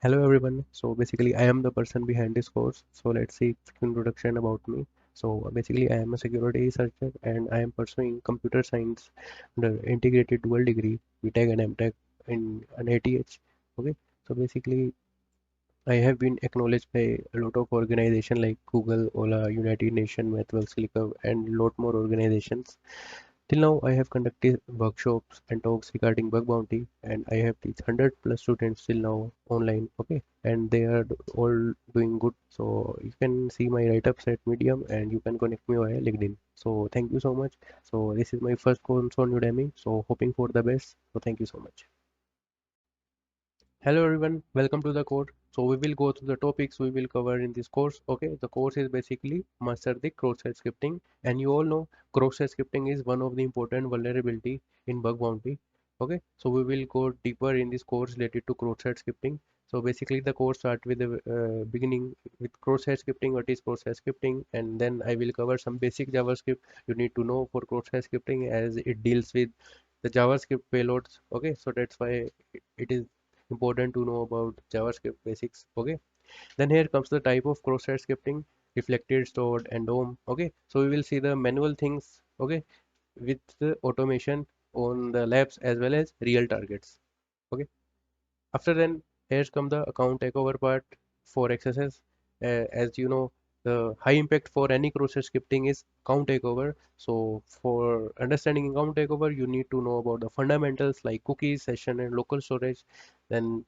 Hello everyone. So basically I am the person behind this course. So let's see quick introduction about me. So basically I am a security researcher and I am pursuing computer science under integrated dual degree BTech and MTech in an ATH. Okay. So basically I have been acknowledged by a lot of organizations like Google, Ola, United Nations, Mathworks, ClickUp and lot more organizations. Till now, I have conducted workshops and talks regarding bug bounty, and I have these 100 plus students till now online. Okay, and they are all doing good. So you can see my write-ups at Medium, and you can connect me via LinkedIn. So thank you so much. So this is my first course on Udemy. So hoping for the best. So thank you so much. Hello everyone, welcome to the course. So we will go through the topics we will cover in this course. Okay, the course is basically master the cross-site scripting, and you all know cross-site scripting is one of the important vulnerability in bug bounty. Okay, so we will go deeper in this course related to cross-site scripting. So basically the course start with the beginning with cross-site scripting, what is cross-site scripting, and then I will cover some basic JavaScript you need to know for cross-site scripting as it deals with the JavaScript payloads. Okay, so that's why it is important to know about JavaScript basics. Okay, then here comes the type of cross-site scripting: reflected, stored, and DOM. Okay, so we will see the manual things. Okay, with the automation on the labs as well as real targets. Okay, after then here's come the account takeover part for XSS. As you know, the high impact for any cross-site scripting is account takeover. So for understanding account takeover, you need to know about the fundamentals like cookies, session, and local storage. Then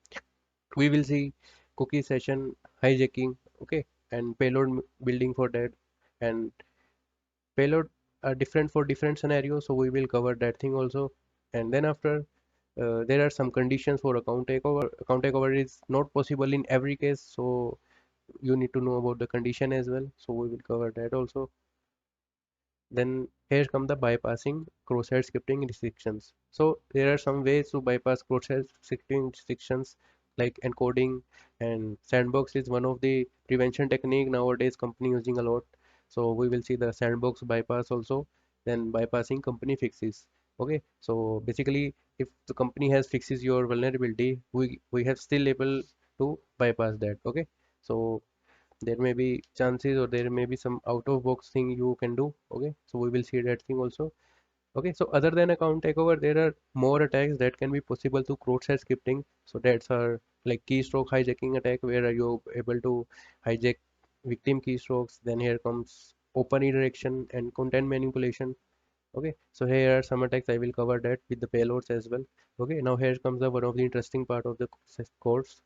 we will see cookie session hijacking, okay, and payload building for that, and payload are different for different scenarios, so we will cover that thing also. And then after there are some conditions for account takeover is not possible in every case, so you need to know about the condition as well, so we will cover that also. Then here come the bypassing cross-site scripting restrictions. So there are some ways to bypass cross-site scripting restrictions like encoding, and sandbox is one of the prevention technique nowadays company using a lot. So we will see the sandbox bypass also. Then bypassing company fixes. Okay, so basically if the company has fixes your vulnerability, we have still able to bypass that. Okay, so there may be chances or there may be some out of box thing you can do. Okay, so we will see that thing also. Okay, so other than account takeover, there are more attacks that can be possible to cross-site scripting. So that's our like keystroke hijacking attack, where are you able to hijack victim keystrokes. Then here comes open redirection and content manipulation. Okay, so here are some attacks, I will cover that with the payloads as well. Okay, now here comes the one of the interesting part of the course,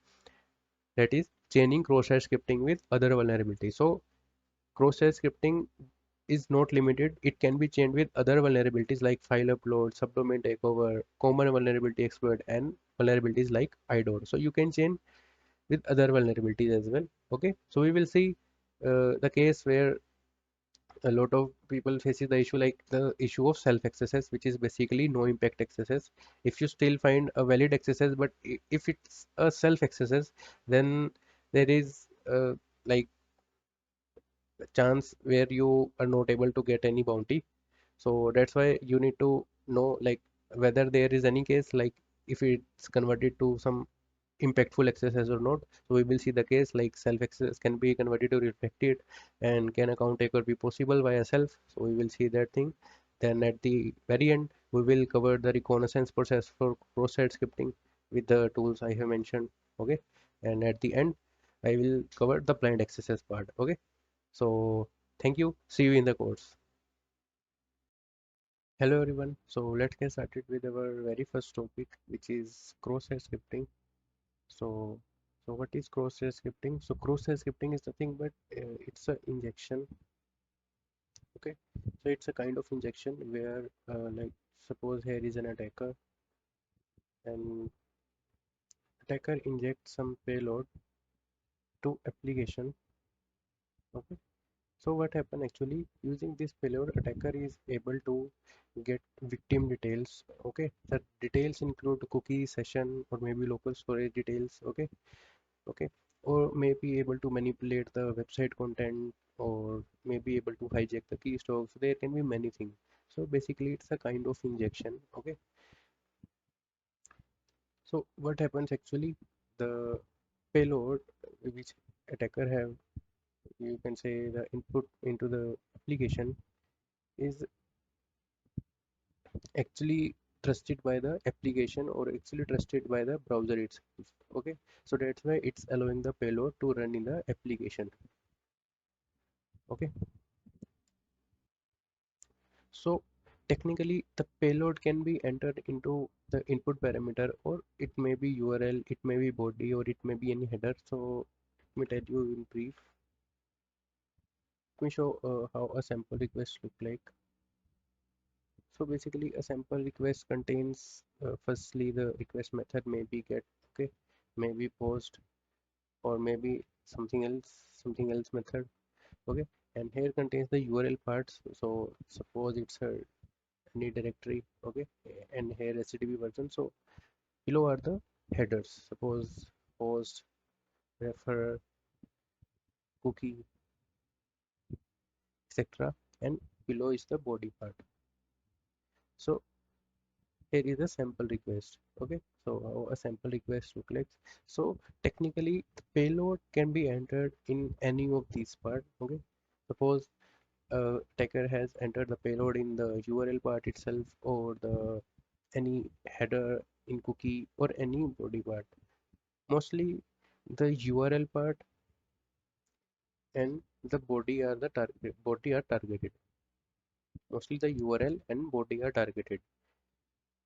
that is chaining cross-site scripting with other vulnerabilities. So cross-site scripting is not limited. It can be chained with other vulnerabilities like file upload, subdomain takeover, common vulnerability exploit, and vulnerabilities like IDOR. So you can chain with other vulnerabilities as well. Okay, so we will see the case where a lot of people faces the issue like the issue of self XSS, which is basically no impact XSS. If you still find a valid XSS, but if it's a self XSS, then there is like chance where you are not able to get any bounty. So that's why you need to know like whether there is any case like if it's converted to some impactful XSS or not. So we will see the case like self XSS can be converted to reflected, and can account takeover be possible via self. So we will see that thing. Then at the very end we will cover the reconnaissance process for cross-site scripting with the tools I have mentioned. Okay, and at the end I will cover the blind XSS part. Okay, so thank you, see you in the course. Hello everyone. So let's get started with our very first topic, which is cross-site scripting. So, so what is cross-site scripting? So cross-site scripting is nothing but it's a injection. Okay, so it's a kind of injection where, like, suppose here is an attacker, and attacker injects some payload to application. Okay, so what happened actually using this payload, attacker is able to get victim details. Okay, the details include cookie session or maybe local storage details. Okay, okay, or may be able to manipulate the website content, or may be able to hijack the keystrokes. There can be many things. So basically it's a kind of injection. Okay, so what happens actually, the payload which attacker have, you can say the input into the application, is actually trusted by the application or actually trusted by the browser itself. Okay, so that's why it's allowing the payload to run in the application. Okay, so technically the payload can be entered into the input parameter, or it may be URL, it may be body, or it may be any header. So let me tell you in brief. Let me show how a sample request look like. So basically a sample request contains firstly the request method may be get, okay, maybe post, or maybe something else method. Okay, and here contains the URL parts. So suppose it's a any directory. Okay, and here HTTP version. So below are the headers. Suppose post, refer, cookie, etc. And below is the body part. So here is a sample request. Okay, so how a sample request looks like. So technically the payload can be entered in any of these part. Okay, suppose attacker has entered the payload in the URL part itself, or the any header in cookie, or any body part. Mostly the URL part and the body are targeted. Mostly the URL and body are targeted,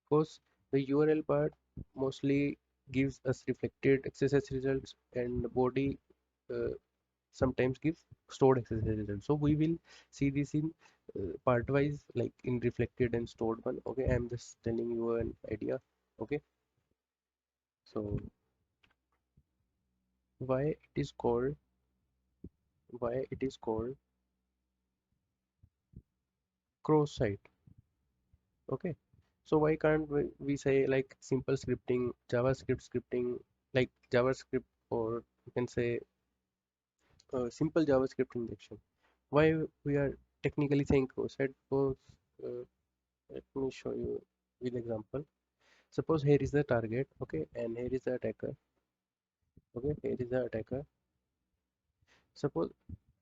because the URL part mostly gives us reflected XSS results, and the body uh, sometimes gives stored XSS results. So we will see this in part wise, like in reflected and stored one. Okay, I'm just telling you an idea. Okay, so why it is called why it is called cross site. Okay, so why can't we say like simple scripting, JavaScript scripting, like JavaScript, or you can say simple JavaScript injection. Why we are technically saying cross-site? Because uh, let me show you with example. Suppose here is the target, okay, and here is the attacker. Okay, here is the attacker. Suppose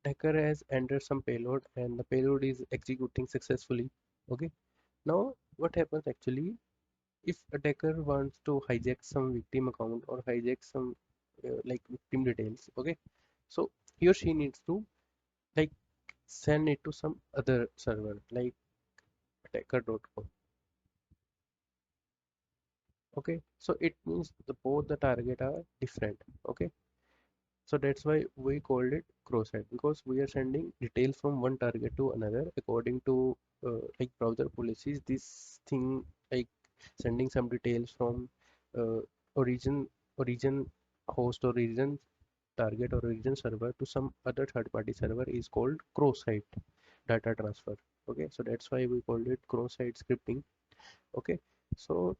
attacker has entered some payload and the payload is executing successfully. Okay, now what happens actually, if attacker wants to hijack some victim account or hijack some like victim details, okay, so he or she needs to like send it to some other server like attacker.com. Okay, so it means both the target are different. Okay, so that's why we called it cross-site, because we are sending details from one target to another according to like browser policies. This thing, like sending some details from uh, origin origin host or origin target or origin server to some other third-party server is called cross-site data transfer. Okay, so that's why we called it cross-site scripting. Okay, so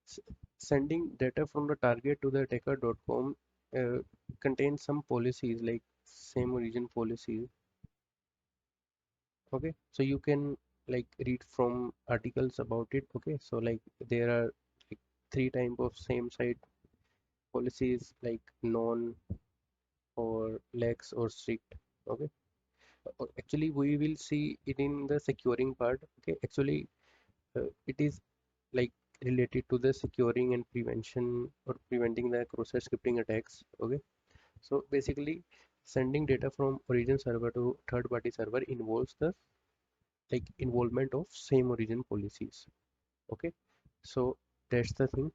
S- sending data from the target to the attacker.com contains some policies like same origin policies. Okay, so you can like read from articles about it. Okay, so like there are like three type of same site policies, like non, or lax, or strict. Okay, actually we will see it in the securing part. Okay, actually it is like related to the securing and prevention, or preventing the cross-site scripting attacks. Okay, so basically sending data from origin server to third party server involves the like involvement of same origin policies. Okay, so that's the thing.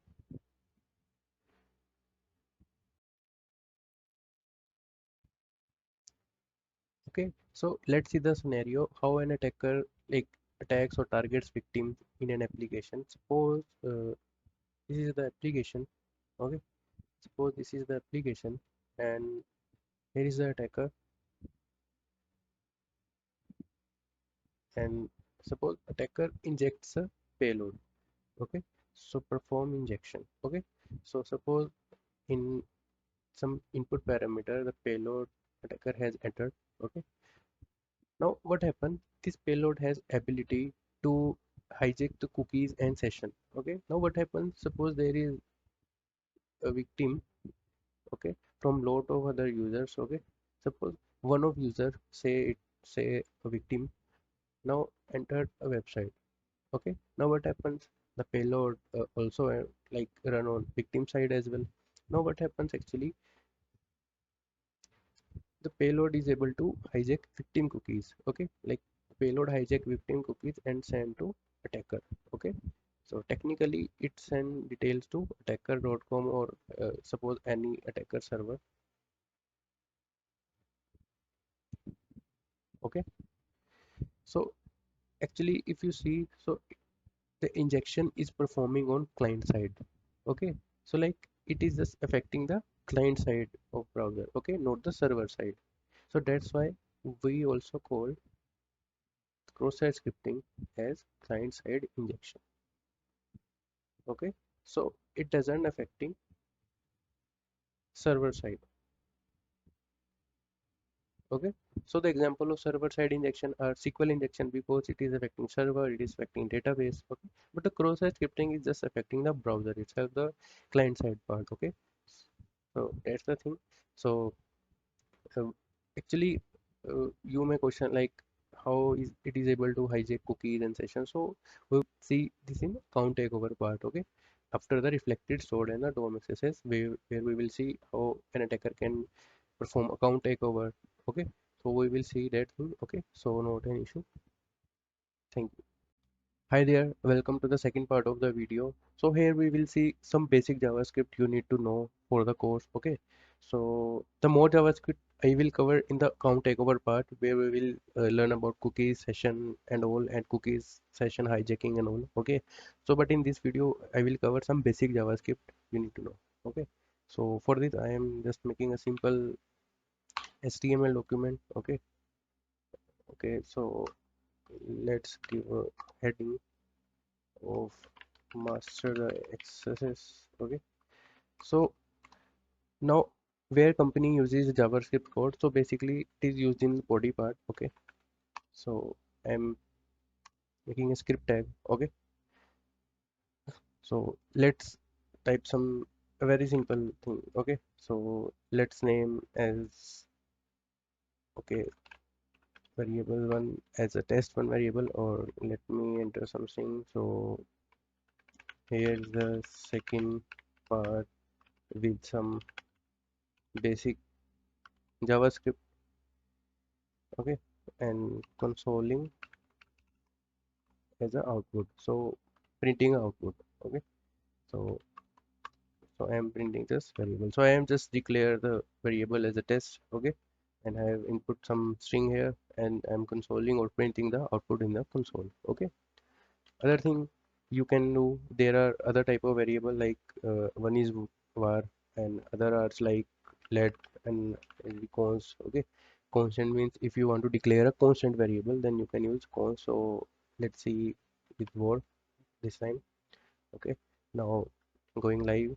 Okay, so let's see the scenario how an attacker like attacks or targets victims in an application. Suppose this is the application. Okay, suppose this is the application, and here is the attacker, and suppose attacker injects a payload. Okay, so perform injection. Okay, so suppose in some input parameter the payload attacker has entered. Okay, now what happened, this payload has ability to hijack the cookies and session. Okay, now what happens, suppose there is a victim. from lot of other users. Okay, suppose one of user, say a victim, now entered a website. Okay, now what happens? The payload also like run on victim side as well. Now what happens actually? The payload is able to hijack victim cookies. Okay, like payload hijack victim cookies and send to attacker. Okay, so technically it send details to attacker.com or suppose any attacker server. Okay, so actually if you see, so the injection is performing on client side. Okay, so like it is just affecting the client side of browser. Okay, not the server side. So that's why we also call cross-site scripting as client-side injection. Okay, so it doesn't affecting server side. Okay, so the example of server-side injection are SQL injection because it is affecting server, it is affecting database. Okay, but the cross-site scripting is just affecting the browser itself, the client-side part. Okay, so that's the thing. So um, actually, you may question like how is it is able to hijack cookies and sessions. So we'll see this in count takeover part. Okay, after the reflected stored and the DOM accesses, where we will see how an attacker can perform account takeover. Okay, so we will see that thing. Okay, so not an issue. Thank you. Hi there, welcome to the second part of the video. So here we will see some basic JavaScript you need to know for the course. Okay, so the more JavaScript I will cover in the account takeover part where we will learn about cookies, session and all, and cookies, session hijacking and all. Okay, so but in this video I will cover some basic JavaScript you need to know. Okay, so for this I am just making a simple HTML document. Okay, okay, so let's give a heading of master the XSS. Okay, so now where company uses JavaScript code, so basically it is used in body part. Okay, so I'm making a script tag. Okay, so let's type some a very simple thing. Okay, so let's name as, okay, variable one as a test one variable, or let me enter something. So here's the second part with some basic JavaScript. Okay, and consoling as a output, so printing output. Okay, so I am printing this variable, so I am just declare the variable as a test. Okay, and I have input some string here, and I'm consoling or printing the output in the console. Okay, other thing you can do, there are other type of variable like one is var, and other are like let and const. Okay, constant means if you want to declare a constant variable, then you can use const. So let's see with var this time. Okay, now going live.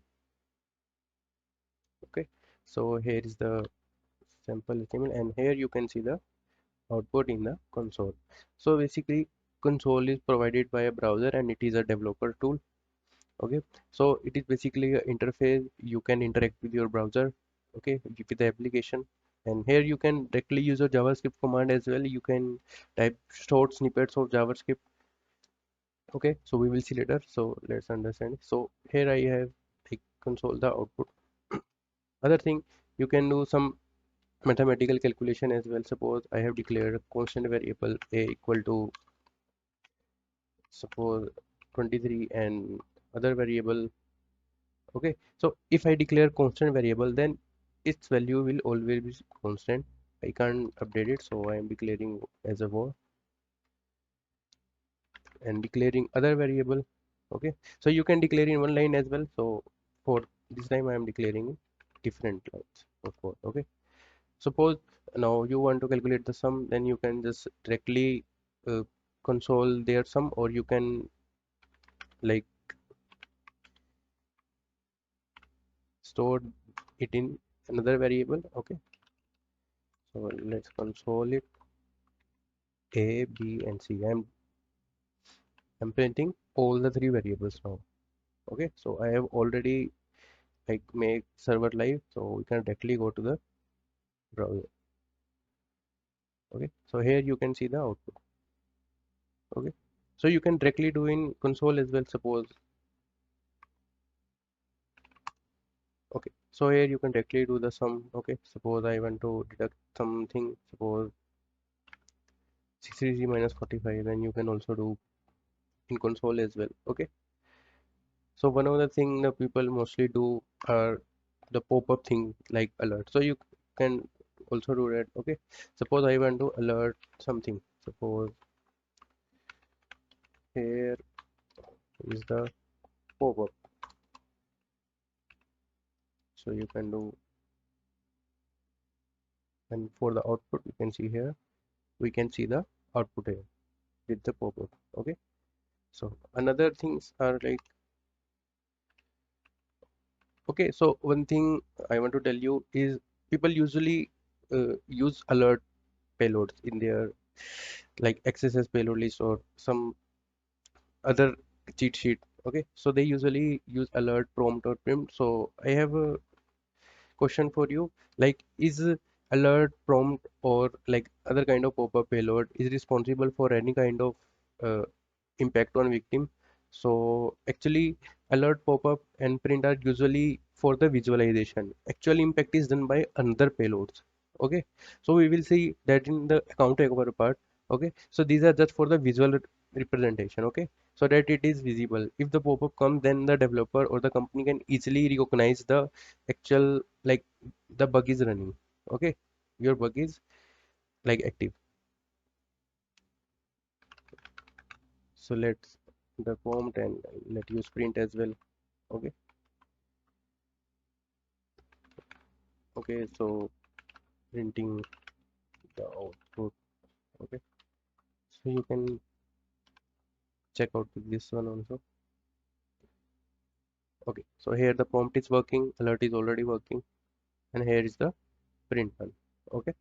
Okay, so here is the sample HTML, and here you can see the output in the console. So basically console is provided by a browser and it is a developer tool. Okay, so it is basically an interface you can interact with your browser. Okay, with the application, and here you can directly use a JavaScript command as well. You can type short snippets of JavaScript. Okay, so we will see later, so let's understand. So here I have like console the output. Other thing, you can do some mathematical calculation as well. Suppose I have declared a constant variable a equal to, suppose, 23, and other variable. Okay, so if I declare constant variable, then its value will always be constant. I can't update it, so I am declaring as a var and declaring other variable. Okay, so you can declare in one line as well. So for this time I am declaring different lines of code. Okay, suppose now you want to calculate the sum, then you can just directly uh, console their sum, or you can like store it in another variable. Okay, so let's console it a, b and c. I'm printing all the three variables now. Okay, so I have already like make server live, so we can directly go to the browser. Okay, so here you can see the output. Okay, so you can directly do in console as well, suppose. Okay, so here you can directly do the sum. Okay, suppose I want to deduct something, suppose 63 minus 45, then you can also do in console as well. Okay, so one of the thing the people mostly do are the pop-up thing like alert, so you can also do that. Okay, suppose I want to alert something, suppose here is the pop-up, so you can do, and for the output you can see here, we can see the output here with the pop-up. Okay, so another things are like, okay, so one thing I want to tell you is people usually use alert payloads in their like XSS payload list or some other cheat sheet. Okay, so they usually use alert prompt or prompt. So I have a question for you, like is alert prompt or like other kind of pop-up payload is responsible for any kind of uh, impact on victim? So actually alert pop-up and print are usually for the visualization, actual impact is done by another payloads. Okay, so we will see that in the account recover part. Okay, so these are just for the visual representation. Okay, so that it is visible, if the pop-up comes then the developer or the company can easily recognize the actual like the bug is running. Okay, your bug is like active. So let's the prompt and let use print as well. Okay, okay, so printing the output. Okay, so you can check out with this one also. Okay, so here the prompt is working, alert is already working, and here is the print one. Okay,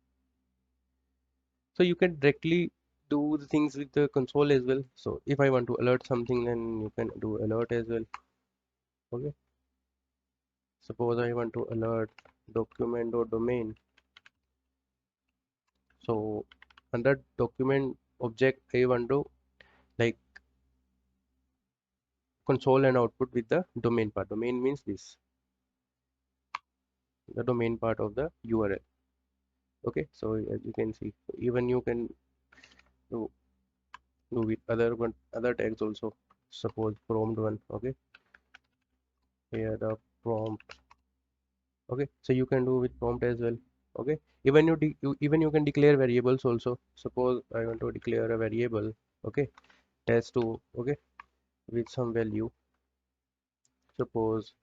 so you can directly do the things with the console as well. So if I want to alert something, then you can do alert as well. Okay, suppose I want to alert document or domain. So under document object, I want to like console and output with the domain part. Domain means this, the domain part of the URL. Okay, so as you can see, even you can do, do with other one, other tags also. Suppose prompt one. Okay, here the prompt. Okay, so you can do with prompt as well. Okay, even even you can declare variables also. Suppose I want to declare a variable. Okay, test2. Okay, with some value. Suppose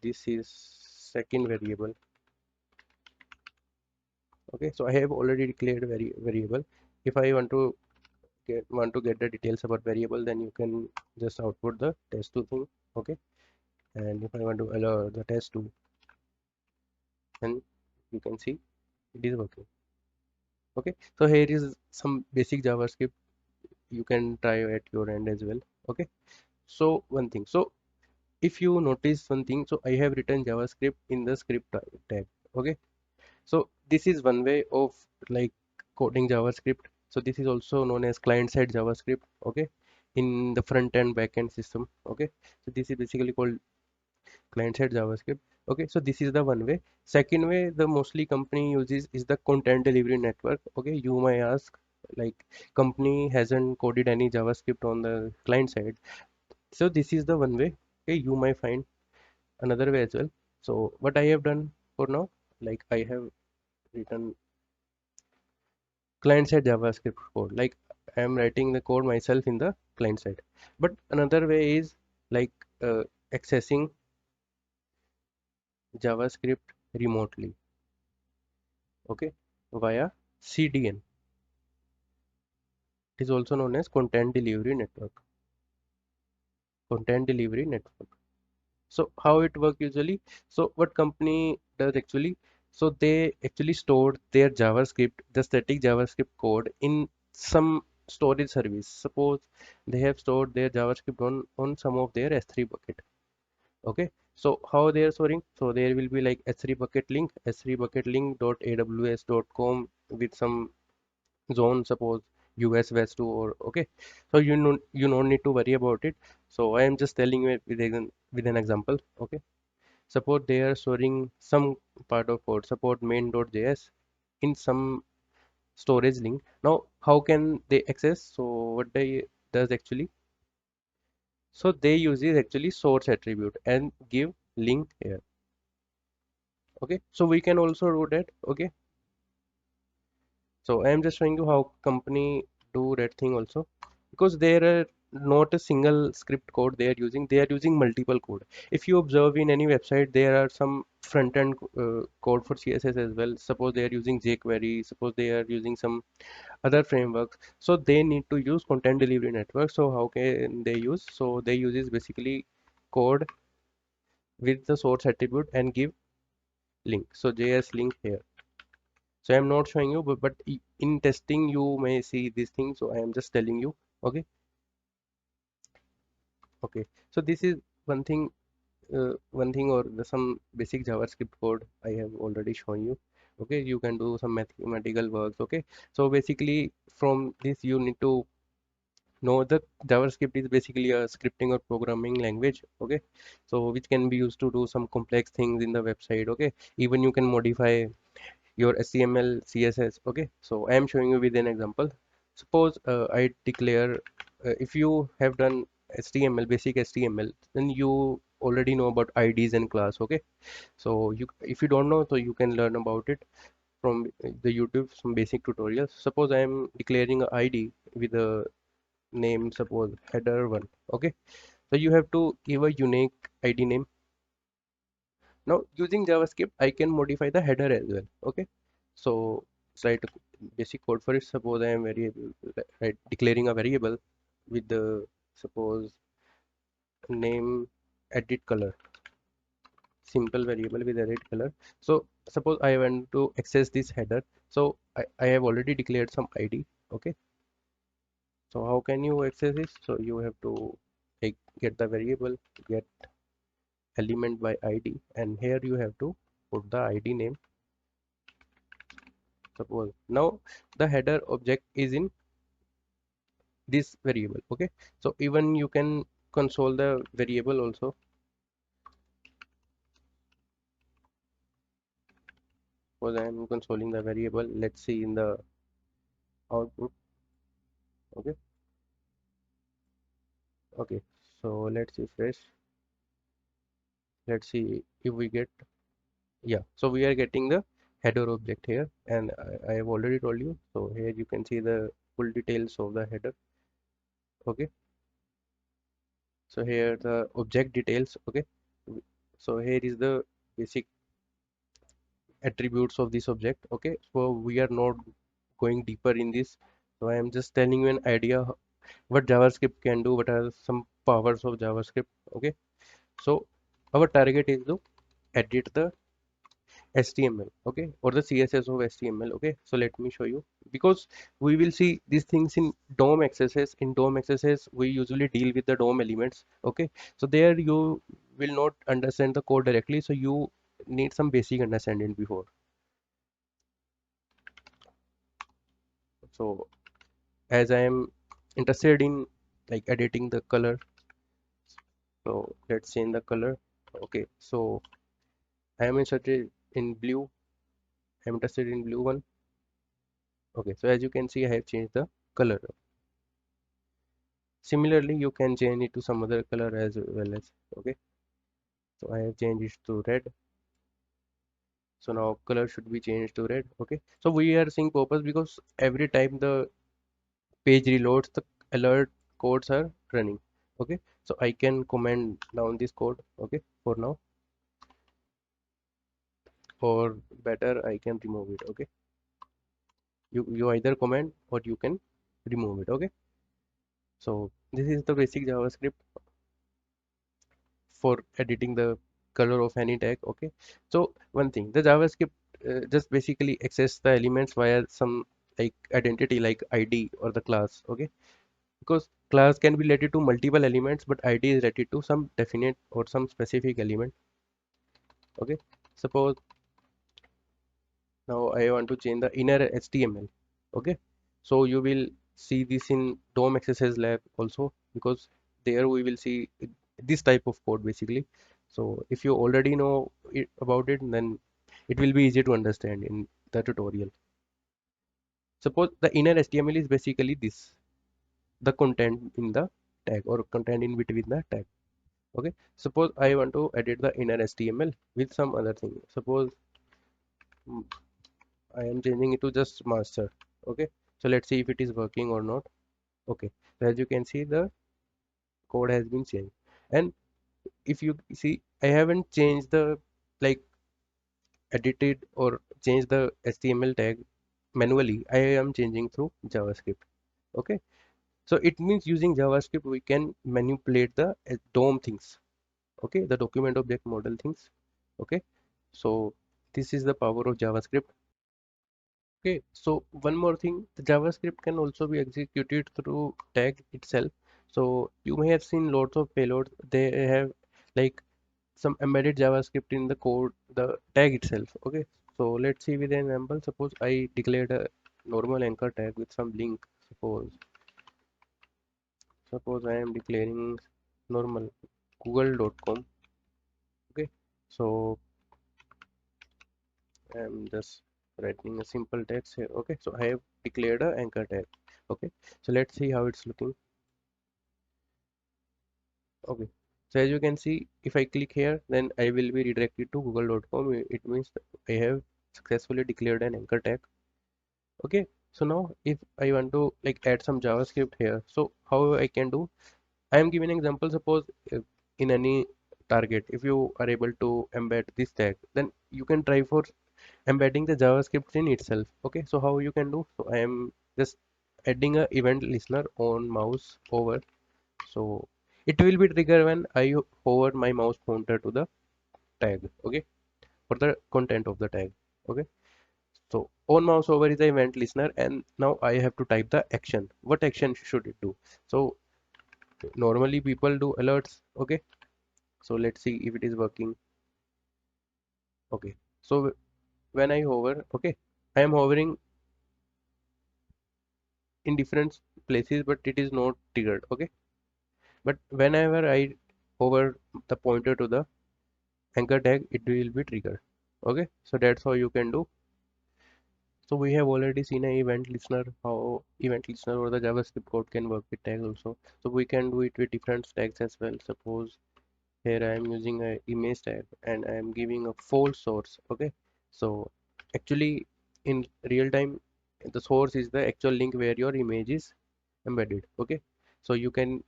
this is second variable. Okay, so I have already declared variable. If I want to get the details about variable, then you can just output the test2 thing. Okay, and if I want to allow the test2, then you can see it is working. Okay, so here is some basic JavaScript, you can try at your end as well. Okay, so one thing, so if you notice one thing, so I have written JavaScript in the script tag. Okay, so this is one way of like coding JavaScript. So this is also known as client-side JavaScript. Okay, in the front end back end system. Okay, so this is basically called client-side JavaScript. Okay, so this is the one way. Second way the mostly company uses is the content delivery network. Okay, you may ask, like company hasn't coded any JavaScript on the client side, so this is the one way. Okay, you might find another way as well. So what I have done for now, like I have written client side JavaScript code, like I am writing the code myself in the client side. But another way is like accessing JavaScript remotely. Okay, via CDN. It is also known as content delivery network. Content delivery network. So how it works usually? So what company does actually? So they actually store their JavaScript, the static JavaScript code in some storage service. Suppose they have stored their JavaScript on some of their S3 bucket. Okay, So how they are storing? So there will be like s3 bucket link, s3 bucket link dot aws.com with some zone, suppose US West 2, or okay. So you don't need to worry about it. So I am just telling you with an example. Okay, suppose they are storing some part of code, support main.js in some storage link. Now how can they access? So what they does actually, so they use is actually source attribute and give link here. Okay, so we can also do that. Okay, so I am just showing you how company do that thing also, because there are not a single script code they are using. They are using multiple code. If you observe in any website, there are some front end code for CSS as well. Suppose they are using jQuery. Suppose they are using some other frameworks. So they need to use content delivery network. So how can they use? So they use is basically code with the source attribute and give link. So JS link here. So I'm not showing you, but in testing you may see these things. So I am just telling you. Okay, okay. So this is one thing, or some basic JavaScript code I have already shown you. Okay, you can do some mathematical works. Okay, so basically from this you need to know the JavaScript is basically a scripting or programming language. Okay, so which can be used to do some complex things in the website. Okay, even you can modify your HTML, CSS. Okay, so I am showing you with an example. Suppose I declare, if you have done HTML, basic HTML, then you already know about IDs and class. Okay, so you, if you don't know, so you can learn about it from the YouTube, some basic tutorials. Suppose I am declaring a ID with a name, suppose header1. Okay, so you have to give a unique ID name. Now using JavaScript, I can modify the header as well. Okay, so let's write a basic code for it. Suppose I am variable, right, declaring a variable with the, suppose, name edit color, simple variable with a red color. So suppose I want to access this header. So I have already declared some ID. Okay, so how can you access this? So you have to like get the variable, get element by ID, and here you have to put the ID name. Suppose now the header object is in this variable. Okay, so even you can console the variable also. Suppose I am consoling the variable, let's see in the output. Okay, okay, so let's refresh. Let's see if we get, yeah, so we are getting the header object here, and I have already told you. So here you can see the full details of the header. Okay, so here the object details. Okay, so here is the basic attributes of this object. Okay, so we are not going deeper in this. So I am just telling you an idea what JavaScript can do, what are some powers of JavaScript. Okay, so our target is to edit the HTML, okay, or the CSS of HTML. Okay, so let me show you, because we will see these things in DOM XSS. In DOM XSS we usually deal with the DOM elements. Okay, so there you will not understand the code directly, so you need some basic understanding before. So as I am interested in like editing the color, so let's change the color. Okay, so I am interested in blue. I'm interested in blue one. Okay, so as you can see, I have changed the color. Similarly, you can change it to some other color as well as. Okay, so I have changed it to red. So now color should be changed to red. Okay, so we are seeing purpose because every time the page reloads, the alert codes are running. Okay, so I can comment down this code. Okay, for now, or better I can remove it. Okay, you either comment or you can remove it. Okay, so this is the basic JavaScript for editing the color of any tag. Okay, so one thing, the JavaScript just basically access the elements via some like identity like ID or the class. Okay, because class can be related to multiple elements, but ID is related to some definite or some specific element. Okay, suppose now I want to change the inner HTML. Okay, so you will see this in DOM XSS lab also, because there we will see this type of code basically. So if you already know about it, then it will be easy to understand in the tutorial. Suppose the inner HTML is basically this, the content in the tag or content in between the tag. Okay, suppose I want to edit the inner HTML with some other thing. Suppose mm, I am changing it to just master. Okay, so let's see if it is working or not. Okay, so as you can see, the code has been changed. And if you see, I haven't changed the, like, edited or changed the HTML tag manually. I am changing through JavaScript. Okay, so it means using JavaScript we can manipulate the DOM things. Okay, the document object model things. Okay, so this is the power of JavaScript. Okay, so one more thing, the JavaScript can also be executed through tag itself. So you may have seen lots of payloads. They have like some embedded JavaScript in the code, the tag itself. Okay, so let's see with an example. Suppose I declared a normal anchor tag with some link. Suppose I am declaring normal google.com. Okay, so I'm just writing a simple text here. Okay, so I have declared a anchor tag. Okay, so let's see how it's looking. Okay, so as you can see, if I click here, then I will be redirected to google.com. It means that I have successfully declared an anchor tag. Okay, so now if I want to like add some JavaScript here, so how I can do? I am giving an example. Suppose in any target, if you are able to embed this tag, then you can try for embedding the JavaScript in itself. Okay, so how you can do? So I am just adding a event listener on mouse over. So it will be trigger when I hover my mouse pointer to the tag. Okay, for the content of the tag. Okay, so on mouse over is the event listener, and now I have to type the action. What action should it do? So normally people do alerts. Okay, so let's see if it is working. Okay, so when I hover, okay, I am hovering in different places, but it is not triggered. Okay, but whenever I hover the pointer to the anchor tag, it will be triggered. Okay, so that's how you can do. So we have already seen a event listener, how event listener or the JavaScript code can work with tags also. So we can do it with different tags as well. Suppose here I am using a image tag and I am giving a false source. Okay, so actually in real time the source is the actual link where your image is embedded. Okay, so you can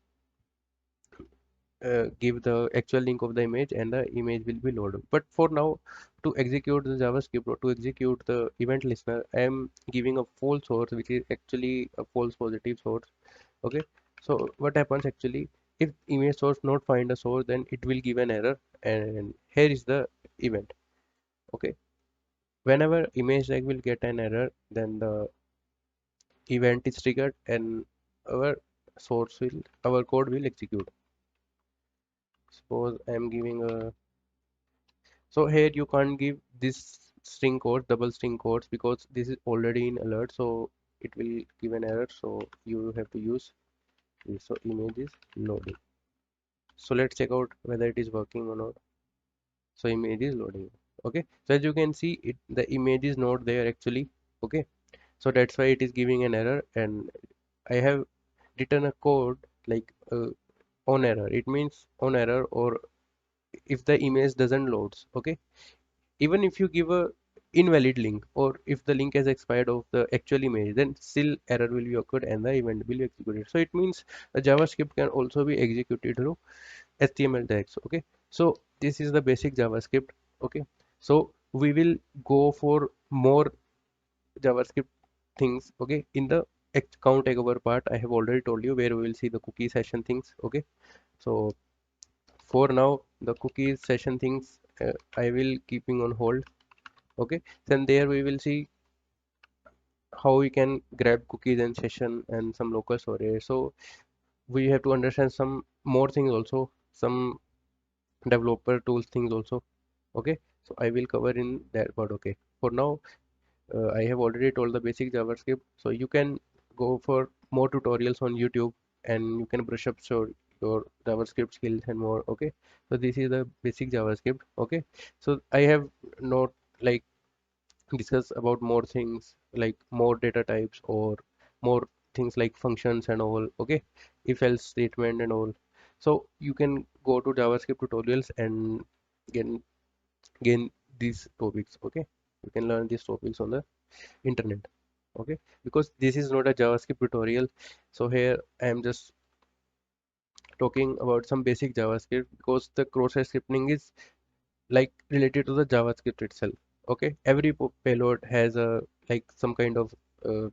give the actual link of the image and the image will be loaded. But for now, to execute the JavaScript or to execute the event listener, I am giving a false source, which is actually a false positive source. Okay, so what happens actually, if image source not find a source, then it will give an error, and here is the event. Okay, whenever image tag will get an error, then the event is triggered and our our code will execute. Suppose I am giving a, so here you can't give this string code, double string codes, because this is already in alert, so it will give an error. So you have to use this. So image is loading. So let's check out whether it is working or not. So image is loading. Okay. So as you can see, the image is not there actually. Okay. So that's why it is giving an error, and I have written a code like on error. It means on error, or if the image doesn't loads. Okay, even if you give a invalid link, or if the link has expired of the actual image, then still error will be occurred and the event will be executed. So it means the JavaScript can also be executed through HTML tags. Okay, so this is the basic JavaScript. Okay, so we will go for more JavaScript things. Okay, in the account takeover part, I have already told you where we will see the cookie session things. Okay, so for now the cookie session things I will keeping on hold. Okay, then there we will see how we can grab cookies and session and some local storage. So we have to understand some more things also, some developer tools things also. Okay, So I will cover in that part. Okay, for now I have already told the basic JavaScript, so you can go for more tutorials on YouTube and you can brush up your JavaScript skills and more. Okay, so this is the basic JavaScript. Okay, so I have not like discuss about more things like more data types or more things like functions and all. Okay, if else statement and all. So you can go to JavaScript tutorials and gain gain these topics. Okay, you can learn these topics on the internet. Okay, because this is not a JavaScript tutorial, so here I am just talking about some basic JavaScript because the cross-site scripting is like related to the JavaScript itself. Okay, every payload has a like some kind of uh,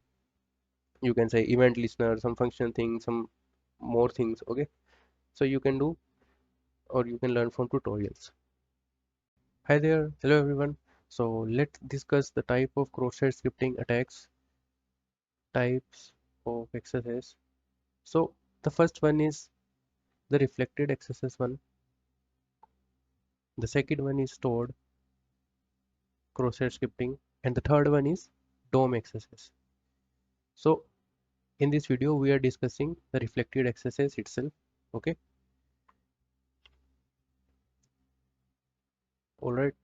you can say event listener, some function thing, some more things. Okay, so you can do or you can learn from tutorials. Hi there, hello everyone. So let's discuss the type of cross-site scripting attacks, types of XSS. So the first one is the reflected XSS one. The second one is stored cross-site scripting, and the third one is DOM XSS. So in this video, we are discussing the reflected XSS itself. Okay, all right.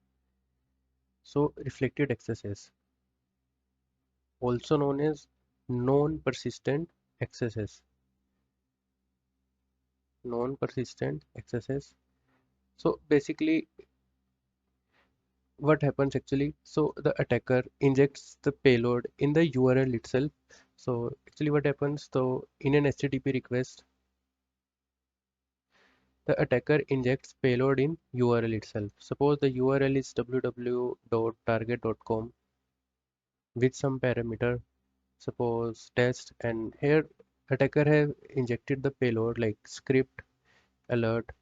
So reflected XSS, also known as non-persistent XSS, non-persistent XSS. So basically, what happens actually? So the attacker injects the payload in the URL itself. So actually, what happens? So in an HTTP request, the attacker injects payload in URL itself. Suppose the URL is www.target.com with some parameter, suppose test, and here attacker have injected the payload like script alert,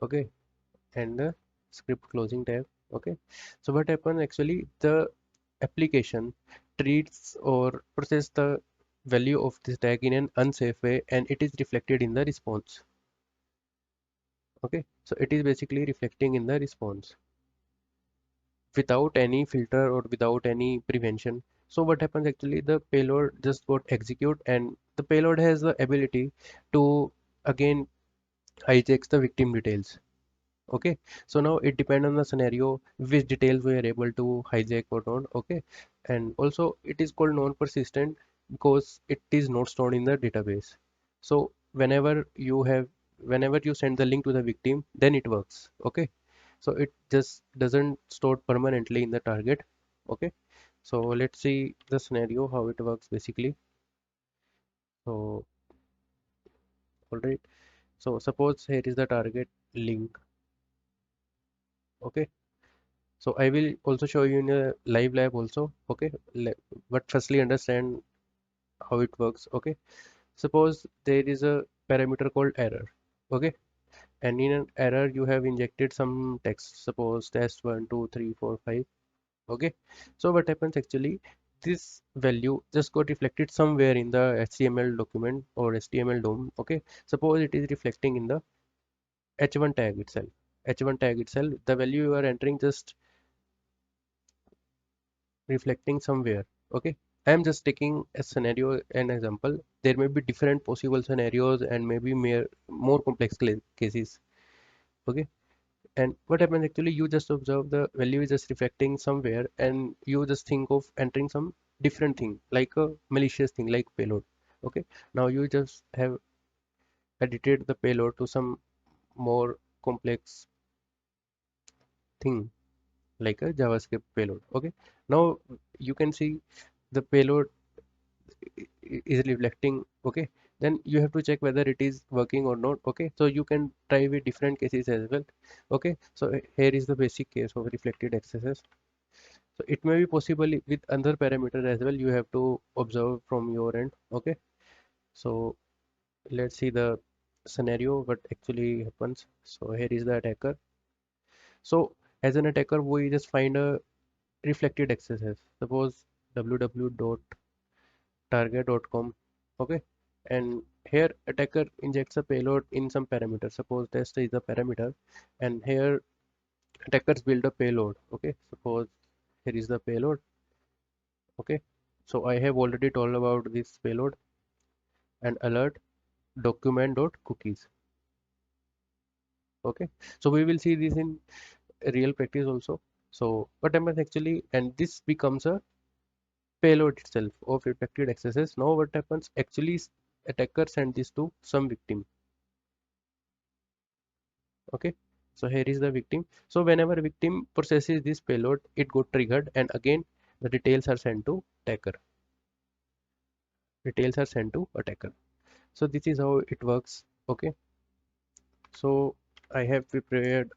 okay, and the script closing tab. Okay, so what happens actually, the application treats or process the value of this tag in an unsafe way and it is reflected in the response. Okay, so it is basically reflecting in the response without any filter or without any prevention. So what happens actually, the payload just got execute and the payload has the ability to again hijacks the victim details. Okay, so now it depends on the scenario which details we are able to hijack or not. Okay, and also it is called non-persistent because it is not stored in the database. So whenever you send the link to the victim, then it works. Okay, so it just doesn't store permanently in the target. Okay, so let's see the scenario how it works basically. So all right, so suppose here is the target link. Okay, so I will also show you in a live lab also. Okay, but firstly understand how it works. Okay, suppose there is a parameter called error. Okay, and in an error you have injected some text, suppose test 1 2 3 4 5. Okay, so what happens actually, this value just got reflected somewhere in the HTML document or HTML DOM. Okay, suppose it is reflecting in the h1 tag itself. H1 tag itself, the value you are entering just reflecting somewhere. Okay, I am just taking a scenario, an example. There may be different possible scenarios and maybe more complex cases. Okay, and what happens actually, you just observe the value is just reflecting somewhere and you just think of entering some different thing like a malicious thing like payload. Okay, now you just have edited the payload to some more complex thing like a JavaScript payload. Okay, now you can see the payload is reflecting. Okay, then you have to check whether it is working or not. Okay, so you can try with different cases as well. Okay, so here is the basic case of reflected XSS. So it may be possible with other parameter as well, you have to observe from your end. Okay, so let's see the scenario what actually happens. So here is the attacker. So as an attacker we just find a reflected XSS, suppose www.target.com. Okay, and here attacker injects a payload in some parameter, suppose test is the parameter, and here attackers build a payload. Okay, suppose here is the payload. Okay, so I have already told about this payload and alert document dot cookies. Okay, so we will see this in real practice also. So what happens actually, and this becomes a payload itself of infected XSS. Now what happens actually, attacker send this to some victim. Okay, so here is the victim. So whenever victim processes this payload, it got triggered, and again the details are sent to attacker. Details are sent to attacker. So this is how it works. Okay, so I have prepared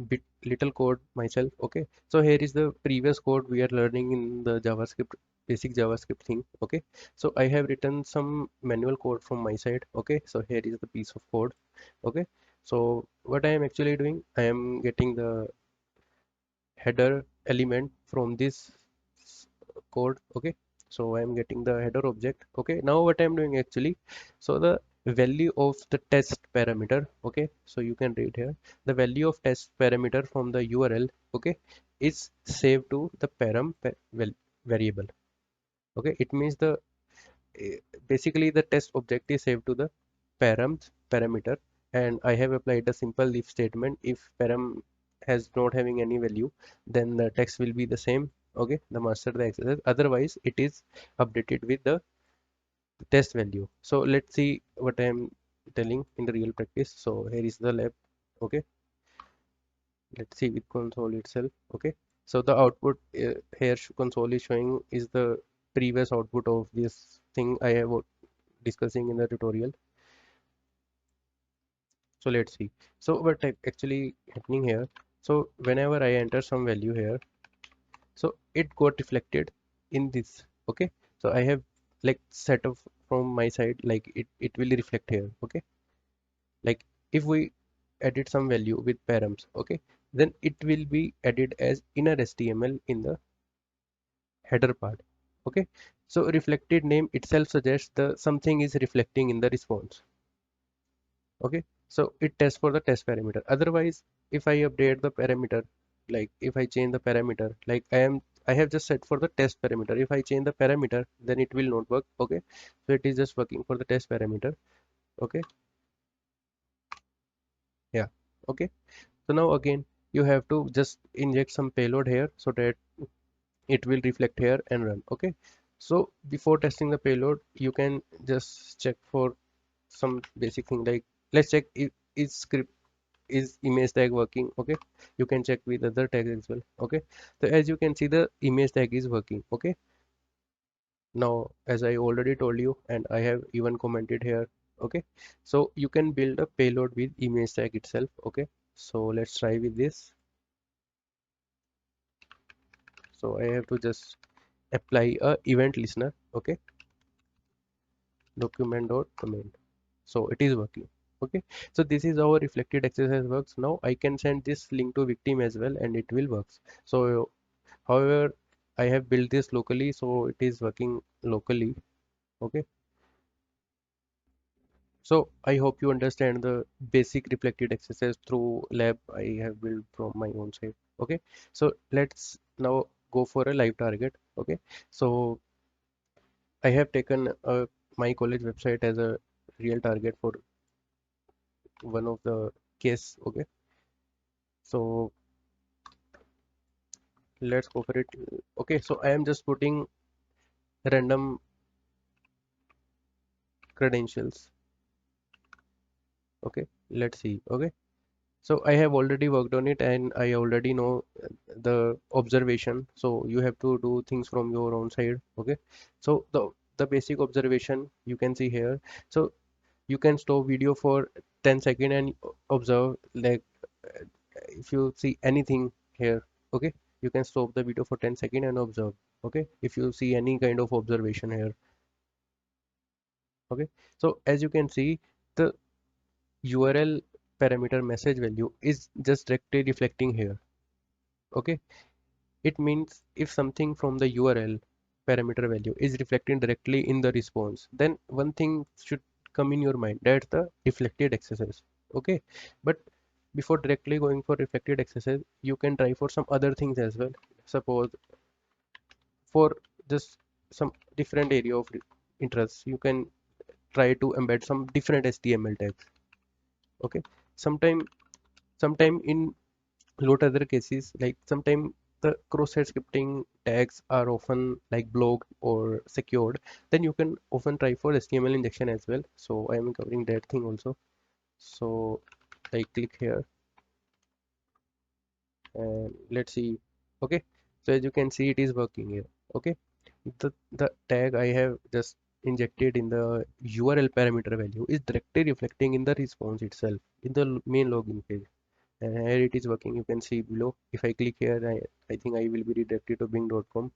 bit little code myself. Okay, so here is the previous code we are learning in the javascript, basic javascript thing. Okay, so I have written some manual code from my side. Okay, so here is the piece of code. Okay, so what I am actually doing, I am getting the header element from this code. Okay, so I am getting the header object. Okay, now what I am doing actually, so the value of the test parameter. Okay, so you can read here, the value of test parameter from the URL, okay, is saved to the variable. Okay, it means the eh, basically the test object is saved to the parameter, and I have applied a simple if statement. If param has not having any value, then the text will be the same. Okay, the master the XSS, otherwise it is updated with the test value. So let's see what I am telling in the real practice. So here is the lab. Okay, let's see with console itself. Okay, so the output here console is showing is the previous output of this thing I have discussing in the tutorial. So let's see. So what actually happening here, so whenever I enter some value here, so it got reflected in this. Okay, so I have like set of from my side, like it will reflect here. Okay, like if we edit some value with params, okay, then it will be added as inner HTML in the header part. Okay, so reflected name itself suggests the something is reflecting in the response. Okay, so it tests for the test parameter. Otherwise, if I update the parameter, like if I change the parameter, like I have just set for the test parameter. If I change the parameter, then it will not work. Okay, so it is just working for the test parameter. Okay, yeah. Okay, so now again you have to just inject some payload here so that it will reflect here and run. Okay, so before testing the payload, you can just check for some basic thing, like let's check if is script is image tag working. Okay, you can check with other tags as well. Okay, so as you can see, the image tag is working. Okay, now as I already told you, and I have even commented here. Okay, so you can build a payload with image tag itself. Okay, so let's try with this. So I have to just apply a event listener. Okay, document dot command. So it is working. Okay, so this is how reflected exercise works. Now I can send this link to victim as well, and it will works. So however, I have built this locally, so it is working locally. Okay, so I hope you understand the basic reflected exercise through lab I have built from my own side. Okay, so let's now go for a live target. Okay, so I have taken my college website as a real target for one of the case. Okay, so let's go for it. Okay, so I am just putting random credentials. Okay, let's see. Okay, so I have already worked on it, and I already know the observation. So you have to do things from your own side. Okay, so the basic observation you can see here. So you can stop video for 10 seconds and observe, like if you see anything here. Okay, you can stop the video for 10 seconds and observe. Okay, if you see any kind of observation here. Okay, so as you can see, the URL parameter message value is just directly reflecting here. Okay, it means if something from the URL parameter value is reflecting directly in the response, then one thing should come in your mind, that's the reflected XSS. Okay, but before directly going for reflected XSS, you can try for some other things as well. Suppose for just some different area of interest, you can try to embed some different HTML tags. Okay, sometime sometime in lot other cases, like sometime the cross-site scripting tags are often like blocked or secured, then you can often try for HTML injection as well. So I am covering that thing also. So I click here and let's see. Okay, so as you can see, it is working here. Okay, the tag I have just injected in the URL parameter value is directly reflecting in the response itself in the main login page, and here it is working. You can see below. If I click here, I think I will be redirected to bing.com.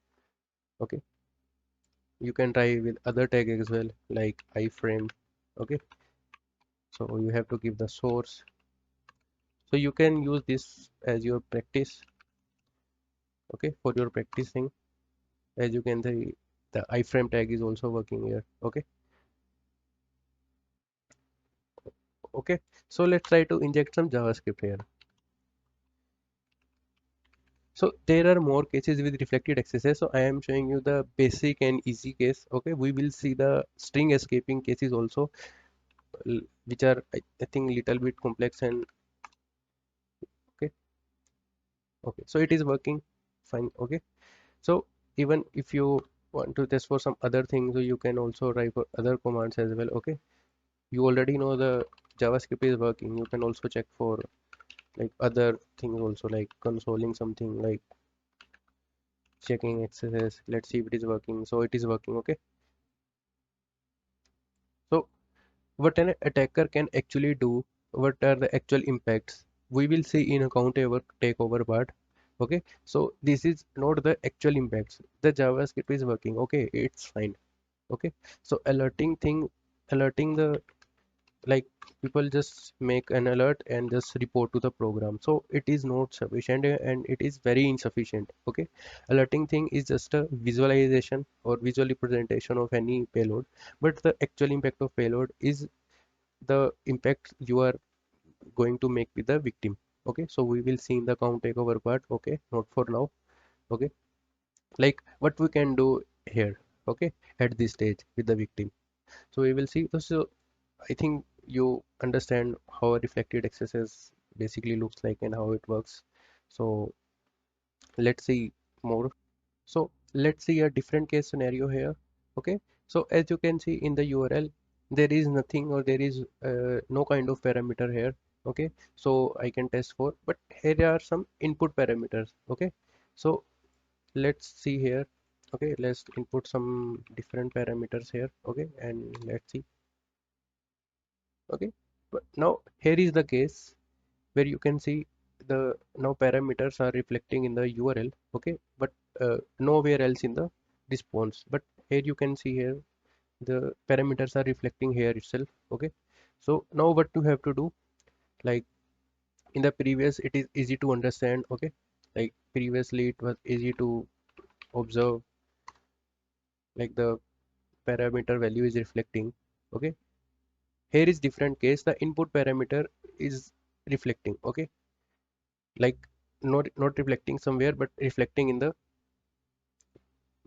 Okay, you can try with other tag as well, like iframe. Okay, so you have to give the source, so you can use this as your practice. Okay, for your practicing, as you can see, the iframe tag is also working here. Okay, okay, so let's try to inject some JavaScript here. So there are more cases with reflected XSS. So I am showing you the basic and easy case. Okay, we will see the string escaping cases also, which are I think little bit complex and okay. Okay, so it is working fine. Okay, so even if you want to test for some other things, so you can also write for other commands as well. Okay, you already know the JavaScript is working. You can also check for like other things also, like consoling something, like checking XSS. Let's see if it is working. So it is working. Okay, so what an attacker can actually do, what are the actual impacts, we will see in account over takeover part. Okay, so this is not the actual impacts. The JavaScript is working. Okay, it's fine. Okay, so alerting the, like, people just make an alert and just report to the program, so it is not sufficient and it is very insufficient. Okay, alerting thing is just a visualization or visual representation of any payload, but the actual impact of payload is the impact you are going to make with the victim. Okay, so we will see in the count takeover part. Okay, not for now. Okay, like what we can do here. Okay, at this stage with the victim, so we will see. So I think you understand how a reflected XSS basically looks like and how it works. So let's see more. So let's see a different case scenario here. Okay, so as you can see in the URL, there is nothing, or there is no kind of parameter here. Okay, so I can test for, but here are some input parameters. Okay, so let's see here. Okay, let's input some different parameters here. Okay, and let's see. Okay, but now here is the case where you can see the now parameters are reflecting in the URL. Okay, but nowhere else in the response. But here you can see here the parameters are reflecting here itself. Okay, so now what you have to do, like in the previous, it is easy to understand. Okay, like previously it was easy to observe, like the parameter value is reflecting. Okay, here is different case, the input parameter is reflecting. Okay, like not reflecting somewhere, but reflecting in the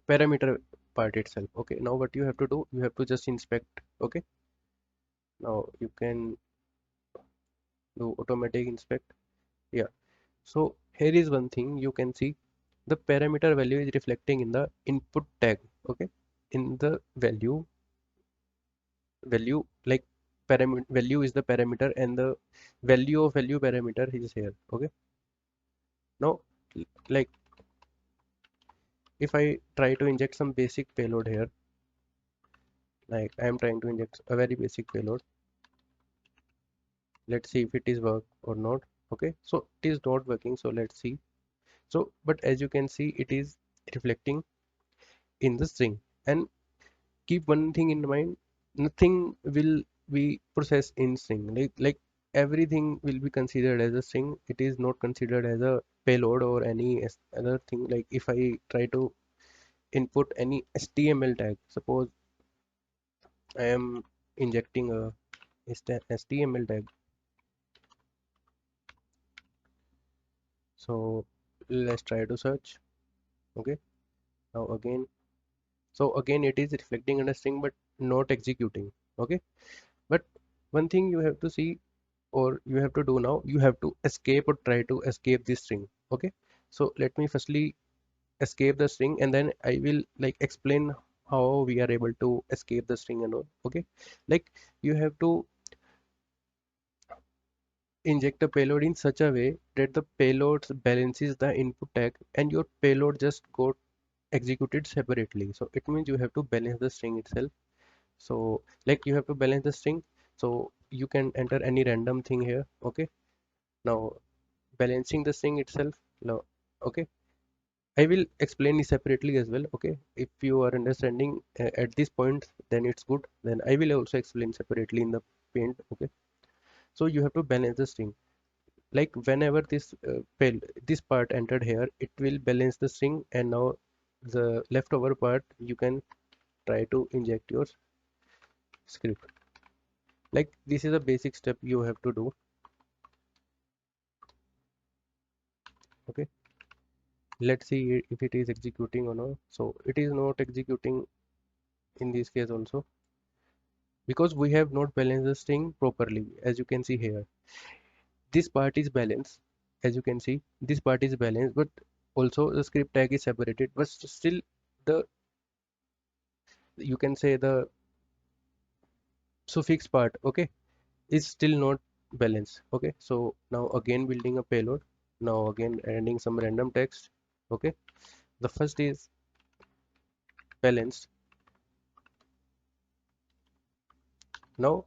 parameter part itself. Okay, now what you have to do, you have to just inspect. Okay, now you can do automatic inspect. Yeah, so here is one thing you can see, the parameter value is reflecting in the input tag. Okay, in the value, like parameter value is the parameter and the value of value parameter is here. Okay, now like if I try to inject some basic payload here, like I am trying to inject a very basic payload. Let's see if it is work or not. Okay, so it is not working, so let's see. So but as you can see, it is reflecting in the string. And keep one thing in mind, nothing will be processed in string, like everything will be considered as a string. It is not considered as a payload or any other thing. Like if I try to input any HTML tag, suppose I am injecting a HTML tag. So let's try to search. Okay, now again, so again it is reflecting on a string but not executing. Okay, but one thing you have to see, or you have to do now, you have to escape or try to escape this string. Okay, so let me firstly escape the string, and then I will like explain how we are able to escape the string and all. Okay, like you have to inject a payload in such a way that the payload balances the input tag and your payload just got executed separately. So it means you have to balance the string itself. So like you have to balance the string, so you can enter any random thing here. Okay, now balancing the string itself. Now, okay, I will explain it separately as well. Okay, if you are understanding at this point, then it's good. Then I will also explain separately in the paint. Okay, so you have to balance the string. Like whenever this part entered here, it will balance the string, and now the leftover part you can try to inject your script. Like this is a basic step you have to do. Okay, let's see if it is executing or not. So it is not executing in this case also, because we have not balanced the string properly. As you can see here, this part is balanced. As you can see, this part is balanced, but also the script tag is separated, but still the, you can say, the suffix part, okay, is still not balanced. Okay, so now again building a payload, now again adding some random text. Okay, the first is balanced. Now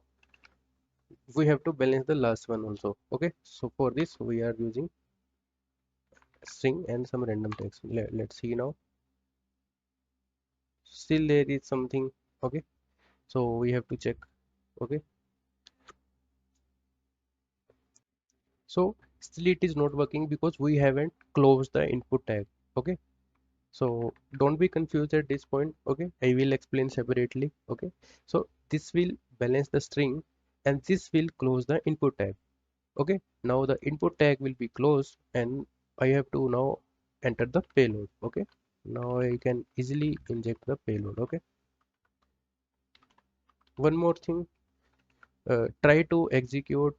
we have to balance the last one also. Okay, so for this we are using string and some random text. Let's see now, still there is something. Okay, so we have to check. Okay, so still it is not working because we haven't closed the input tag. Okay, so don't be confused at this point. Okay, I will explain separately. Okay, so this will balance the string and this will close the input tag. Okay, now the input tag will be closed and I have to now enter the payload. Okay, now I can easily inject the payload. Okay, one more thing, try to execute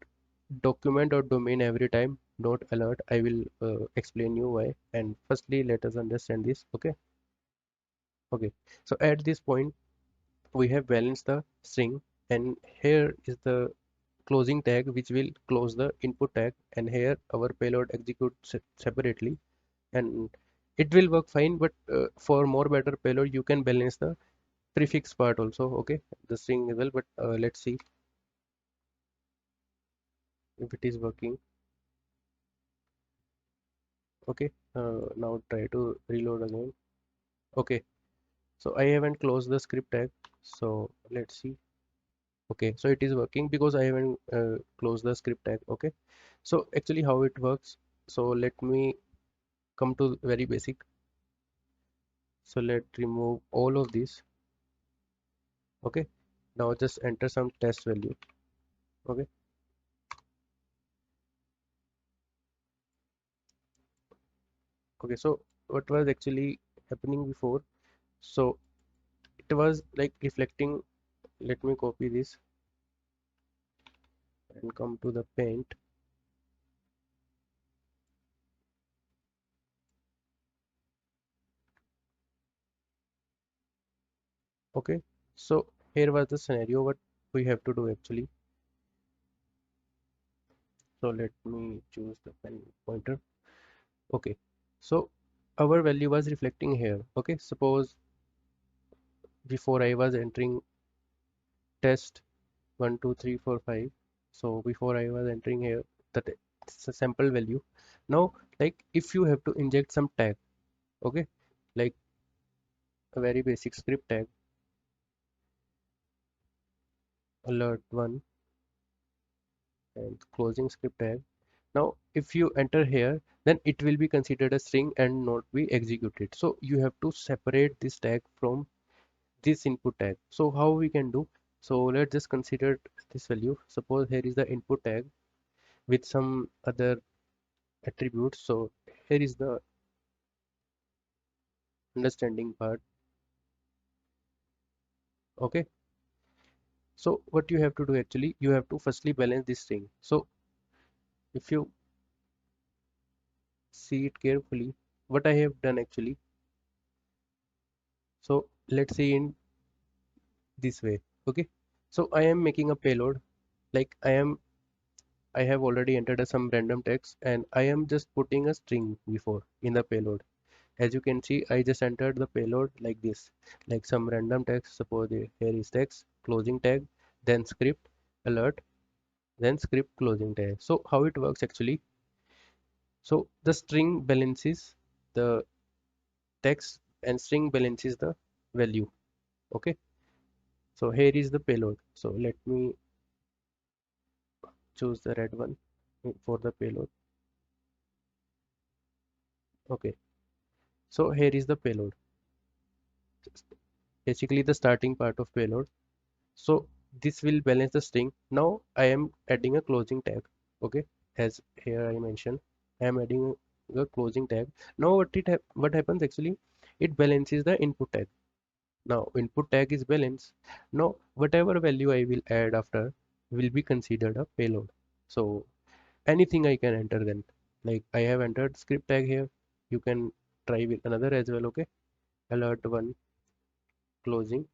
document or domain every time, not alert. I will explain you why. And firstly, let us understand this. Okay, okay, so at this point we have balanced the string, and here is the closing tag which will close the input tag, and here our payload executes separately, and it will work fine. But for more better payload you can balance the prefix part also. Okay, the string as well, but let's see if it is working. Okay, now try to reload again. Okay, so I haven't closed the script tag, so let's see. Okay, so it is working because I haven't closed the script tag. Okay, so actually how it works, so let me come to very basic. So let's remove all of this. Okay, now just enter some test value. Okay, okay, so what was actually happening before, so it was like reflecting. Let me copy this and come to the paint. Okay, so here was the scenario what we have to do actually. So let me choose the pen pointer. Okay, so our value was reflecting here. Okay, suppose before I was entering test 1 2 3 4 5. So before I was entering here that it's a sample value. Now like if you have to inject some tag, okay, like a very basic script tag, alert 1 and closing script tag. Now if you enter here, then it will be considered a string and not be executed. So you have to separate this tag from this input tag. So how we can do, so let's just consider this value. Suppose here is the input tag with some other attributes. So here is the understanding part. Okay, so what you have to do actually, you have to firstly balance this string. So if you see it carefully, what I have done actually, so let's see in this way. Okay, so I am making a payload, like I have already entered some random text and I am just putting a string before in the payload. As you can see, I just entered the payload like this, like some random text. Suppose here is text, closing tag, then script, alert, then script closing tag. So how it works actually? So the string balances the text and string balances the value. Okay. So here is the payload. So let me choose the red one for the payload. Okay. So here is the payload. Basically the starting part of payload. So this will balance the string. Now I am adding a closing tag. Okay, as here I mentioned, I am adding a closing tag. Now what happens actually? It balances the input tag. Now input tag is balanced. Now whatever value I will add after will be considered a payload. So anything I can enter then. Like I have entered script tag here. You can try with another as well. Okay, alert one closing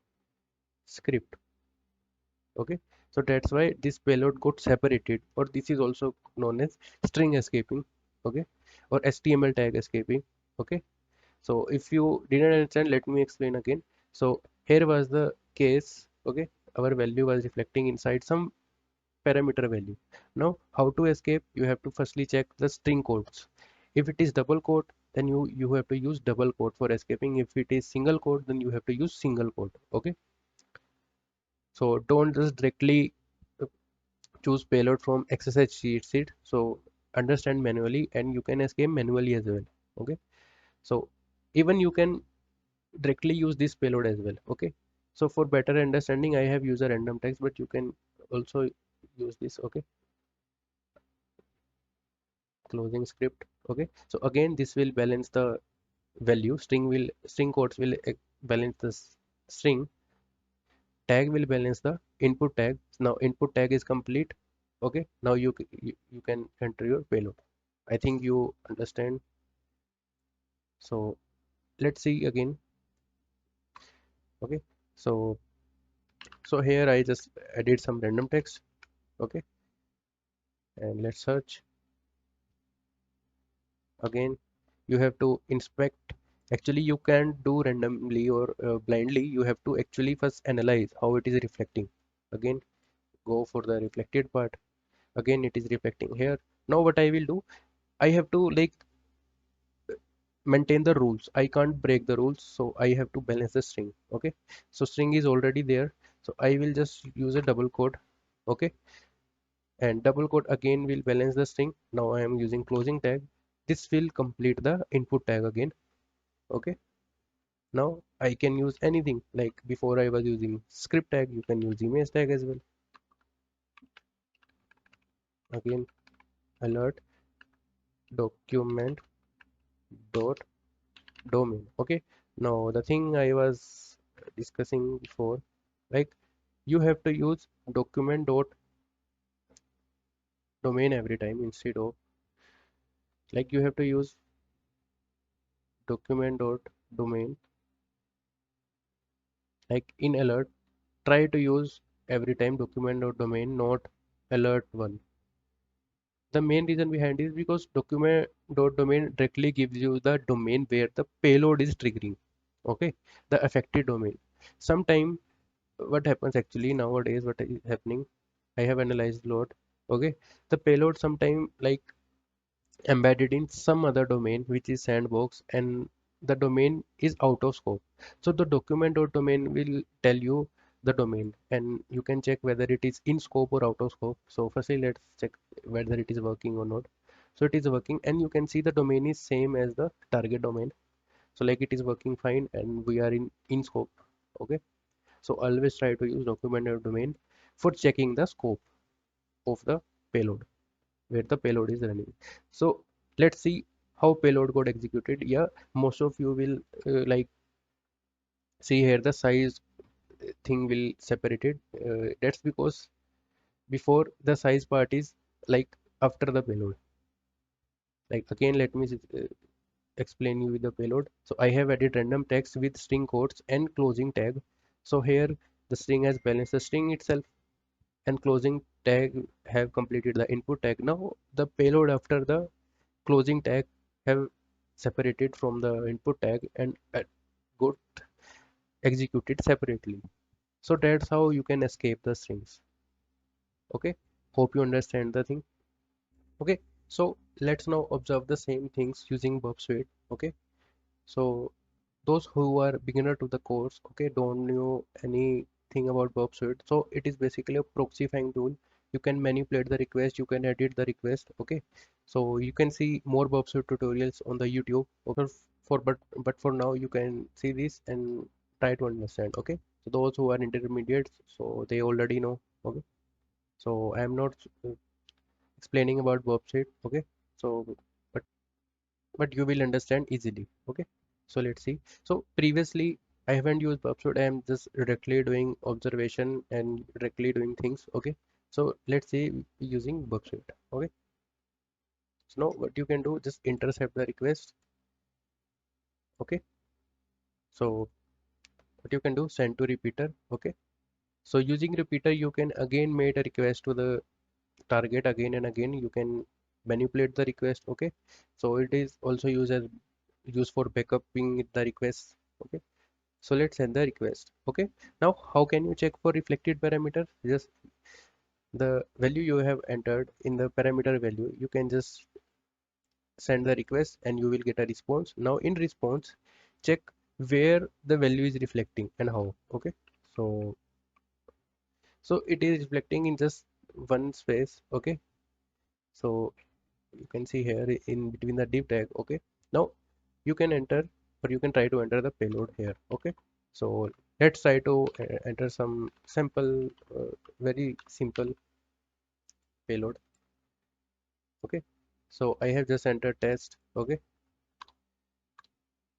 script. Okay, so that's why this payload got separated, or this is also known as string escaping. Okay, or HTML tag escaping. Okay, so if you didn't understand, let me explain again. So here was the case. Okay, our value was reflecting inside some parameter value. Now how to escape? You have to firstly check the string codes. If it is double quote, then you have to use double quote for escaping. If it is single quote, then you have to use single quote. Okay, so don't just directly choose payload from XSS cheat sheet. So understand manually and you can escape manually as well. Okay, so even you can directly use this payload as well. Okay, so for better understanding, I have used a random text, but you can also use this. Okay, closing script. Okay, so again this will balance the value. String codes will balance the string. Tag will balance the input tag. Now input tag is complete. Okay, now you can enter your payload. I think you understand. So let's see again. Okay, so here I just added some random text. Okay, and let's search again. You have to inspect. Actually you can't do randomly or blindly. You have to actually first analyze how it is reflecting. Again, go for the reflected part. Again it is reflecting here. Now what I will do, I have to like maintain the rules. I can't break the rules, so I have to balance the string. Okay, so string is already there, so I will just use a double quote. Okay, and double quote again will balance the string. Now I am using closing tag. This will complete the input tag again. Okay, now I can use anything. Like before I was using script tag, you can use image tag as well. Again, alert document dot domain. Okay, now the thing I was discussing before, like you have to use document dot domain every time instead of, like you have to use document dot domain. Like in alert, try to use every time document dot domain, not alert one. The main reason behind is because document dot domain directly gives you the domain where the payload is triggering. Okay, the affected domain. Sometime what happens actually nowadays, what is happening, I have analyzed a lot. Okay, the payload sometime like embedded in some other domain which is sandbox, and the domain is out of scope. So the document or domain will tell you the domain and you can check whether it is in scope or out of scope. So firstly let's check whether it is working or not. So it is working and you can see the domain is same as the target domain. So like it is working fine and we are in scope. Okay, so always try to use document or domain for checking the scope of the payload where the payload is running. So let's see how payload got executed. Yeah, most of you will like see here the size thing will separated. That's because before the size part is like after the payload. Like again, let me explain you with the payload. So I have added random text with string quotes and closing tag. So here the string has balanced the string itself and closing tag have completed the input tag. Now the payload after the closing tag have separated from the input tag and got executed separately. So that's how you can escape the strings. Okay, hope you understand the thing. Okay, so let's now observe the same things using Burp Suite. Okay, so those who are beginner to the course, okay, don't know anything about Burp Suite. So it is basically a proxyfying tool. You can manipulate the request, you can edit the request. Okay, so you can see more Burp Suite tutorials on the YouTube. Okay, but for now you can see this and try to understand. Okay, so those who are intermediates, so they already know. Okay, so I am not explaining about verb set. Okay, so but but you will understand easily. Okay, so let's see. So previously I haven't used verb set. I am just directly doing observation and directly doing things. Okay, so let's see using verb set. Okay, so now what you can do, just intercept the request. Okay, so what you can do, send to repeater. Okay, so using repeater you can again make a request to the target again and again. You can manipulate the request. Okay, so it is also used for backupping the request. Okay, so let's send the request. Okay, now how can you check for reflected parameter? Just the value you have entered in the parameter value, you can just send the request and you will get a response. Now in response, check where the value is reflecting and how. Okay, so it is reflecting in just one space. Okay, so you can see here in between the div tag. Okay, now you can enter or you can try to enter the payload here. Okay, so let's try to enter some sample very simple payload. Okay, so I have just entered test. Okay,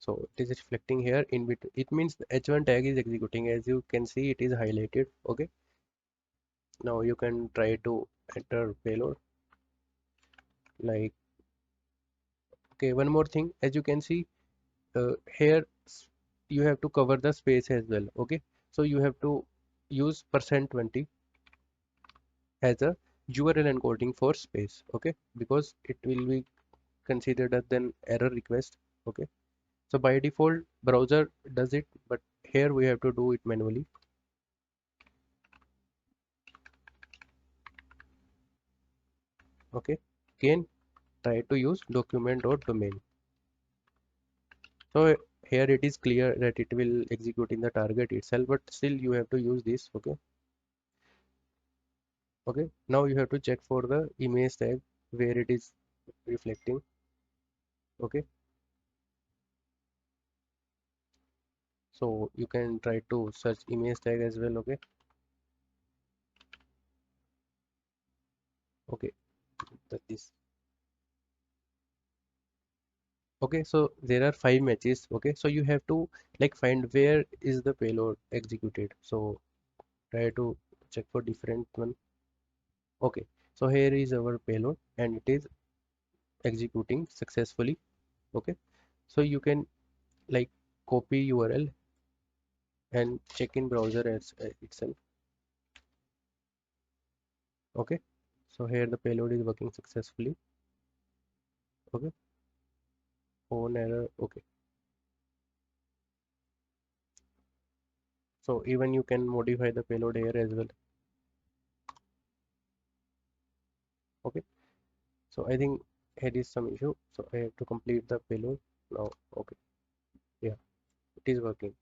so it is reflecting here in between. It means the h1 tag is executing. As you can see, it is highlighted. Okay, now you can try to enter payload. Like, okay, one more thing, as you can see here you have to cover the space as well. Okay, so you have to use %20 as a URL encoding for space. Okay, because it will be considered as an error request. Okay, so by default browser does it, but here we have to do it manually. Okay, again try to use document.domain. So here it is clear that it will execute in the target itself, but still you have to use this. Okay, okay, now you have to check for the image tag where it is reflecting. Okay, so you can try to search image tag as well. Okay, okay, that is okay. So there are 5 matches. Okay, so you have to like find where is the payload executed. So try to check for different one. Okay, so here is our payload and it is executing successfully. Okay, so you can like copy URL and check in browser as itself. Okay, so here the payload is working successfully. Okay, phone error. Okay, so even you can modify the payload here as well. Okay, so I think here is some issue, so I have to complete the payload now. Okay, yeah, it is working.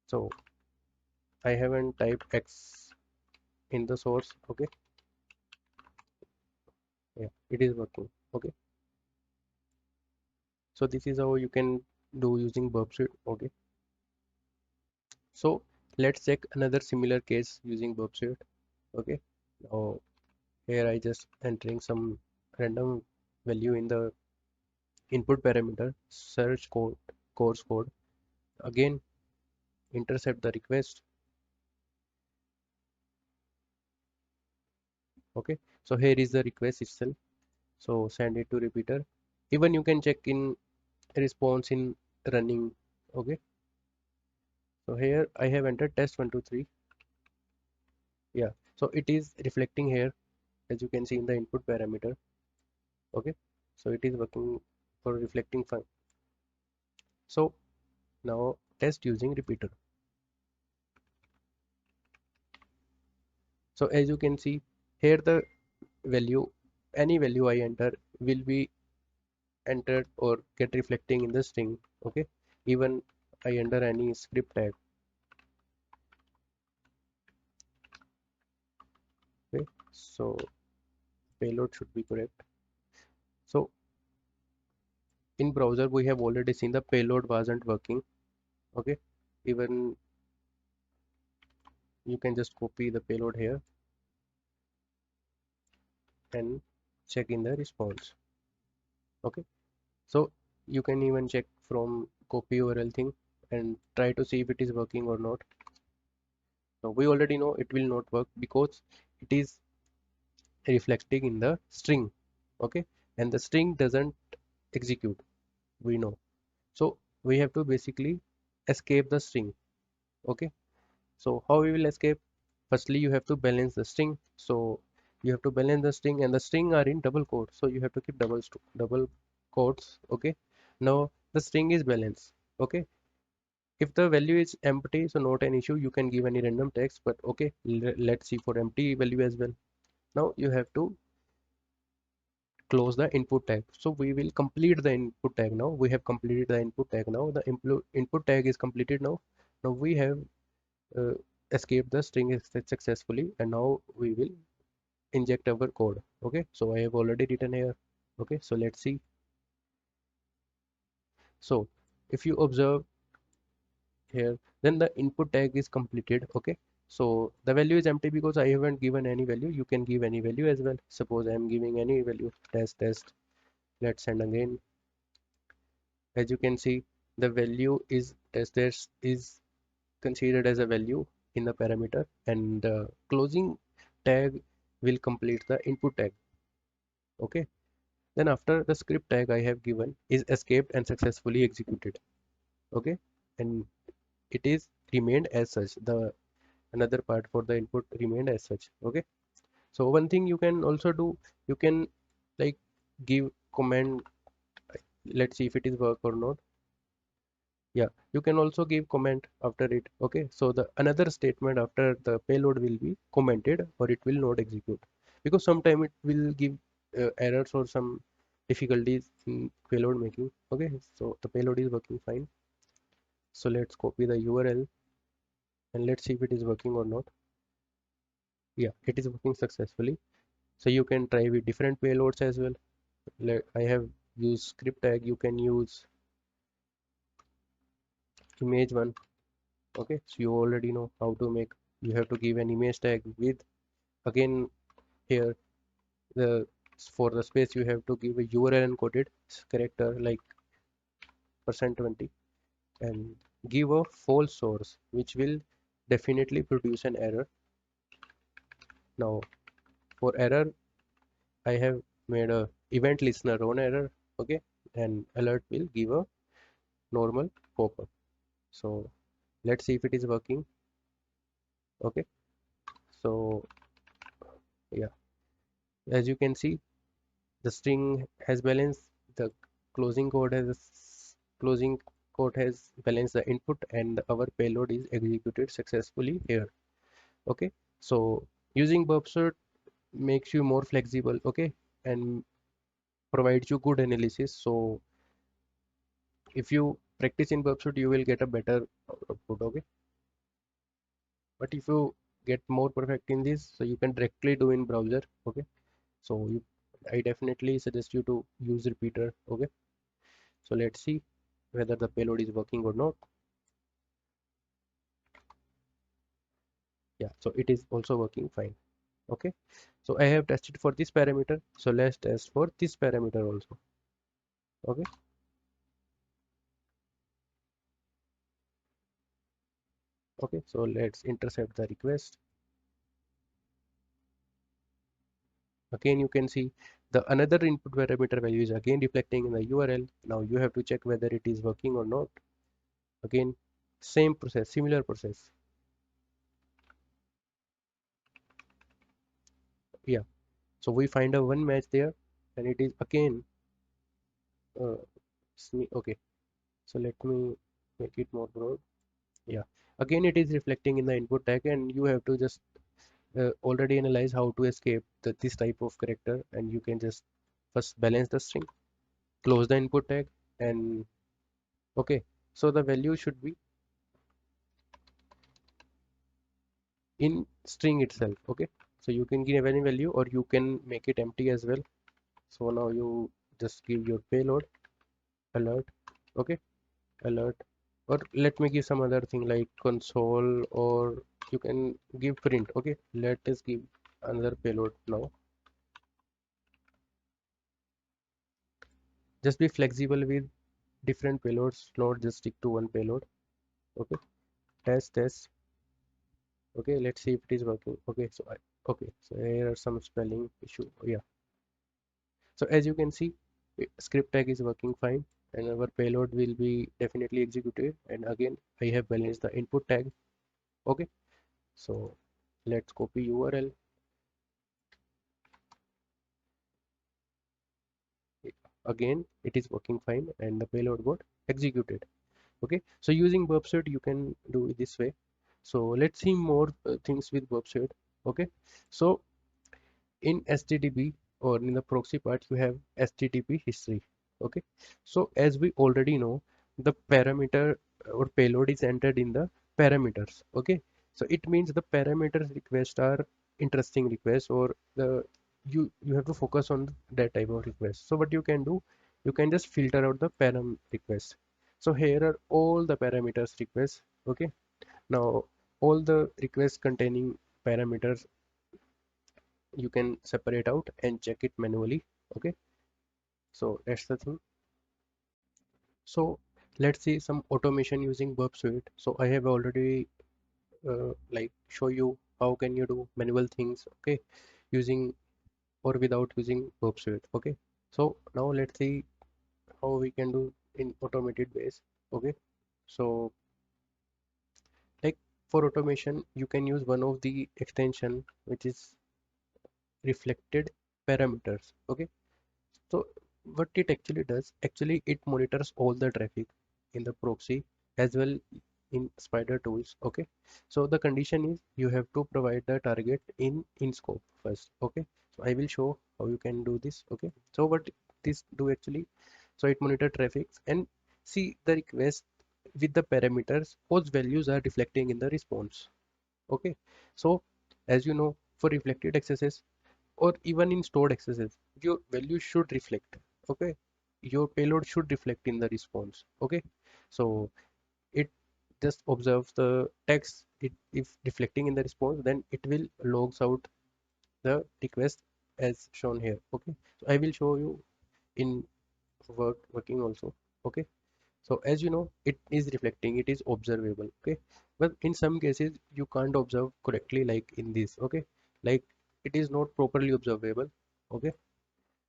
So I haven't typed X in the source. Okay, yeah, it is working. Okay, so this is how you can do using burp suite. Okay, so let's check another similar case using burp suite. Okay, now here I just entering some random value in the input parameter, search code, course code. Again, intercept the request. Okay, so here is the request itself. So send it to repeater. Even you can check in response in running. Okay, so here I have entered test 123. Yeah, so it is reflecting here, as you can see in the input parameter. Okay, so it is working for reflecting fine. So now test using repeater. So as you can see here, the value, any value I enter will be entered or get reflecting in the string. Okay, even I enter any script tag. Okay, so payload should be correct. So in browser we have already seen the payload wasn't working. Okay, even you can just copy the payload here and check in the response. Okay, so you can even check from copy URL thing and try to see if it is working or not. So we already know it will not work because it is reflecting in the string. Okay, and the string doesn't execute, we know. So we have to basically escape the string. Okay, so how we will escape? Firstly, you have to balance the string. So you have to balance the string, and the string are in double quote, so you have to keep double quotes. Okay, now the string is balanced. Okay, if the value is empty, so not an issue, you can give any random text, but okay, let's see for empty value as well. Now you have to close the input tag. So we will complete the input tag. Now we have completed the input tag. Now the input tag is completed. Now we have uh, escaped the string successfully, and now we will inject our code. Okay, so I have already written here. Okay, so let's see. So if you observe here, then the input tag is completed. Okay, so the value is empty because I haven't given any value. You can give any value as well. Suppose I am giving any value, test. Let's send again. As you can see, the value is test is considered as a value in the parameter, and the closing tag will complete the input tag. Okay, then after the script tag I have given is escaped and successfully executed. Okay, and it is remained as such. The another part for the input remained as such. Okay, so one thing you can also do, you can like give comment. Let's see if it is work or not. Yeah, you can also give comment after it. Okay, so the another statement after the payload will be commented, or it will not execute, because sometime it will give errors or some difficulties in payload making. Okay, so the payload is working fine. So let's copy the URL and let's see if it is working or not. Yeah, it is working successfully. So you can try with different payloads as well. I have used script tag. You can use image one. Okay, so you already know how to make. You have to give an image tag with, again, here the for the space you have to give a URL encoded character like %20, and give a false source which will definitely produce an error. Now for error I have made a event listener on error. Okay, and alert will give a normal pop-up. So let's see if it is working. Okay, so yeah, as you can see, the string has balanced, the closing code has balanced the input, and our payload is executed successfully here. Okay, so using buffer makes you more flexible. Okay, and provides you good analysis. So if you practice in buffer, you will get a better output. Okay, but if you get more perfect in this, so you can directly do in browser. Okay, so I definitely suggest you to use repeater. Okay, so let's see whether the payload is working or not. Yeah, so it is also working fine. Okay, so I have tested for this parameter, so let's test for this parameter also. Okay, okay, so let's intercept the request. Again, you can see the another input parameter value is again reflecting in the URL. Now you have to check whether it is working or not. Again, same process, similar process. Yeah, so we find a one match there, and it is again uh, okay. So let me make it more broad. Yeah, again it is reflecting in the input tag, and you have to just already analyze how to escape this type of character, and you can just first balance the string, close the input tag, and okay, so the value should be in string itself. Okay, so you can give any value or you can make it empty as well. So now you just give your payload alert. Okay, alert, or let me give some other thing like console, or you can give print. Okay, let us give another payload now. Just be flexible with different payloads, not just stick to one payload. Okay, test. Okay, let's see if it is working. Okay, so okay, so here are some spelling issue. Yeah, so as you can see, script tag is working fine, and our payload will be definitely executed. And again, I have balanced the input tag. Okay, so let's copy URL. Again, it is working fine, and the payload got executed. Okay, so using burp suite you can do it this way. So let's see more things with burp suite. Okay, so in HTTP, or in the proxy part, you have HTTP history. Okay, so as we already know, the parameter or payload is entered in the parameters. Okay, so it means the parameters requests are interesting requests, or the you have to focus on that type of request. So what you can do, you can just filter out the param request. So here are all the parameters requests. Okay, now all the requests containing parameters you can separate out and check it manually. Okay, so that's the thing. So let's see some automation using burp suite. So I have already like show you how can you do manual things, okay, using or without using burp suite. Okay, so now let's see how we can do in automated ways. Okay, so like for automation you can use one of the extension which is reflected parameters. Okay, so what it actually does, actually it monitors all the traffic in the proxy as well in spider tools. Okay, so the condition is you have to provide the target in scope first. Okay, so I will show how you can do this. Okay, so what this do actually, so it monitor traffic and see the request with the parameters, those values are reflecting in the response. Okay, so as you know, for reflected XSS or even in stored XSS, your value should reflect. Okay, your payload should reflect in the response. Okay, so it just observes the text. It if reflecting in the response, then it will logs out the request as shown here. Okay, so I will show you in working also. Okay, so as you know, it is reflecting, it is observable. Okay, but in some cases you can't observe correctly like in this. Okay, like it is not properly observable. Okay,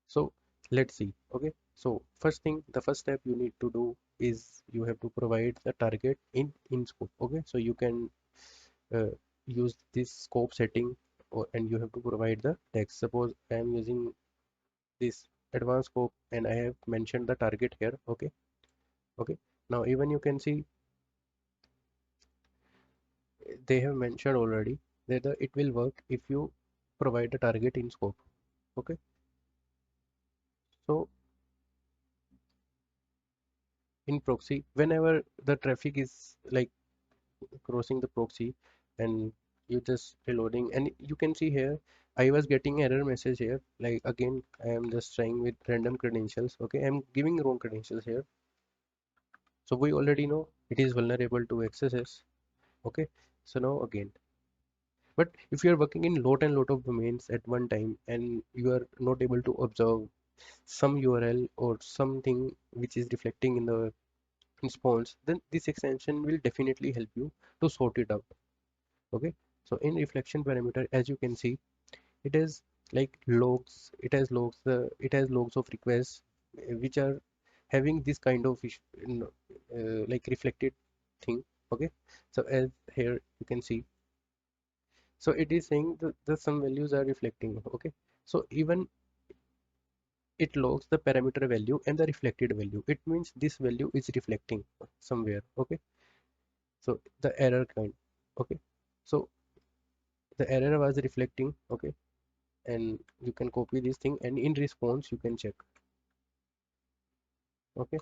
so let's see. Okay, so first thing, the first step you need to do is you have to provide the target in scope. Okay, so you can uh, use this scope setting, and you have to provide the text. Suppose I am using this advanced scope and I have mentioned the target here. Okay, okay, now even you can see they have mentioned already that it will work if you provide a target in scope. Okay, so in proxy, whenever the traffic is like crossing the proxy and you just reloading, and you can see here I was getting error message here, like again I am just trying with random credentials. Okay, I'm giving wrong credentials here, so we already know it is vulnerable to XSS. Okay, so now again, but if you are working in lot and lot of domains at one time and you are not able to observe some URL or something which is reflecting in the response, then this extension will definitely help you to sort it out. Okay, so in reflection parameter, as you can see, it is like logs, it has logs of requests which are having this kind of like reflected thing. Okay, so as here you can see, so it is saying that the some values are reflecting. Okay, so even it logs the parameter value and the reflected value. It means this value is reflecting somewhere. Okay, so the error kind. Okay, so the error was reflecting. Okay, and you can copy this thing and in response you can check. Okay,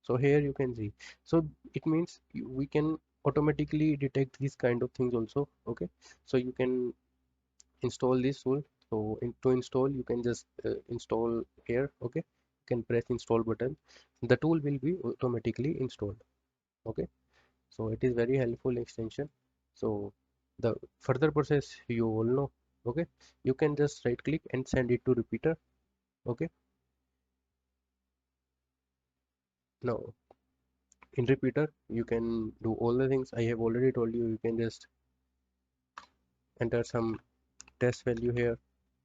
so here you can see, so it means we can automatically detect these kind of things also. Okay, so you can install this tool. So to install, you can just install here. Okay, you can press install button, the tool will be automatically installed. Okay, so it is very helpful extension. So the further process you all know. Okay, you can just right click and send it to repeater. Okay, now in repeater you can do all the things I have already told you. You can just enter some test value here.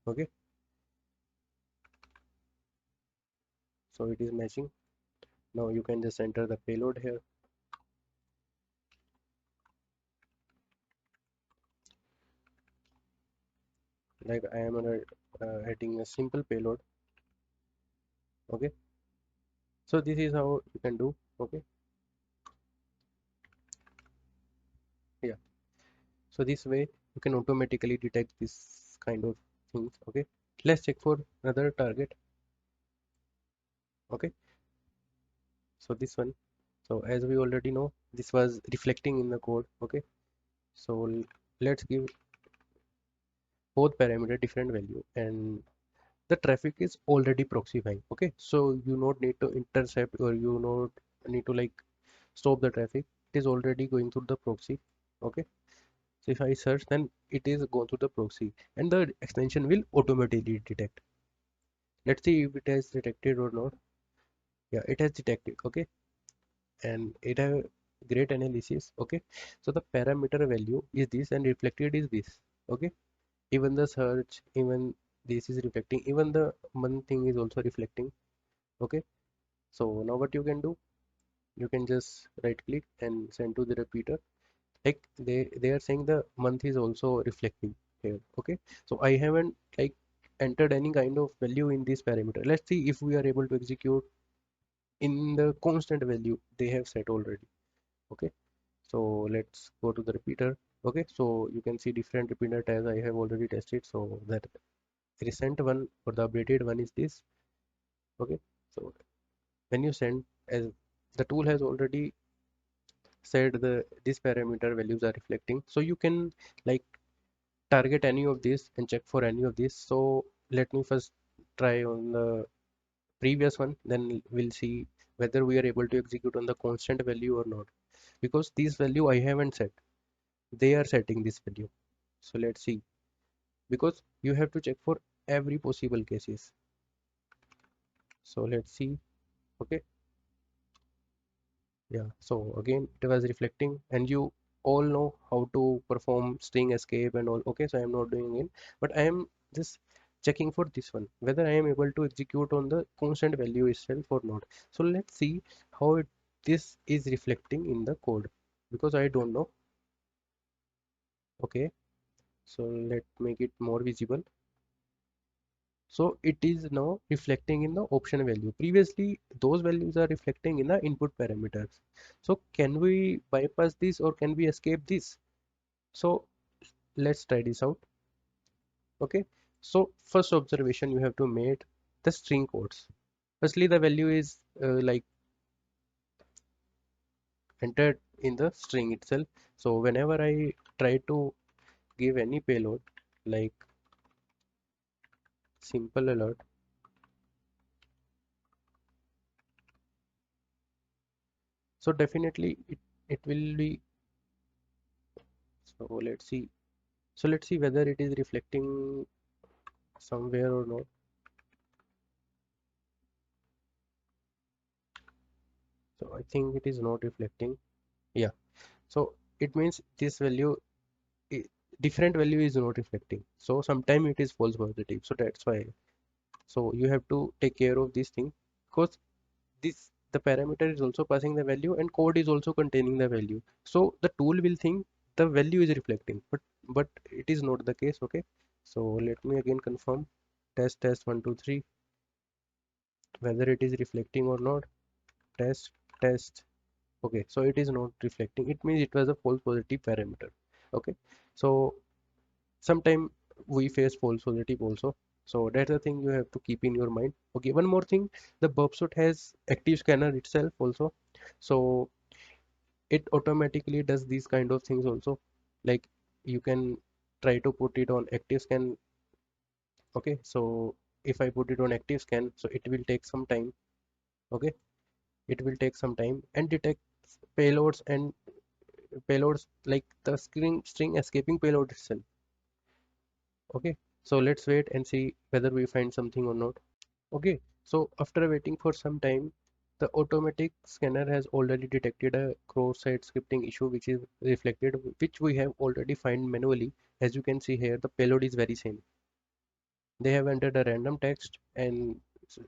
Okay, so it is matching. Now you can just enter the payload here. Like I am adding a simple payload. Okay, so this is how you can do. Okay, yeah, so this way you can automatically detect this kind of things. Okay, let's check for another target. Okay, so this one, so as we already know, this was reflecting in the code. Okay, so let's give both parameter different value, and the traffic is already proxyfying. Okay, so you not need to intercept, or you not need to like stop the traffic. It is already going through the proxy. Okay, so if I search, then it is going through the proxy and the extension will automatically detect. Let's see if it has detected or not. Yeah, it has detected. Okay, and it have great analysis. Okay, so the parameter value is this and reflected is this. Okay, even the search, even this is reflecting, even the month thing is also reflecting. Okay, so now what you can do, you can just right click and send to the repeater. Like they are saying the month is also reflecting here. Okay, so I haven't like entered any kind of value in this parameter. Let's see if we are able to execute in the constant value they have set already. Okay, so let's go to the repeater. Okay, so you can see different repeater as I have already tested. So that recent one or the updated one is this. Okay, so when you send, as the tool has already said the this parameter values are reflecting, so you can like target any of these and check for any of these. So let me first try on the previous one, then we'll see whether we are able to execute on the constant value or not, because this value I haven't set, they are setting this value. So let's see, because you have to check for every possible cases. So let's see. Okay, yeah, so again it was reflecting, and you all know how to perform string escape and all. Okay, so I am not doing it, but I am just checking for this one whether I am able to execute on the constant value itself or not. So let's see how this is reflecting in the code, because I don't know. Okay, so let make it more visible. So it is now reflecting in the option value. Previously, those values are reflecting in the input parameters. So can we bypass this or can we escape this? So let's try this out. Okay. So first observation you have to make the string codes. Firstly, the value is like entered in the string itself. So whenever I try to give any payload like simple alert, so definitely it will be. So let's see. So let's see whether it is reflecting somewhere or not. So I think it is not reflecting. Yeah, so it means this value i- different value is not reflecting, so sometime it is false positive, so that's why. So you have to take care of this thing, because this the parameter is also passing the value and code is also containing the value, so the tool will think the value is reflecting, but it is not the case. Okay, so let me again confirm, test 1 2 3, whether it is reflecting or not. Test. Okay, so it is not reflecting, it means it was a false positive parameter. Okay, so sometime we face false positive also, so that's the thing you have to keep in your mind. Okay, one more thing, the burp suit has active scanner itself also, so it automatically does these kind of things also, like you can try to put it on active scan. Okay, so if I put it on active scan, so it will take some time. Okay, it will take some time and detect payloads and payloads like the string escaping payload itself. Okay, so let's wait and see whether we find something or not. Okay, so after waiting for some time, the automatic scanner has already detected a cross-site scripting issue which is reflected, which we have already find manually. As you can see here, the payload is very same. They have entered a random text and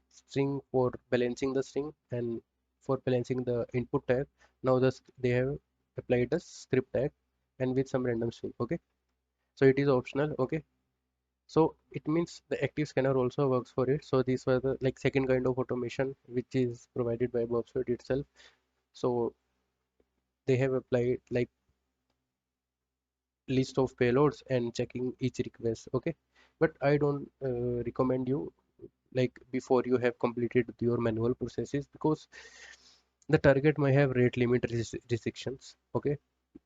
string for balancing the string and for balancing the input tag. Now they have applied the script tag and with some random string. Okay, so it is optional. Okay, so it means the active scanner also works for it. So these were the like second kind of automation which is provided by Bobsuit itself. So they have applied like list of payloads and checking each request. Okay, but I don't recommend you like before you have completed your manual processes, because the target might have rate limit restrictions. Okay,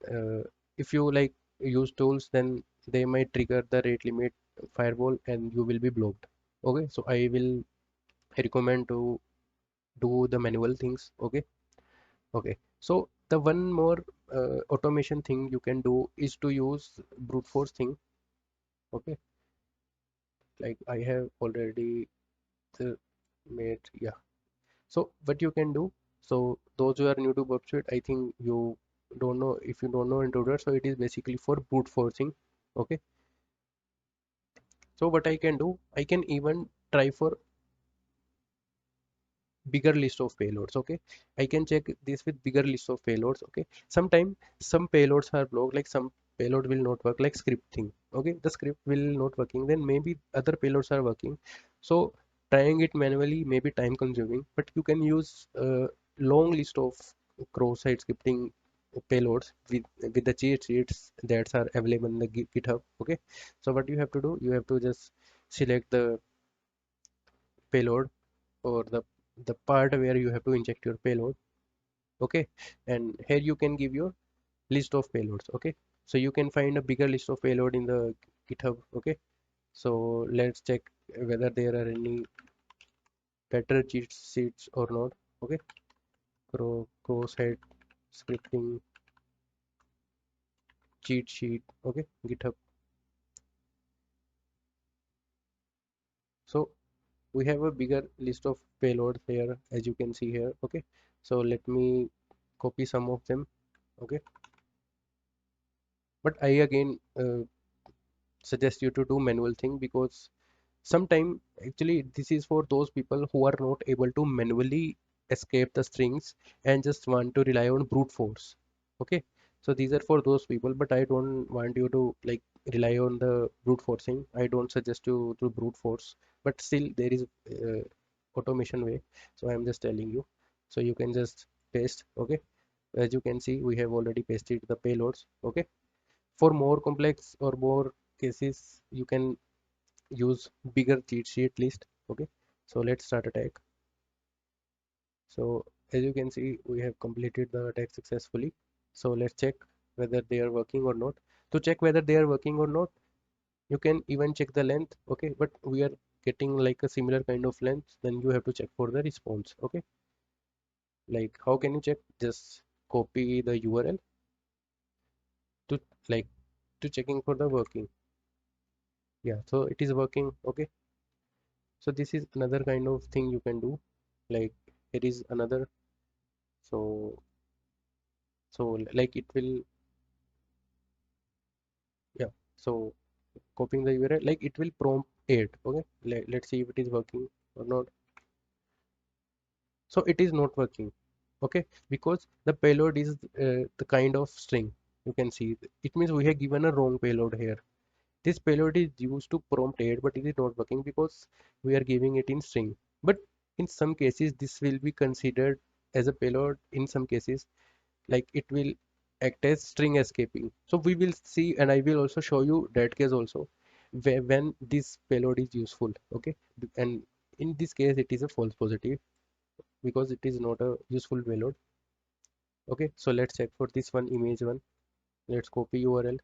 uh, if you like use tools, then they might trigger the rate limit firewall and you will be blocked. Okay, so I will recommend to do the manual things. Okay, okay, so the one more automation thing you can do is to use brute force thing. Okay, like I have already made, yeah. So what you can do, so those who are new to PubSuite, I think you don't know, if you don't know intruder, so it is basically for brute forcing. Okay, so what I can do, I can even try for bigger list of payloads. Okay, I can check this with bigger list of payloads. Okay, sometimes some payloads are blocked, like some payload will not work, like scripting. Okay, the script will not working, then maybe other payloads are working. So trying it manually may be time consuming, but you can use a long list of cross-site scripting payloads with the cheat sheets that are available in the GitHub. Okay, so what you have to do, you have to just select the payload or the part where you have to inject your payload. Okay, and here you can give your list of payloads. Okay, so you can find a bigger list of payload in the GitHub. Okay, so let's check whether there are any better cheat sheets or not. Okay, cross-site scripting cheat sheet. Okay, GitHub. So we have a bigger list of payloads here, as you can see here. Okay, so let me copy some of them. Okay, but I again suggest you to do manual thing, because sometime actually this is for those people who are not able to manually escape the strings and just want to rely on brute force. Okay, so these are for those people, but I don't want you to like rely on the brute forcing. I don't suggest you to brute force, but still there is automation way, so I am just telling you. So you can just paste. Okay, as you can see, we have already pasted the payloads. Okay, for more complex or more cases, you can use bigger cheat sheet list. Okay, so let's start attack. So as you can see, we have completed the attack successfully. So let's check whether they are working or not. To check whether they are working or not, you can even check the length. Okay, but we are getting like a similar kind of length, then you have to check for the response. Okay, like how can you check? Just copy the URL to like to checking for the working. Yeah, so it is working. Okay, so this is another kind of thing you can do. Like it is another So like it will, yeah. So copying the URL, like it will prompt 8. Okay, let's see if it is working or not. So it is not working. Okay, because the payload is the kind of string. You can see it means we have given a wrong payload here. This payload is used to prompt 8, but it is not working because we are giving it in string. But in some cases this will be considered as a payload. In some cases, like it will act as string escaping. So we will see, and I will also show you that case also, where when this payload is useful. Okay, and in this case it is a false positive because it is not a useful payload. Okay, so let's check for this one, image one. Let's copy URL.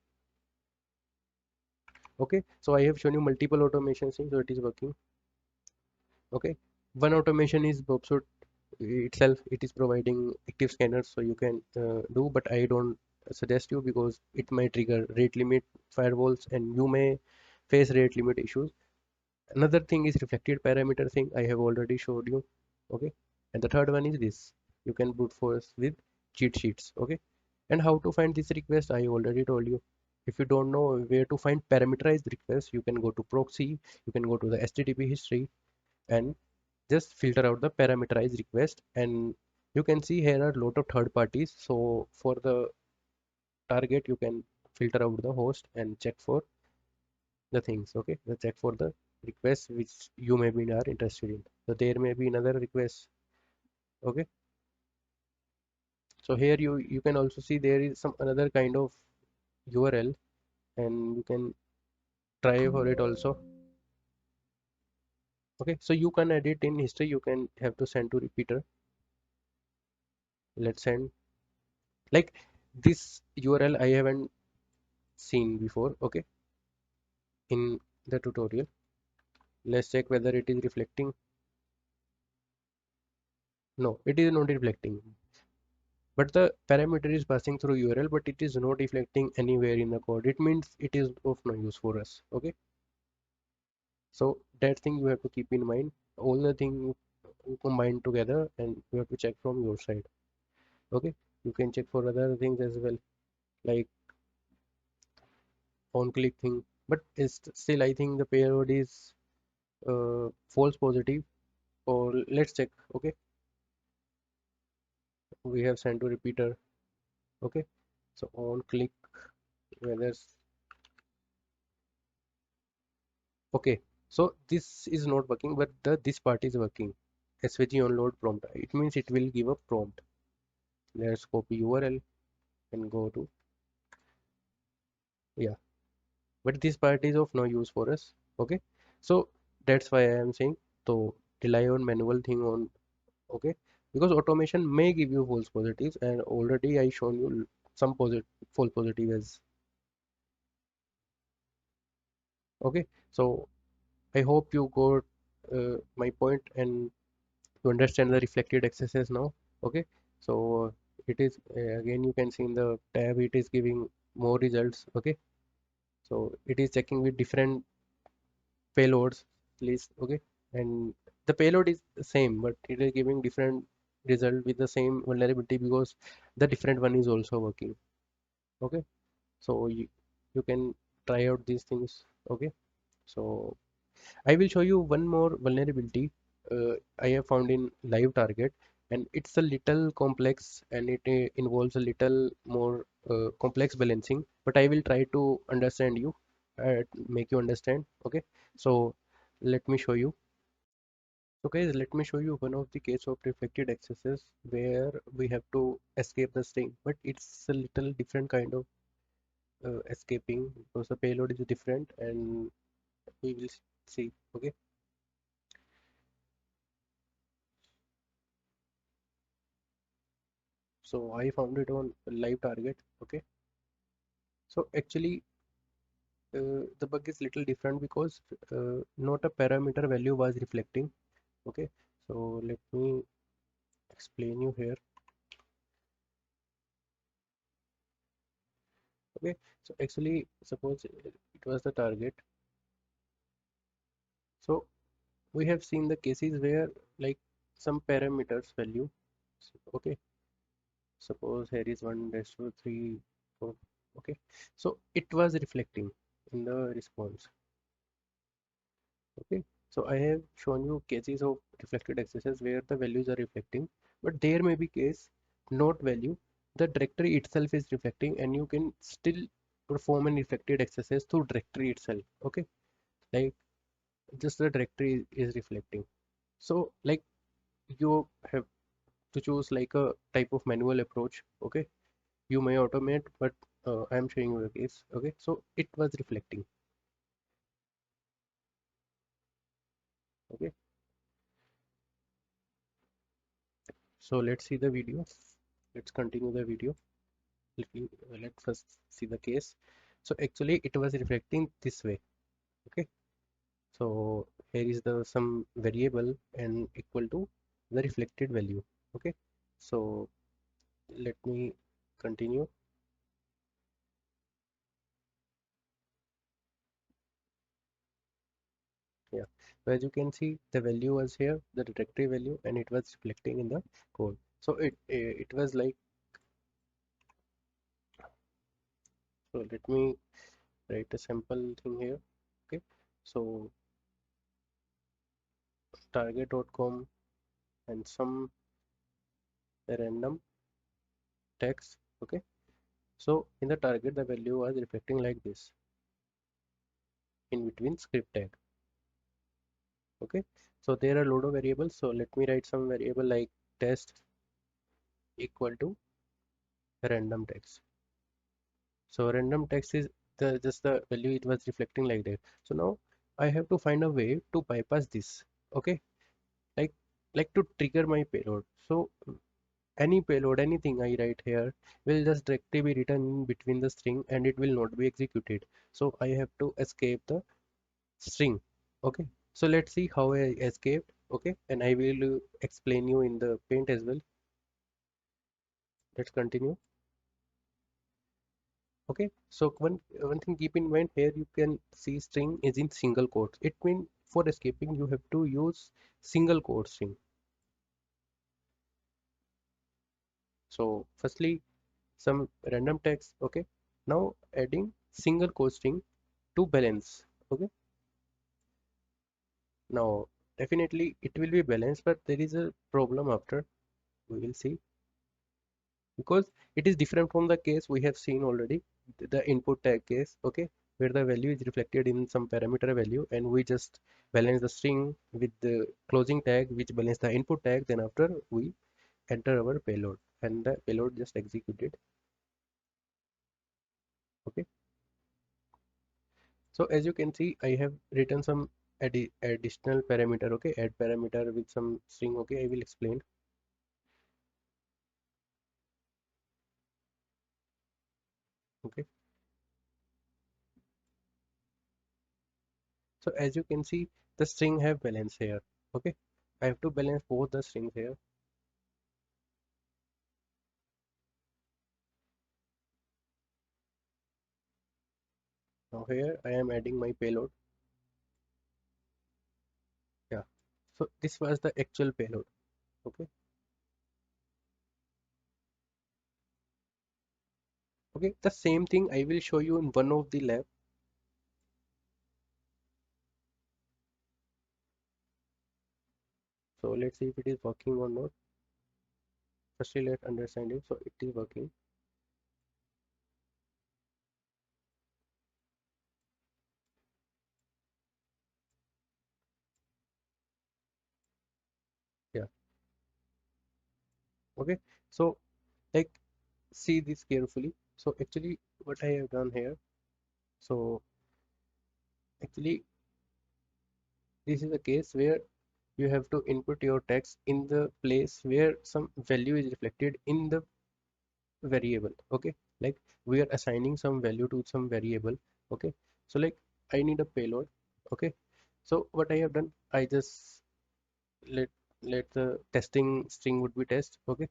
Okay, so I have shown you multiple automations thing, so it is working. Okay, one automation is Bobsuit itself. It is providing active scanners, so you can do, but I don't suggest you because it might trigger rate limit firewalls and you may face rate limit issues. Another thing is reflected parameter thing, I have already showed you. Okay, and the third one is this, you can brute force with cheat sheets. Okay, and how to find this request I already told you. If you don't know where to find parameterized requests, you can go to proxy, you can go to the HTTP history and just filter out the parameterized request, and you can see here are a lot of third parties. So for the target you can filter out the host and check for the things. Okay, the check for the requests which you maybe are interested in. So there may be another request. Okay, so here you can also see there is some another kind of URL, and you can try for it also. Okay, so you can edit in history, you can have to send to repeater. Let's send, like, this URL I haven't seen before. Okay, in the tutorial, let's check whether it is reflecting. No, it is not reflecting, but the parameter is passing through URL, but it is not reflecting anywhere in the code. It means it is of no use for us. Okay, so that thing you have to keep in mind. All the thing combined together, and you have to check from your side. Okay, you can check for other things as well, like on click thing, but it's still I think the payload is false positive. Or let's check. Okay, we have sent to repeater. Okay, so on click whether, okay, so this is not working, but the this part is working. SVG on load prompt, it means it will give a prompt. Let's copy URL and go to, yeah, but this part is of no use for us. Okay, so that's why I am saying to rely on manual thing on. Okay, because automation may give you false positives, and already I shown you some positive false positive as. Okay, so I hope you got my point and to understand the reflected XSS now. Okay, so it is again, you can see in the tab it is giving more results. Okay, so it is checking with different payloads list. Okay, and the payload is the same, but it is giving different result with the same vulnerability because the different one is also working. Okay, so you can try out these things. Okay, so I will show you one more vulnerability I have found in live target, and it's a little complex, and it involves a little more complex balancing, but I will try to understand you, make you understand. Okay, so let me show you. Okay, let me show you one of the case of reflected accesses where we have to escape the string, but it's a little different kind of escaping because the payload is different, and we will see. Okay, so I found it on live target. Okay, so actually the bug is little different because not a parameter value was reflecting. Okay, so let me explain you here. Okay, so actually suppose it was the target. So we have seen the cases where, like, some parameters value. Okay, Suppose here is 1 dash 2 3 4. Okay, so it was reflecting in the response. Okay, so I have shown you cases of reflected XSS where the values are reflecting, but there may be case not value, the directory itself is reflecting and you can still perform an reflected XSS through directory itself. Okay, like just the directory is reflecting. So like you have to choose like a type of manual approach. Okay, you may automate, but I am showing you a case. Okay, so it was reflecting. Okay, so let's see the video. Let's continue the video. Let's first see the case. So actually it was reflecting this way. Okay, so here is the some variable and equal to the reflected value. Okay, so let me continue. Yeah, so as you can see the value was here, the directory value, and it was reflecting in the code. So it was like, so let me write a sample thing here. Okay, so target.com and some random text. Okay, so in the target the value was reflecting like this in between script tag. Okay, so there are a lot of variables, so let me write some variable like test equal to random text. So random text is the just the value it was reflecting like that. So now I have to find a way to bypass this. Okay, like to trigger my payload. So any payload, anything I write here will just directly be written in between the string and it will not be executed. So I have to escape the string. Okay, so let's see how I escaped. Okay, and I will explain you in the paint as well. Let's continue. Okay, so one thing keep in mind here, you can see string is in single quotes. It means for escaping you have to use single quote string. So firstly some random text. Okay, now adding single quote string to balance. Okay, now definitely it will be balanced, but there is a problem after, we will see, because it is different from the case we have seen already, the input tag case. Okay, where the value is reflected in some parameter value and we just balance the string with the closing tag which balance the input tag, then after we enter our payload and the payload just executed. Okay, so as you can see I have written some additional parameter. Okay, add parameter with some string. Okay, I will explain. Okay, so as you can see the string have balance here. Okay, I have to balance both the strings here. Now here I am adding my payload. Yeah, so this was the actual payload. Okay, okay, the same thing I will show you in one of the lab. So let's see if it is working or not. Firstly let's understand it. So it is working. Yeah, okay, so like see this carefully. So actually what I have done here, so actually this is a case where you have to input your text in the place where some value is reflected in the variable. Okay, like we are assigning some value to some variable. Okay, so like I need a payload. Okay, so what I have done, I just let the testing string would be test. Okay,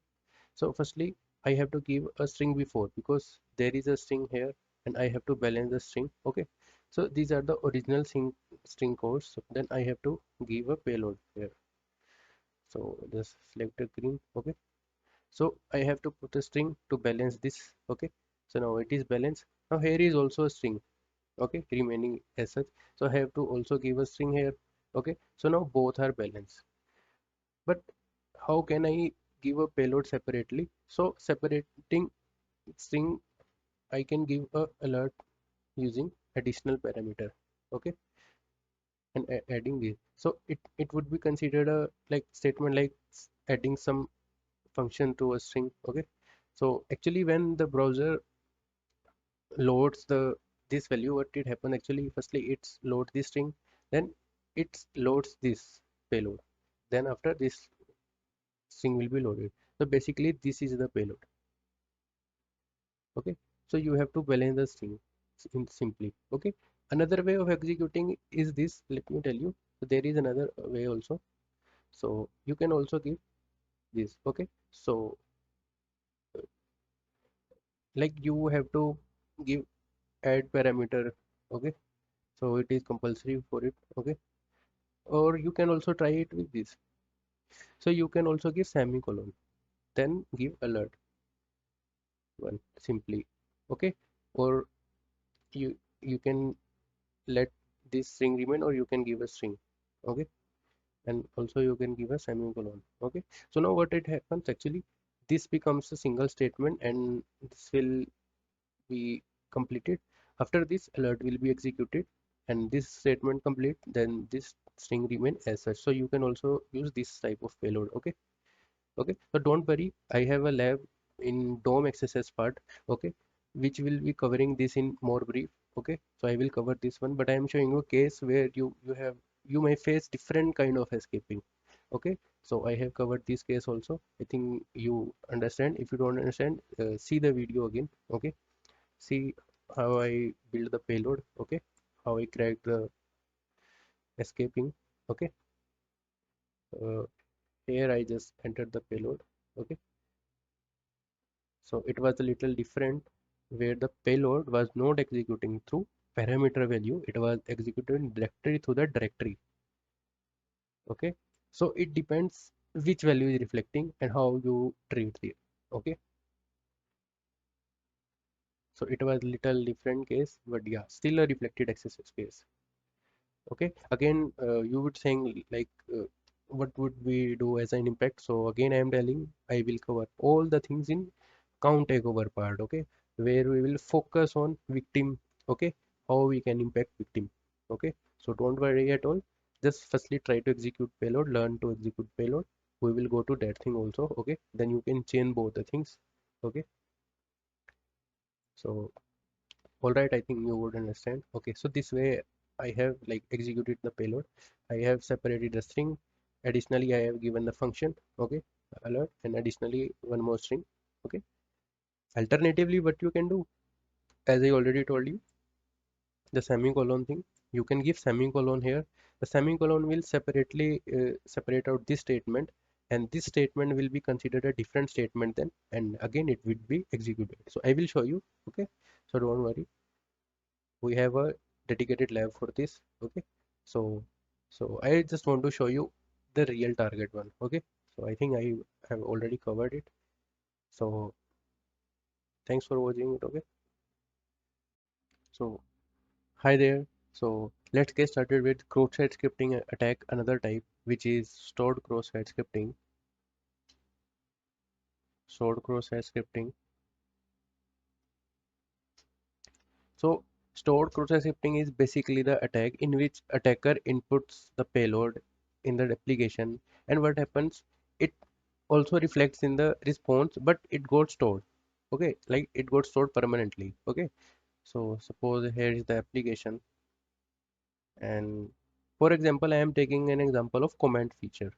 so firstly I have to give a string before because there is a string here and I have to balance the string. Okay, so these are the original string codes. So then I have to give a payload here. So just select the green. Okay, So I have to put a string to balance this. Okay, so now it is balanced. Now here is also a string, okay, remaining as such. So I have to also give a string here. Okay, so now both are balanced. But how can I give a payload separately? So separating string, I can give a alert using additional parameter. Okay, and adding this, so it would be considered a like statement like adding some function to a string. Okay, so actually when the browser loads this value, what did happen actually? Firstly it's load this string, then it loads this payload, then after this string will be loaded. So basically this is the payload. Okay, so you have to balance the string in simply. Okay, another way of executing is this, let me tell you. So there is another way also. So you can also give this. Okay, so like you have to give add parameter. Okay, so it is compulsory for it. Okay, or you can also try it with this. So you can also give semicolon, then give alert one simply. Okay, or you can let this string remain, or you can give a string. Okay, and also you can give a semicolon. Okay, so now what it happens actually, this becomes a single statement and this will be completed. After this alert will be executed and this statement complete, then this string remain as such. So you can also use this type of payload. Okay, okay, so don't worry, I have a lab in DOM XSS part. Okay, which will be covering this in more brief. Okay, so I will cover this one, but I am showing you a case where you may face different kind of escaping. Okay, so I have covered this case also. I think you understand. If you don't understand, see the video again. Okay, see how I build the payload. Okay, how I crack the escaping. Okay, here I just entered the payload. Okay, so it was a little different where the payload was not executing through parameter value, it was executed directly through the directory. Okay, so it depends which value is reflecting and how you treat it. Okay, so it was little different case, but yeah, still a reflected XSS case. Okay, again you would saying like what would we do as an impact? So again I am telling I will cover all the things in count takeover part. Okay, where we will focus on victim. Okay, how we can impact victim. Okay, so don't worry at all, just firstly try to execute payload, learn to execute payload. We will go to that thing also. Okay, then you can chain both the things. Okay, so all right, I think you would understand. Okay, so this way I have like executed the payload. I have separated the string. Additionally, I have given the function, okay, alert, and additionally one more string. Okay, alternatively, what you can do, as I already told you, the semicolon thing, you can give semicolon here. The semicolon will separately separate out this statement, and this statement will be considered a different statement then, and again it will be executed. So I will show you. Okay, so don't worry, we have a dedicated lab for this. Okay, so I just want to show you the real target one. Okay, so I think I have already covered it. So thanks for watching it. Okay, so hi there. So let's get started with cross-site scripting attack, another type, which is stored cross-site scripting. Stored cross-site scripting. So stored cross-site scripting is basically the attack in which attacker inputs the payload in the application, and what happens, it also reflects in the response, but it got stored. Okay, like it got stored permanently. Okay, so suppose here is the application, and for example I am taking an example of comment feature,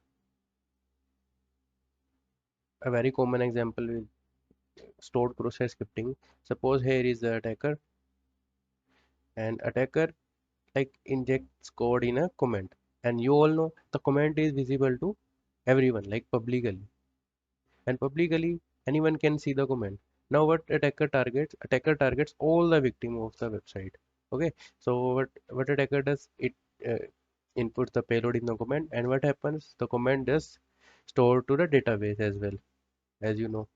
a very common example with stored process scripting. Suppose here is the attacker, and attacker like injects code in a comment, and you all know the comment is visible to everyone like publicly, and publicly anyone can see the comment. Now what attacker targets, attacker targets all the victim of the website. Okay, so what attacker does, it uh, inputs the payload in the comment, and what happens, the comment is stored to the database as well. as you know.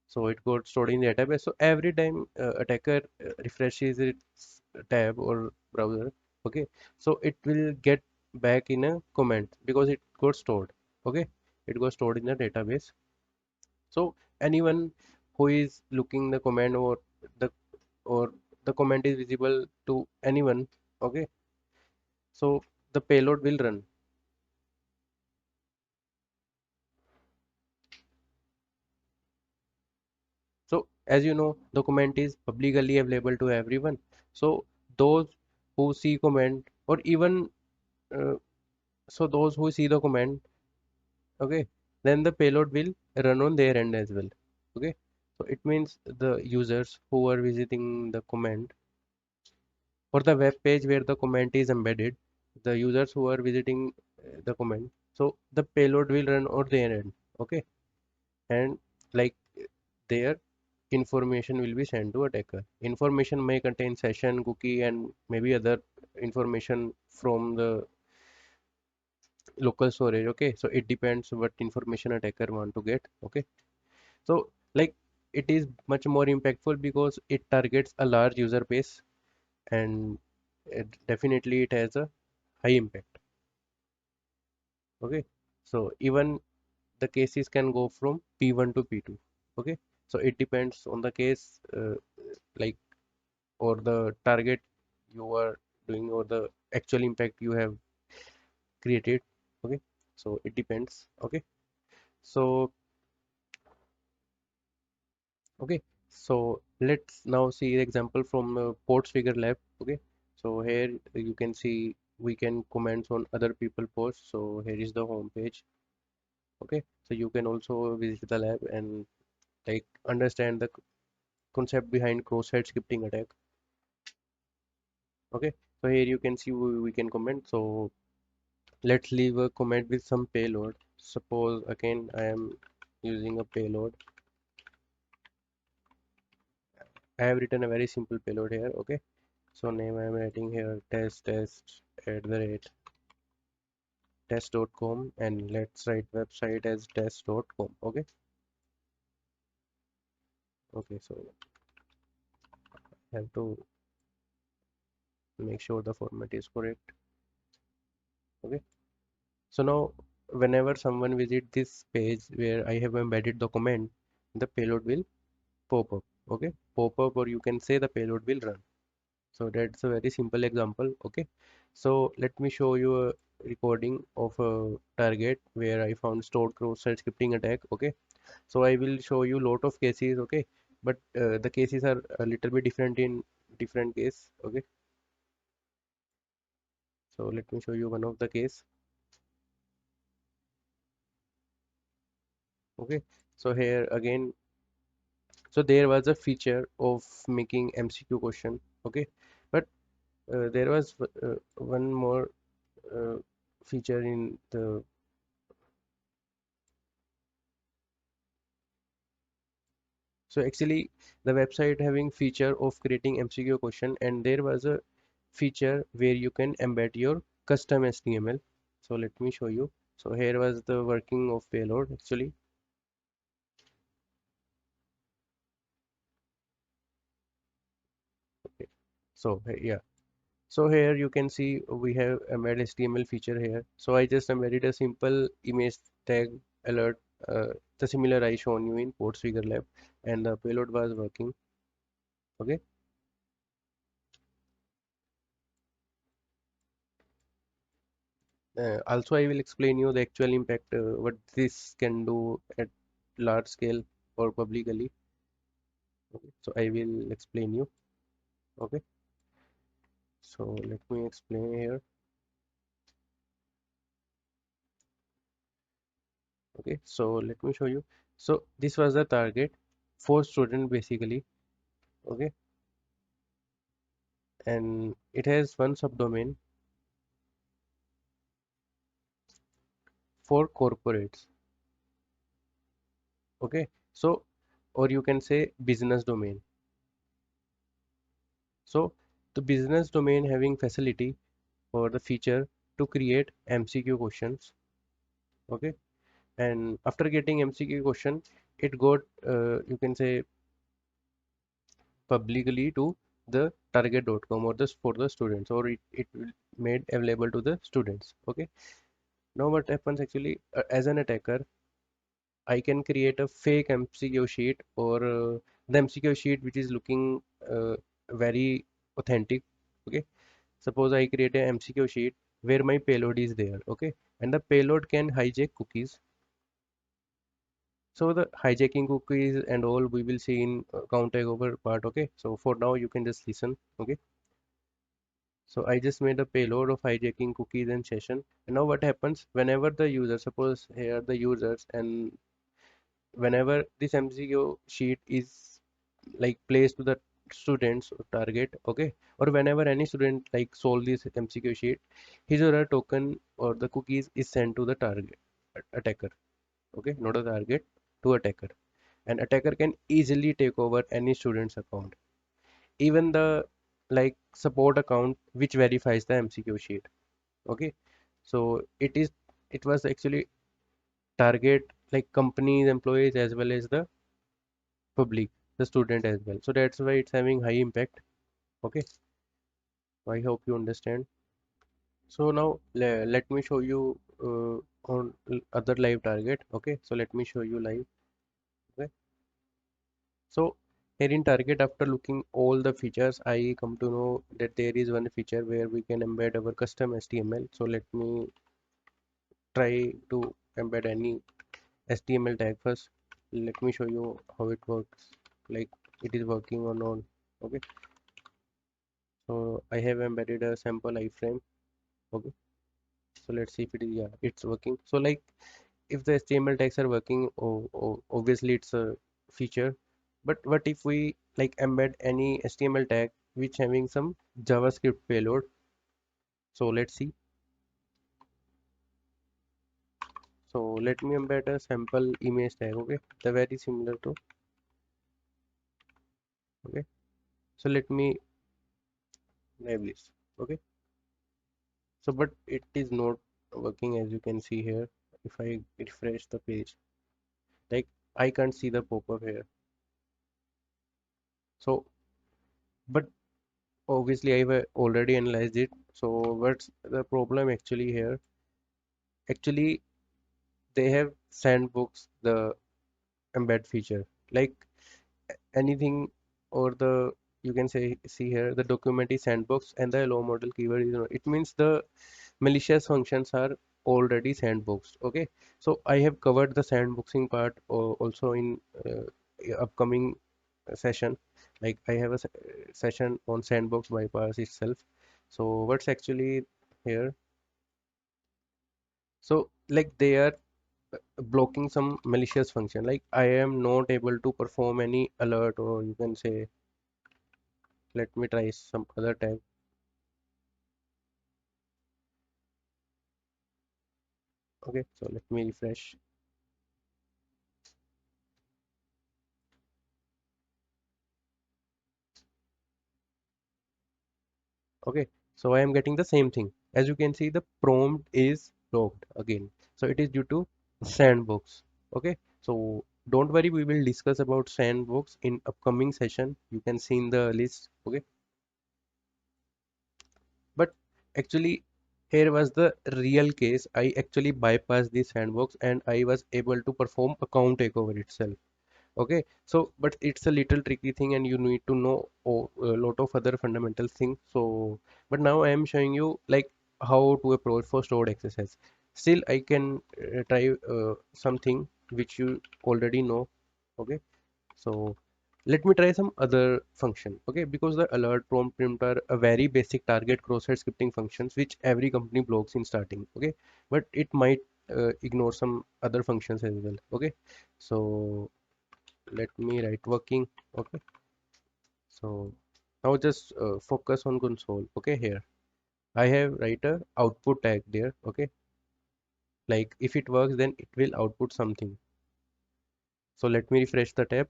So it got stored in the database. So every time attacker refreshes its tab or browser, okay, so it will get back in a comment because it got stored. Okay, it got stored in the database. So anyone who is looking the comment the or the comment is visible to anyone, okay, so the payload will run. So as you know, the comment is publicly available to everyone. So those who see comment or even uh, so those who see the comment, okay, then the payload will run on their end as well. Okay, so it means the users who are visiting the comment or the web page where the comment is embedded, the users who are visiting the comment, so the payload will run on their end. Okay, and like their information will be sent to attacker. Information may contain session, cookie, and maybe other information from the local storage. Okay, so it depends what information attacker want to get. Okay, so like it is much more impactful because it targets a large user base, and definitely it has a high impact. Okay, so even the cases can go from P1 to P2. Okay, so it depends on the case, like or the target you are doing or the actual impact you have created. Okay, so it depends. Okay, so okay, so let's now see the example from Ports Figure Lab. Okay, so here you can see we can comment on other people posts. So here is the home page. Okay, so you can also visit the lab and like understand the concept behind cross-site scripting attack. Okay, so here you can see we can comment. So let's leave a comment with some payload. Suppose again I am using a payload. I have written a very simple payload here. Okay, so name I am writing here test at the rate test.com, and let's write website as test.com. Okay, okay, so I have to make sure the format is correct. Okay, so now whenever someone visit this page where I have embedded the comment, the payload will pop up. Okay, pop up, or you can say the payload will run. So that's a very simple example. Okay, so let me show you a recording of a target where I found stored cross-site scripting attack. Okay, so I will show you lot of cases. Okay, but the cases are a little bit different in different case. Okay, so let me show you one of the case. Okay, so here again, so there was a feature of making MCQ question. Okay, but there was one more uh, feature in the. So actually the website having feature of creating MCQ question, and there was a feature where you can embed your custom HTML. So let me show you. So here was the working of payload actually. Okay. So yeah. So here you can see we have embedded HTML feature here. So I just embedded a simple image tag alert, the similar I shown you in Ports Figure Lab, and the payload was working. Okay. Also, I will explain you the actual impact, what this can do at large scale or publicly. Okay. So I will explain you. Okay. So let me explain here. Okay. So let me show you. So this was the target for student basically. Okay. And it has one subdomain for corporates. Okay. So, or you can say business domain. So the business domain having facility or the feature to create MCQ questions. Okay, and after getting MCQ question, it got you can say publicly to the target.com or this for the students, or it will made available to the students. Okay, now what happens actually, as an attacker, I can create a fake MCQ sheet, or the MCQ sheet which is looking very authentic. Okay, suppose I create a MCQ sheet where my payload is there. Okay, and the payload can hijack cookies. So the hijacking cookies and all we will see in count takeover part. Okay, so for now you can just listen. Okay, so I just made a payload of hijacking cookies and session. And now what happens whenever the user, suppose here the users, and whenever this MCQ sheet is like placed to the students or target. Okay, or whenever any student like solve this MCQ sheet, his or her token or the cookies is sent to the target attacker. Okay, not a target, to attacker, and attacker can easily take over any student's account, even the like support account which verifies the MCQ sheet. Okay, so it was actually target like companies, employees, as well as the public, the student as well. So that's why it's having high impact. Okay, I hope you understand. So now let me show you on other live target. Okay, so let me show you live. Okay, so here in target, after looking all the features, I come to know that there is one feature where we can embed our custom HTML. So let me try to embed any HTML tag first. Let me show you how it works, like it is working or not. Okay, so I have embedded a sample iframe. Okay, so let's see if it is, yeah, it's working. So like if the HTML tags are working, obviously it's a feature. But what if we like embed any HTML tag which having some JavaScript payload? So let's see. So let me embed a sample image tag. Okay, the very similar to. Okay, so let me enable this. Okay, so but it is not working, as you can see here. If I refresh the page, like I can't see the pop-up here. So but obviously I've already analyzed it. So what's the problem actually here? Actually, they have sandbox the embed feature. Like anything, or the you can say see here the document is sandbox and the allow model keyword is not. It means the malicious functions are already sandboxed. Okay, so I have covered the sandboxing part also in upcoming session. Like I have a session on sandbox bypass itself. So what's actually here, so like they are blocking some malicious function, like I am not able to perform any alert, or you can say, let me try some other type. Okay, so let me refresh. Okay, so I am getting the same thing. As you can see, the prompt is blocked again, so it is due to sandbox. Okay, so don't worry, we will discuss about sandbox in upcoming session. You can see in the list. Okay, but actually here was the real case. I actually bypassed the sandbox and I was able to perform account takeover itself. Okay, so but it's a little tricky thing and you need to know a lot of other fundamental things. So but now I am showing you like how to approach for stored XSS. Still I can try something which you already know. Okay, so let me try some other function. Okay, because the alert, prompt, print are a very basic target cross-site scripting functions which every company blocks in starting. Okay, but it might ignore some other functions as well. Okay, so let me write working. Okay, so now just focus on console. Okay, here I have write a output tag there. Okay, like if it works then it will output something. So let me refresh the tab.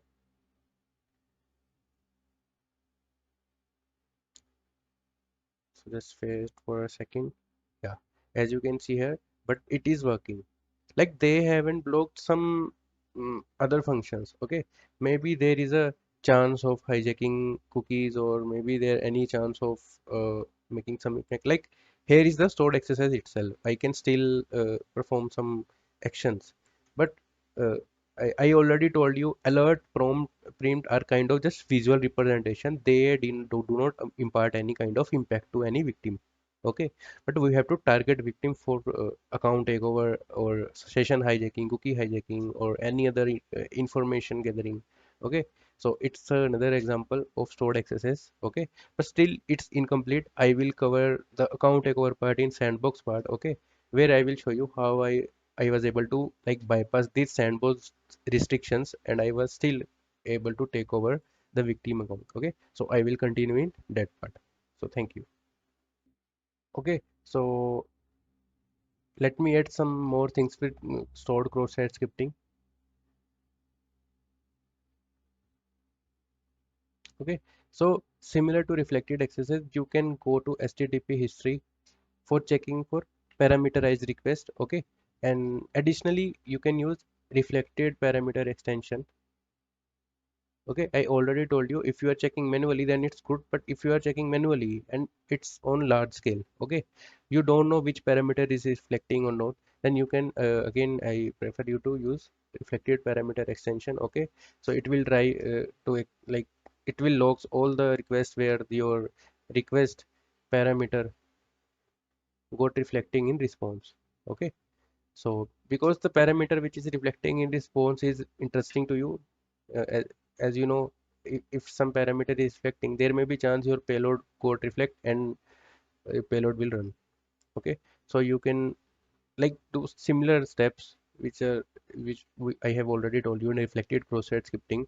So just wait for a second. Yeah, as you can see here, but it is working. like they haven't blocked some other functions. Okay, maybe there is a chance of hijacking cookies, or maybe there any chance of making some effect. Like here is the stored XSS itself. I can still perform some actions, but uh, I already told you alert prompt are kind of just visual representation. They do not impart any kind of impact to any victim. Okay, but we have to target victim for account takeover or session hijacking, cookie hijacking, or any other information gathering. Okay, so it's another example of stored XSS. Okay, but still it's incomplete. I will cover the account takeover part in sandbox part. Okay, where I will show you how I was able to like bypass these sandbox restrictions, and I was still able to take over the victim account. Okay, so I will continue in that part. So thank you. Okay, so let me add some more things with stored cross-site scripting. Okay, so similar to reflected accesses, you can go to HTTP history for checking for parameterized request. Okay, and additionally, you can use reflected parameter extension. Okay, I already told you if you are checking manually, then it's good. But if you are checking manually and it's on large scale, okay, you don't know which parameter is reflecting or not, then you can again I prefer you to use reflected parameter extension. Okay, so it will try like it will logs all the requests where your request parameter got reflecting in response. Okay, so because the parameter which is reflecting in response is interesting to you, as you know, if some parameter is reflecting, there may be chance your payload code reflect and payload will run. Okay, so you can like do similar steps I have already told you in reflected cross-site scripting,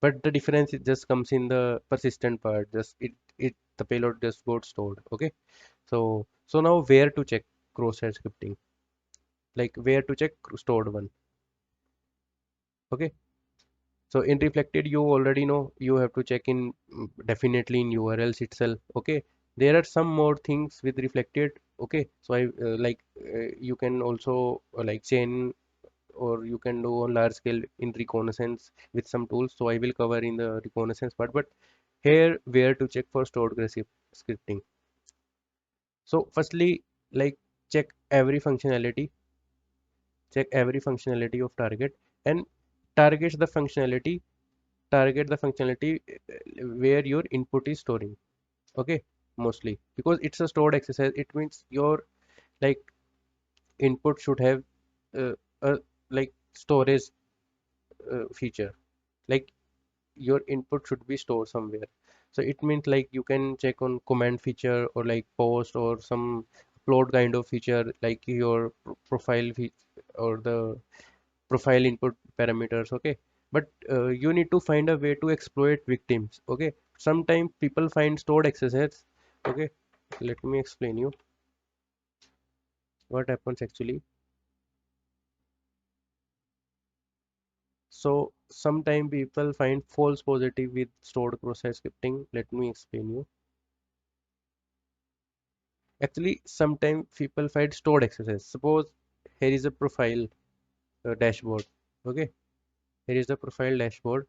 but the difference it just comes in the persistent part. Just it the payload just got stored. Okay, so now where to check cross-site scripting, like where to check stored one. Okay, so in reflected, you already know you have to check in definitely in URLs itself. Okay, there are some more things with reflected. Okay, so you can also like chain, or you can do on large scale in reconnaissance with some tools. So I will cover in the reconnaissance part. But here where to check for stored scripting. So firstly, like check every functionality, check every functionality of target, and target the functionality target the functionality where your input is storing. Okay, mostly because it's a stored exercise, it means your like input should have uh, a like storage feature, like your input should be stored somewhere. So it means like you can check on command feature or like post or some upload kind of feature, like your profile or the profile input parameters. Okay, but you need to find a way to exploit victims. Okay, sometimes people find stored accesses. Okay, let me explain you what happens actually. So sometimes people find false positive with stored process scripting. Let me explain you. Actually, sometimes people find stored accesses. Suppose here is a profile dashboard. Okay, here is the profile dashboard,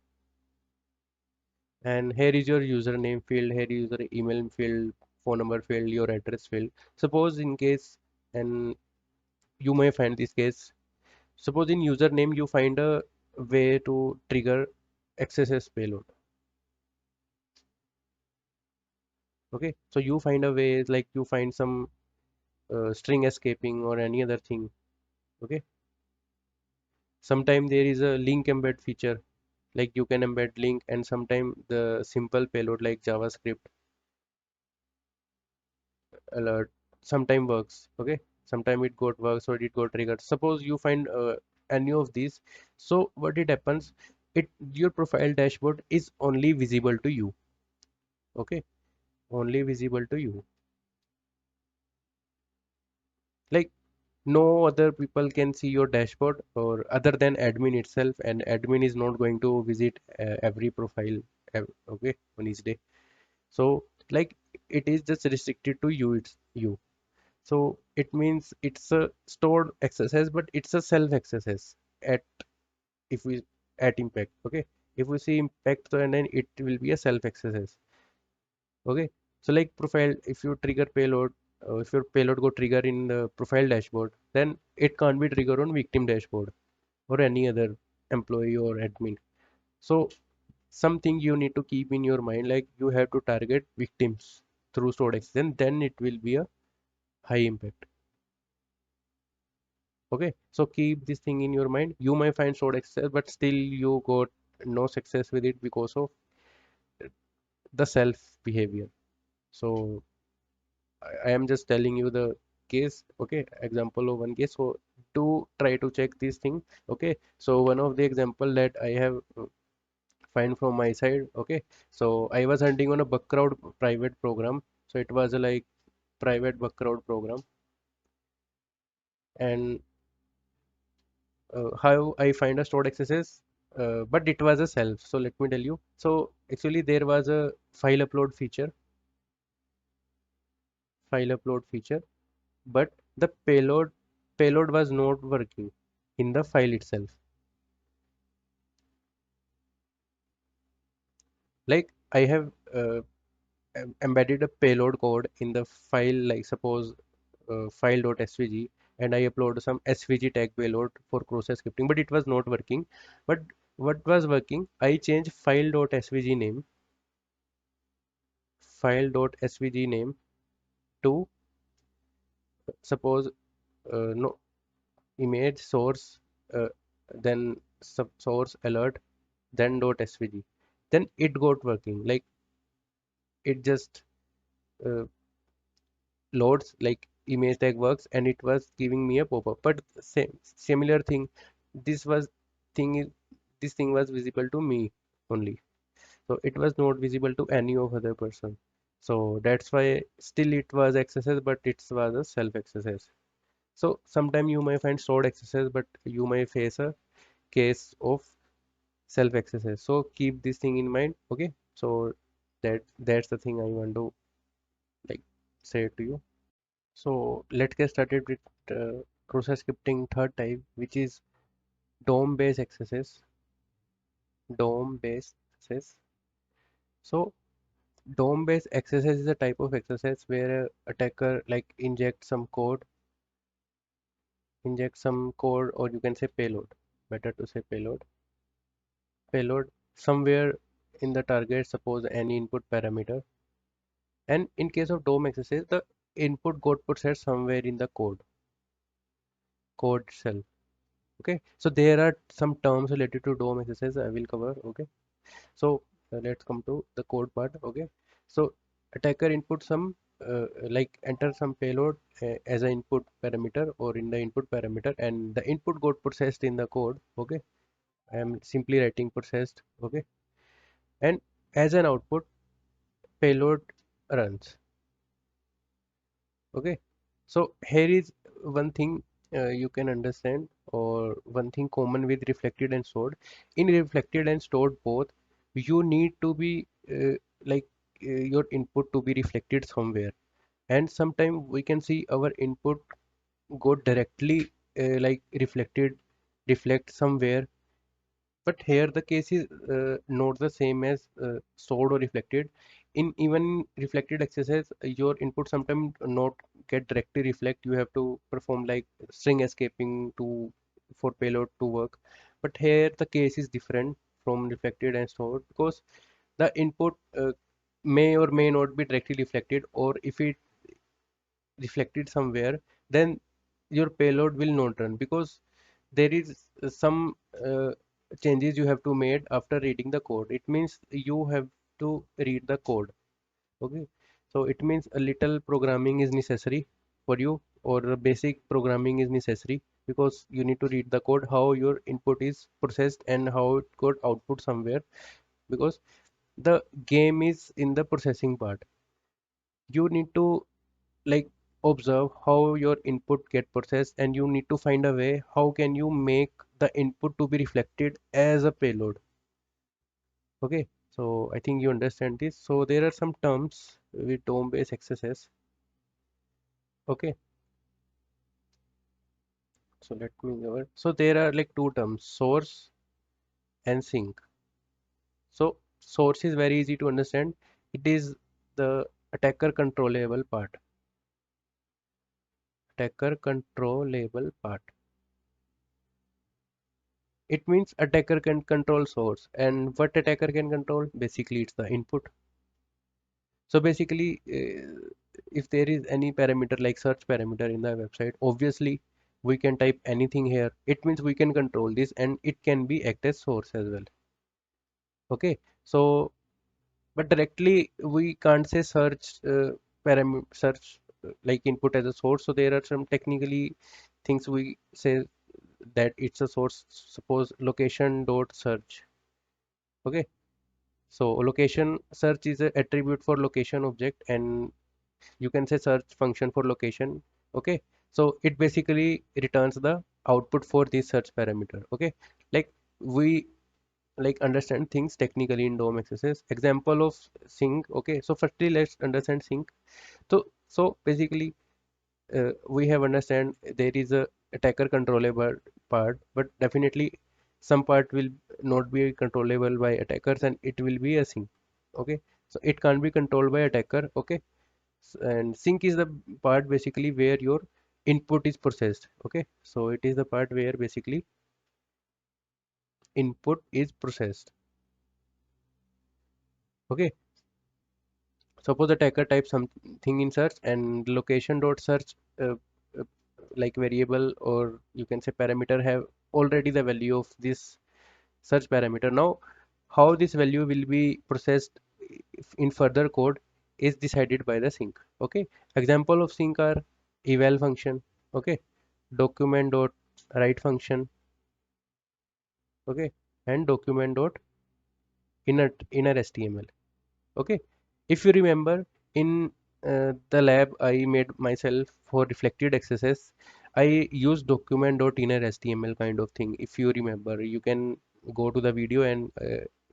and here is your username field, here is your email field, phone number field, your address field. Suppose in case, and you may find this case, suppose in username you find a way to trigger XSS payload. Okay, so you find a way, like you find some string escaping or any other thing. Okay, sometimes there is a link embed feature, like you can embed link, and sometimes the simple payload like JavaScript alert sometime works. Okay, sometime it got works or it got triggered. Suppose you find any of these, so what it happens, it your profile dashboard is only visible to you. Okay, only visible to you, like no other people can see your dashboard or other than admin itself, and admin is not going to visit every profile okay, on each day. So like it is just restricted to you, it's you. So it means it's a stored XSS, but it's a self XSS at, if we, at impact. Okay, if we see impact, so and then it will be a self XSS. Okay, so like profile, if you trigger payload, if your payload go trigger in the profile dashboard, then it can't be triggered on victim dashboard or any other employee or admin. So something you need to keep in your mind, like you have to target victims through stored access, and then it will be a high impact. Okay, so keep this thing in your mind. You might find stored access, but still you got no success with it because of the self behavior. So I am just telling you the case, okay, example of one case. So do try to check this thing. Okay, so one of the example that I have find from my side. Okay, so I was hunting on a Buckcrowd private program. So it was a like private Buckcrowd program. And how I find a stored accesses, but it was a self. So let me tell you. So actually there was a file upload feature, but the payload was not working in the file itself. Like I have embedded a payload code in the file, like suppose file.svg, and I upload some svg tag payload for cross-site scripting, but it was not working. But what was working, I changed file.svg name to suppose no image source, uh, then sub source alert, then .svg, then it got working. Like it just uh, loads, like image tag works, and it was giving me a pop-up. But same similar thing, this was thing is this thing was visible to me only, so it was not visible to any of other person. So that's why still it was XSS, but it was a self XSS. So sometime you may find stored XSS, but you may face a case of self XSS. So keep this thing in mind. Okay, so that's the thing I want to like say to you. So let's get started with process scripting third type, which is DOM based accesses. DOM based access. So DOM based accesses is a type of accesses where a attacker like inject some code, or you can say payload. Better to say payload somewhere in the target. Suppose any input parameter, and in case of DOM accesses, the input got put set somewhere in the code itself. Okay, so there are some terms related to DOM accesses I will cover. Okay, so let's come to the code part. Okay, so attacker input some like enter some payload as an input parameter or in the input parameter, and the input got processed in the code. Okay, I am simply writing processed. Okay, and as an output, payload runs. Okay, so here is one thing you can understand, or one thing common with reflected and stored. In reflected and stored both, you need to be like your input to be reflected somewhere, and sometimes we can see our input go directly like reflect somewhere. But here the case is not the same as stored or reflected. In even reflected accesses, your input sometimes not get directly reflect. You have to perform like string escaping to for payload to work. But here the case is different from reflected and stored, because the input may or may not be directly reflected, or if it reflected somewhere, then your payload will not run, because there is some changes you have to made after reading the code. It means you have to read the code. Okay, so it means a little programming is necessary for you, or a basic programming is necessary, because you need to read the code how your input is processed and how it got output somewhere, because the game is in the processing part. You need to like observe how your input get processed, and you need to find a way how can you make the input to be reflected as a payload. Okay, so I think you understand this. So there are some terms with DOM based XSS. Okay, So let me cover. So there are like two terms, source and sink. So source is very easy to understand. It is the attacker controllable part. Attacker controllable part. It means attacker can control source. And what attacker can control? Basically, it's the input. So basically, if there is any parameter like search parameter in the website, obviously we can type anything here. It means we can control this and it can be act as source as well. Okay. So, but directly we can't say search like input as a source. So there are some technically things we say that it's a source. Suppose location dot search. Okay. So location search is a attribute for location object and you can say search function for location. Okay, so it basically returns the output for this search parameter. Okay, like we like understand things technically in DOM XSS. Example of sync. Okay, so firstly let's understand sync. So basically we have understand there is a attacker controllable part, but definitely some part will not be controllable by attackers and it will be a sync. Okay, so it can't be controlled by attacker. Okay, and sync is the part basically where your input is processed. Okay, so it is the part where basically input is processed. Okay, suppose attacker types something in search and location dot search uh, like variable or you can say parameter have already the value of this search parameter. Now how this value will be processed in further code is decided by the sync. Okay, example of sync are eval function. Okay, document dot write function. Okay, and document dot inner html. Okay, if you remember in the lab I made myself for reflected XSS, I used document dot inner html kind of thing. If you remember, you can go to the video and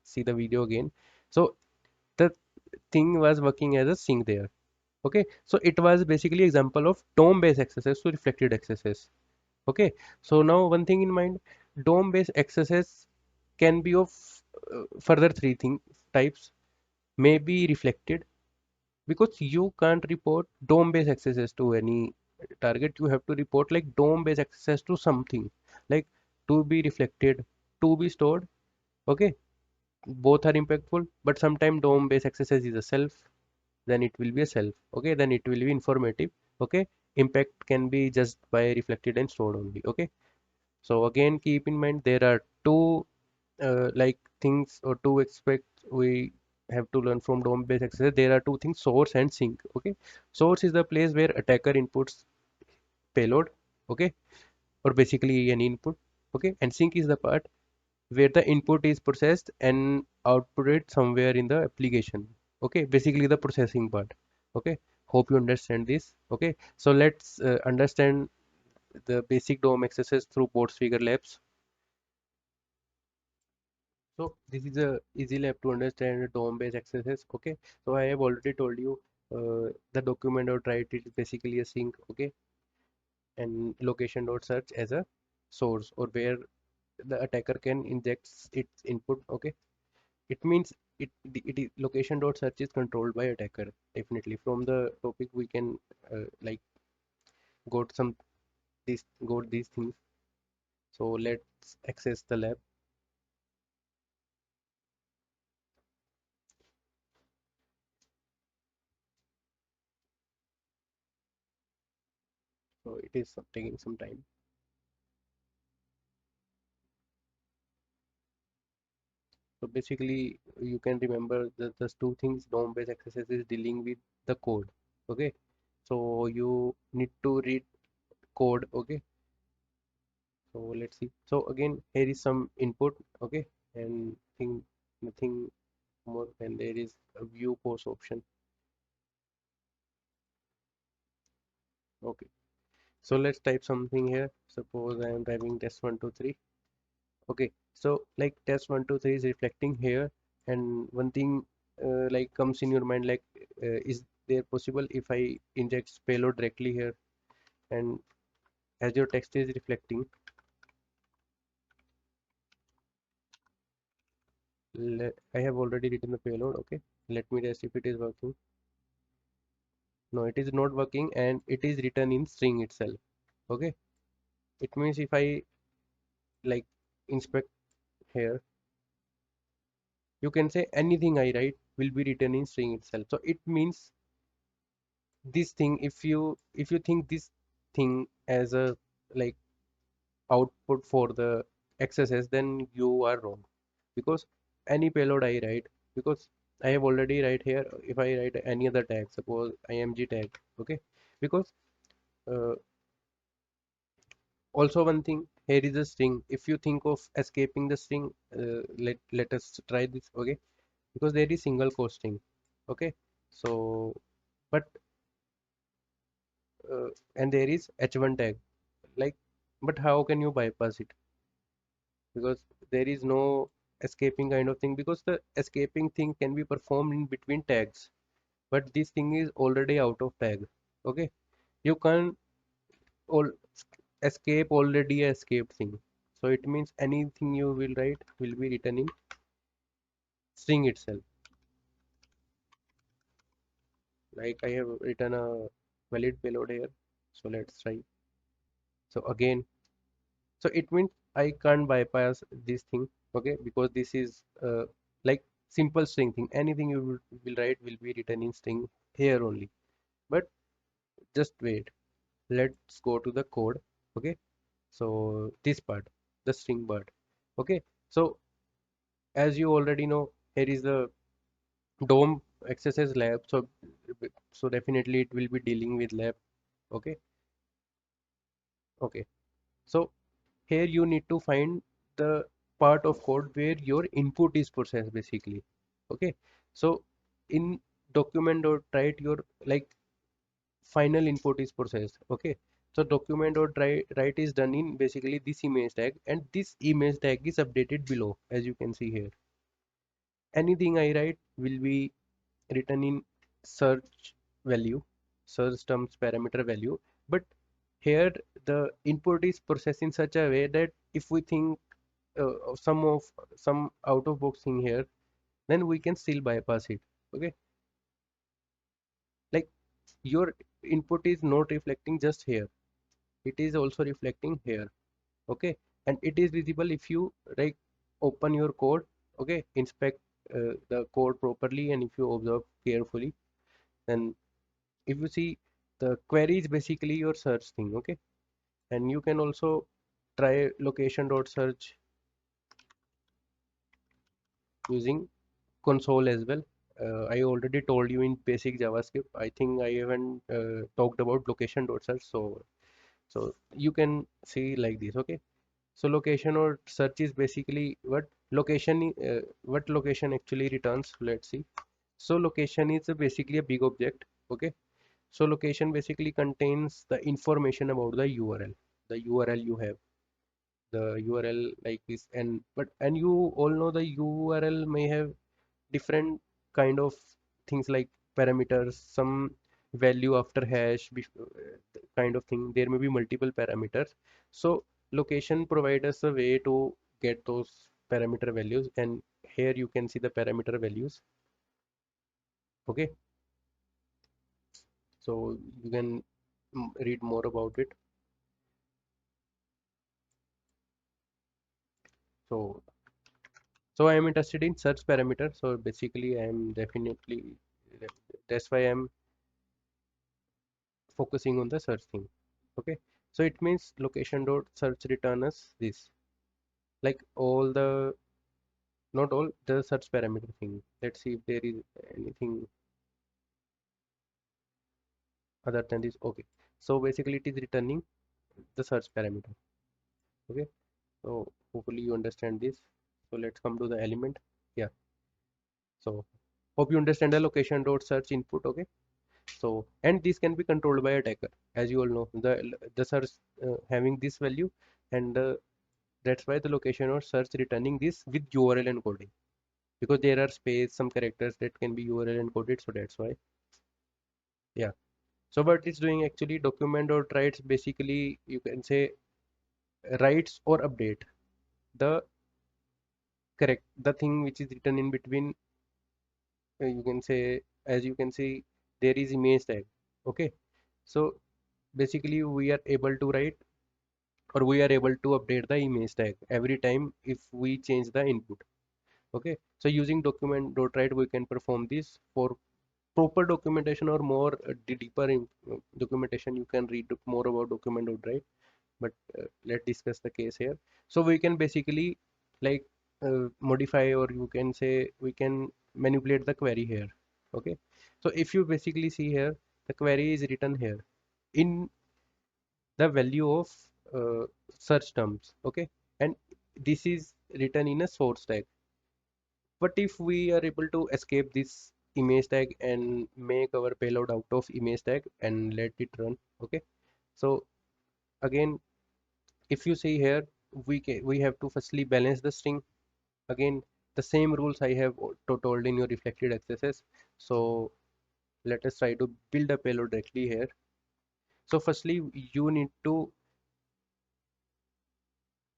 see the video again. So the thing was working as a sync there. Okay, so it was basically example of DOM based XSS to reflected XSS. Okay, so now one thing in mind, DOM based XSS can be of further three thing types. May be reflected because you can't report DOM based accesses to any target. You have to report like DOM based access to something, like to be reflected, to be stored. Okay, both are impactful, but sometimes DOM based accesses is a self, then it will be a self. Okay, then it will be informative. Okay, impact can be just by reflected and stored only. Okay, so again keep in mind there are two like things or two aspects we have to learn from DOM based access. There are two things, source and sink. Okay, source is the place where attacker inputs payload. Okay, or basically an input. Okay, and sink is the part where the input is processed and outputted somewhere in the application. Okay, basically the processing part. Okay, hope you understand this. Okay, so let's understand the basic DOM accesses through Boards Figure Labs. So this is a easy lab to understand DOM-based accesses. Okay, so I have already told you the document dot write is basically a sync. Okay, and location dot search as a source or where the attacker can inject its input. Okay, it means it is location dot search is controlled by attacker. Definitely from the topic we can like got some got these things. So let's access the lab. So it is taking some time. So basically, you can remember the just two things DOM-based accesses is dealing with the code. Okay, so you need to read code. Okay, so let's see. So again, here is some input. Okay, and thing nothing more. And there is a view post option. Okay, so let's type something here. Suppose I am typing test 1 2 3. Okay, so like test 1 2 3 is reflecting here, and one thing like comes in your mind like is there possible if I inject payload directly here and as your text is reflecting, I have already written the payload. Okay, let me test if it is working. No, it is not working, and it is written in string itself. Okay, it means if I like inspect here, you can say anything I write will be written in string itself. So it means this thing, if you think this thing as a like output for the XSS, then you are wrong, because any payload I write, because I have already write here, if I write any other tag, suppose img tag, okay, because uh, also one thing, here is a string. If you think of escaping the string, let us try this, okay, because there is single quote string, okay, so but and there is h1 tag, like, but how can you bypass it, because there is no escaping kind of thing, because the escaping thing can be performed in between tags, but this thing is already out of tag, okay, you can't all escape already a escaped thing, so it means anything you will write will be written in string itself. Like I have written a valid payload here, so let's try. So again, so it means I can't bypass this thing, okay, because this is like simple string thing, anything you will write will be written in string here only. But just wait, let's go to the code, okay, so this part, the string part, okay, so as you already know, here is the DOM XSS lab, so definitely it will be dealing with lab, okay, okay, so here you need to find the part of code where your input is processed basically, okay, so in document.write your like final input is processed, okay, so document.write is done in basically this image tag, and this image tag is updated below, as you can see here. Anything I write will be written in search value, search terms parameter value, but here the input is processed in such a way that if we think some out of box thing here, then we can still bypass it, okay, like your input is not reflecting just here, it is also reflecting here, okay, and it is visible if you like open your code, okay, inspect the code properly, and if you observe carefully, then if you see, the query is basically your search thing, okay, and you can also try location.search using console as well. I already told you in basic JavaScript. I think I haven't talked about location.search, so you can see like this, okay. So location or search is basically what location actually returns. Let's see. So location is basically a big object, okay. So location basically contains the information about the URL, the URL you have, the URL like this, and you all know the URL may have different kind of things like parameters, some value after hash kind of thing, there may be multiple parameters, so location provides us a way to get those parameter values, and here you can see the parameter values, okay, so you can read more about it. So so I am interested in search parameter, so basically I am definitely, that's why I'm focusing on the search thing, okay, so it means location dot search return us this, like all the, not all the search parameter thing. Let's see if there is anything other than this, okay, so basically it is returning the search parameter, okay, so hopefully you understand this. So let's come to the element, yeah, so hope you understand the location dot search input, okay, so and this can be controlled by attacker, as you all know, the search having this value, and that's why the location or search returning this with URL encoding, because there are space some characters that can be URL encoded, so that's why, yeah, So what it's doing actually, document dot writes basically, you can say, writes or update the correct the thing which is written in between. You can say, as you can see, there is image tag. Okay, so basically we are able to write, or we are able to update the image tag every time if we change the input. Okay, so using document dot write we can perform this. For proper documentation or more deeper documentation, you can read more about document dot write, but let's discuss the case here. So we can basically, like, modify, or you can say we can manipulate the query here. Okay, so if you basically see here, the query is written here in the value of search terms. Okay, and this is written in a source tag. But if we are able to escape this image tag and make our payload out of image tag and let it run. Okay, so again, if you see here, we have to firstly balance the string. Again, the same rules I have told in your reflected XSS. So let us try to build a payload directly here. So firstly, you need to,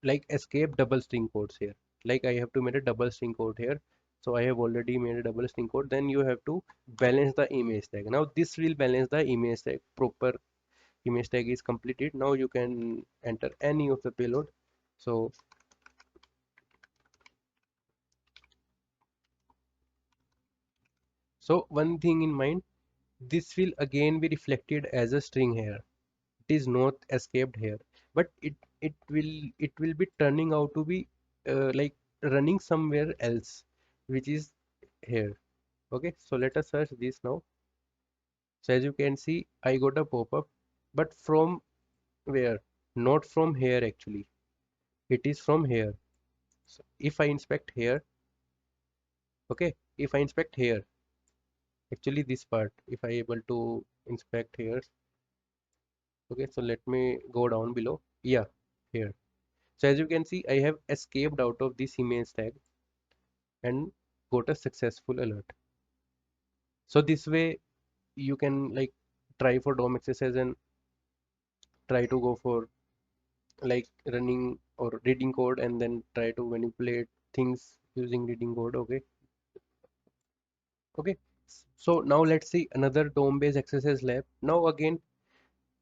like, escape double string codes here. Like, I have to make a double string code here. So I have already made a double string code. Then you have to balance the image tag. Now this will balance the image tag. Proper image tag is completed. Now you can enter any of the payload. So one thing in mind, this will again be reflected as a string here. It is not escaped here, but it will be turning out to be like running somewhere else, which is here. Okay, so let us search this now. So as you can see, I got a pop-up, but from where? Not from here actually. It is from here. So if I inspect here, okay, if I inspect here, actually this part, if I able to inspect here, okay, so let me go down below. Yeah, here. So as you can see, I have escaped out of this image tag and got a successful alert. So this way you can, like, try for DOM XSS and try to go for, like, running or reading code and then try to manipulate things using reading code. Okay. Okay. So now let's see another DOM based XSS lab. Now again,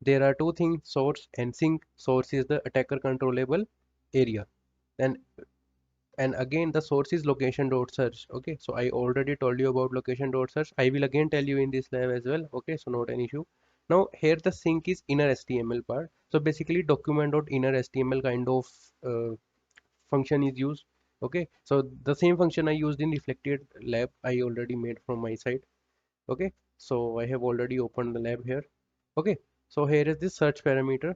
there are two things, source and sink. Source is the attacker controllable area, and again the source is location dot search. Okay, so I already told you about location dot search. I will again tell you in this lab as well. Okay, so not an issue. Now here the sink is inner HTML part. So basically document dot inner HTML kind of uh, function is used. Okay, so the same function I used in reflected lab I already made from my side. Okay, so I have already opened the lab here. Okay, so here is this search parameter.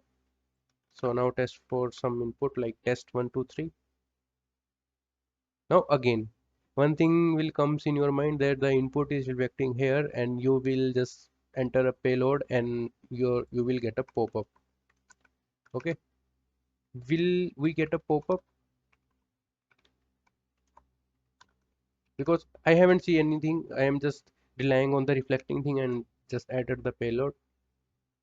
So now test for some input like test 1 2 3. Now again, one thing will comes in your mind that the input is reflecting here, and you will just enter a payload and you will get a pop-up. Okay, will we get a pop-up? Because I haven't seen anything. I am just relying on the reflecting thing and just added the payload.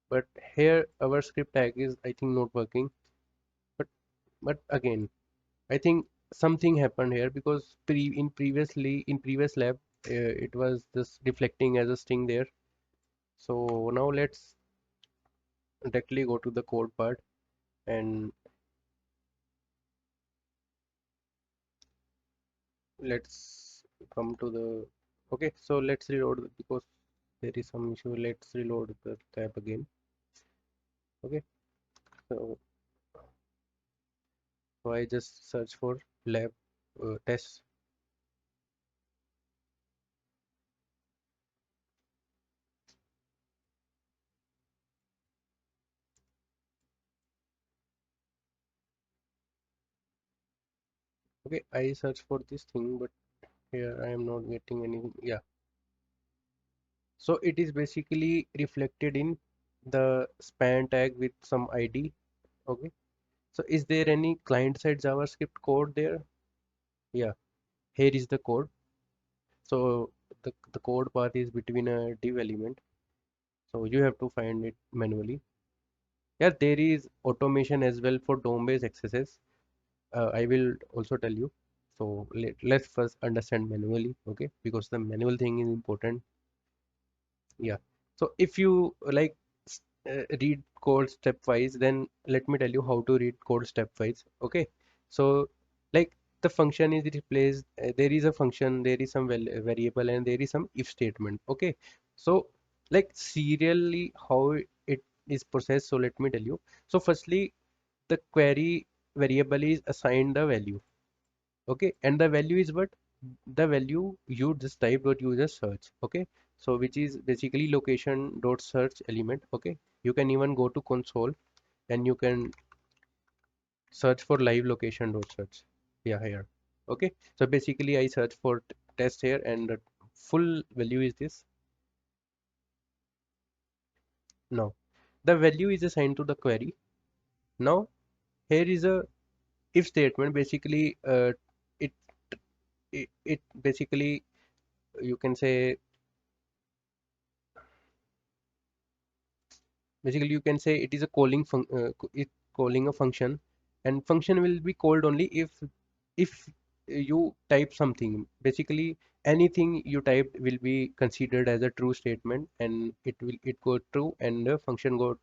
But here our script tag is, I think, not working. But again, I think something happened here, because in previous lab, it was just reflecting as a string there. So now let's directly go to the code part and let's come to the, okay, so let's reload because there is some issue. Let's reload the tab again. Okay, so, I just search for lab test. Okay, I search for this thing, but here I am not getting anything. Yeah, so it is basically reflected in the span tag with some ID. Okay, so is there any client side JavaScript code there? Yeah, here is the code. So the code path is between a div element. So you have to find it manually. Yeah, there is automation as well for DOM-based XSS. I will also tell you. So let's first understand manually, okay? Because the manual thing is important. Yeah. So if you like read code stepwise, then let me tell you how to read code stepwise. Okay. So like the function is replaced. There is a function, there is some variable, and there is some if statement. Okay. So like serially how it is processed. So let me tell you. So firstly, the query variable is assigned the value. Okay, and the value is what? The value you just type what you just search. Okay, so which is basically location dot search element. Okay, you can even go to console and you can search for live location dot search. Yeah, here. Okay, so basically I search for test here, and the full value is this. Now the value is assigned to the query. Now here is a if statement. Basically it, it basically, you can say, basically you can say it is a it calling a function, and function will be called only if you type something. Basically anything you typed will be considered as a true statement, and it go true, and the function got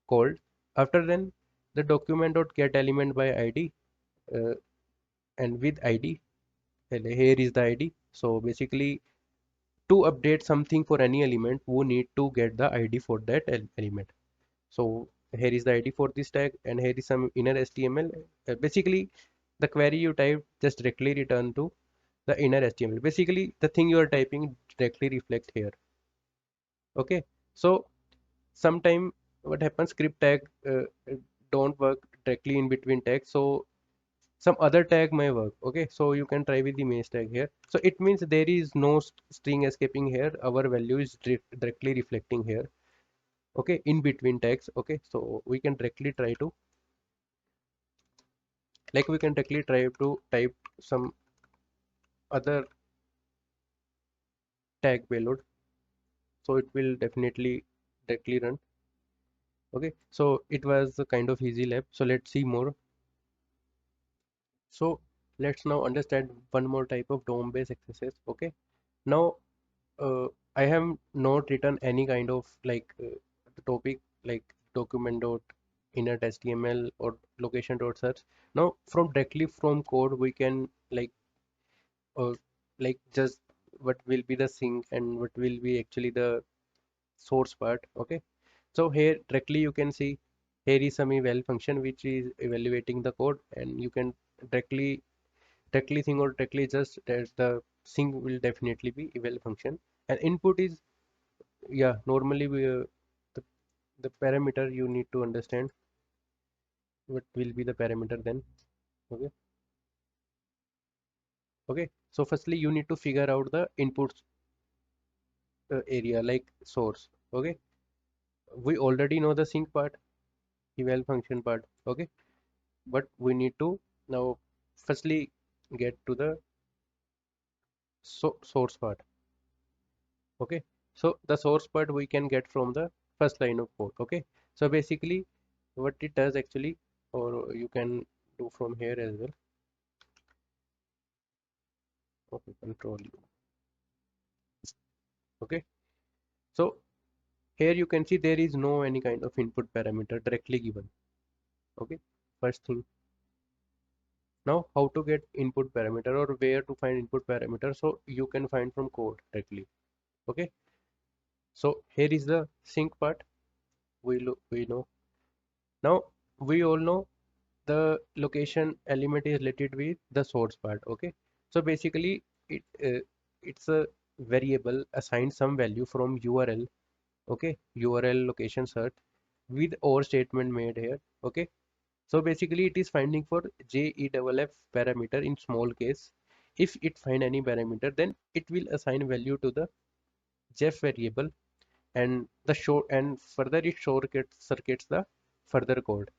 called. After then the document dot get element by id, uh, and with id, and here is the id. So basically to update something for any element, we need to get the id for that element. So here is the ID for this tag, and here is some inner HTML. Basically, the query you type just directly return to the inner HTML. Basically, the thing you are typing directly reflect here. Okay. So sometime what happens, script tag don't work directly in between tags. So some other tag may work. Okay. So you can try with the main tag here. So it means there is no string escaping here. Our value is directly reflecting here. Okay, in between tags. Okay, so we can directly try to, like we can directly try to type some other tag payload, so it will definitely directly run. Okay, so it was a kind of easy lab, so let's see more. So let's now understand one more type of DOM based XSS. Okay, now I have not written any kind of like topic like document dot inner HTML or location dot search. Now from directly from code we can uh, like just what will be the sync and what will be actually the source part. Okay, so here directly you can see here is some eval function which is evaluating the code, and you can directly think or directly just that the sync will definitely be eval function, and input is, yeah, normally the, the parameter you need to understand what will be the parameter then. Okay, okay, so firstly you need to figure out the inputs area like source. Okay, we already know the sync part, eval function part. Okay, but we need to now firstly get to the source part. Okay, so the source part we can get from the first line of code. Okay, so basically what it does actually, or you can do from here as well. Okay, control U. Okay, so here you can see there is no any kind of input parameter directly given. Okay, first thing. Now how to get input parameter or where to find input parameter, so you can find from code directly. Okay, so here is the sync part. We know. Now we all know the location element is related with the source part. Okay, so basically it's a variable assigned some value from URL. Okay, URL location search with or statement made here. Okay, so basically it is finding for JEFF parameter in small case. If it find any parameter, then it will assign value to the Jeff variable, and the show, and further it circuits the further code.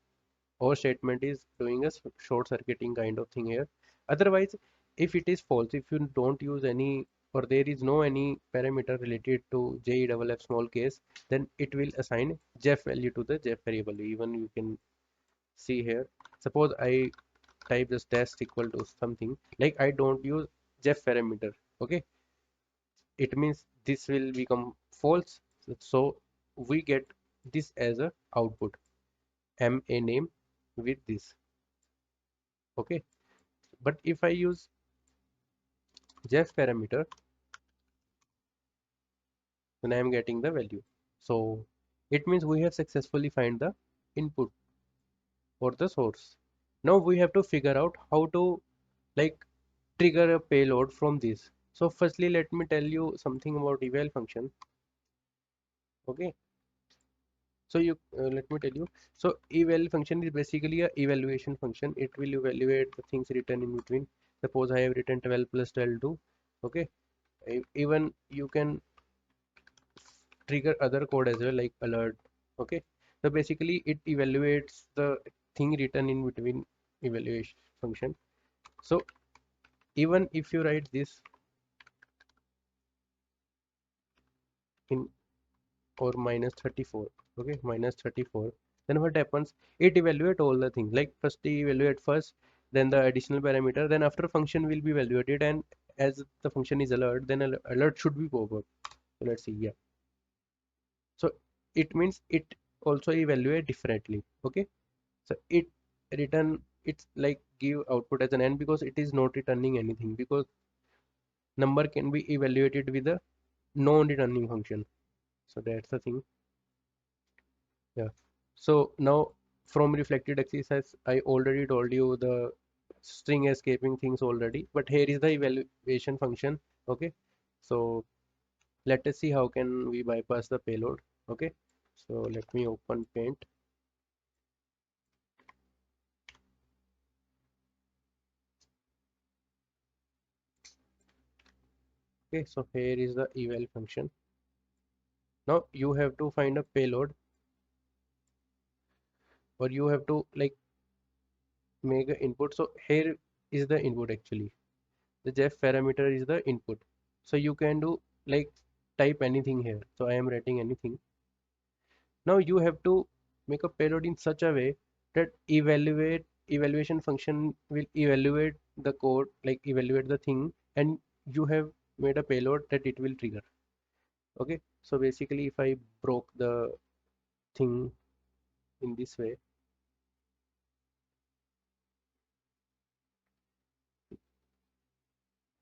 Or statement is doing a short circuiting kind of thing here. Otherwise, if it is false, if you don't use any or there is no any parameter related to JEFF small case, then it will assign Jeff value to the Jeff variable. Even you can see here, suppose I type this test equal to something, like I don't use Jeff parameter, okay, it means this will become false. So we get this as a output, MA name with this, okay. But if I use Jeff parameter, then I am getting the value. So it means we have successfully find the input or the source. Now we have to figure out how to like trigger a payload from this. So firstly, let me tell you something about eval function. Okay. So you let me tell you. So eval function is basically a evaluation function. It will evaluate the things written in between. Suppose I have written 12 plus 12 2. Okay. Even you can trigger other code as well, like alert. Okay. So basically it evaluates the thing written in between evaluation function. So even if you write this in or minus 34, okay, minus 34, then what happens, it evaluate all the things, like first evaluate first, then the additional parameter, then after function will be evaluated, and as the function is alert, then alert should be pop up. So let's see, yeah. So it means it also evaluate differently, okay. So it return, it's like give output as an n, because it is not returning anything, because number can be evaluated with a non-returning function. So that's the thing. Yeah. So now from reflected exercise, I already told you the string escaping things already, but here is the evaluation function. Okay. So let us see how can we bypass the payload. Okay. So let me open paint. Okay. So here is the eval function. Now you have to find a payload, or you have to like make an input. So here is the input actually. The Jeff parameter is the input. So you can do like type anything here. So I am writing anything. Now you have to make a payload in such a way that evaluation function will evaluate the code, like evaluate the thing, and you have made a payload that it will trigger. Okay. So basically if I broke the thing in this way,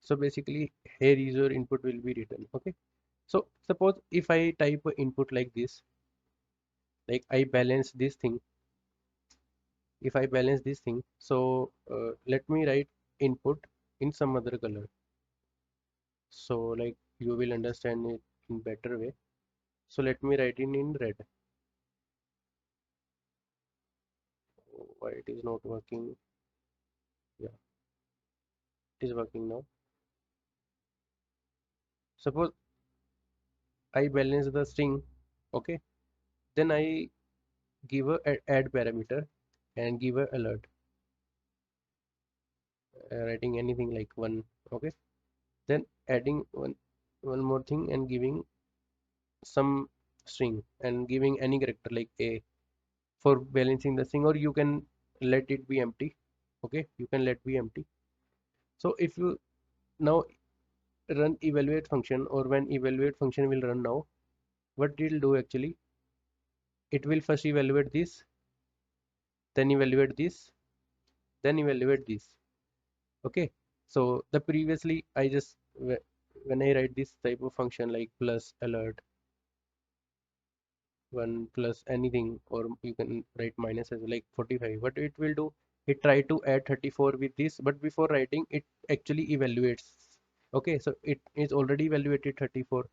so basically here is your input will be written. Okay. So suppose if I type a input like this, like I balance this thing, if I balance this thing, so let me write input in some other color, so like you will understand it in better way. So let me write in red. Why it is not working? Yeah, it is working now. Suppose I balance the string, okay, then I give a add parameter and give a alert, writing anything like one, okay, then adding one more thing and giving some string and giving any character like a for balancing the thing, or you can let it be empty. Okay, you can let be empty. So if you now run evaluate function, or when evaluate function will run now, what it will do actually, it will first evaluate this, then evaluate this, then evaluate this. Okay. So the previously I just when I write this type of function like plus alert one plus anything, or you can write minus as well, like 45, what it will do, it try to add 34 with this, but before writing it actually evaluates. Okay, so it is already evaluated 34,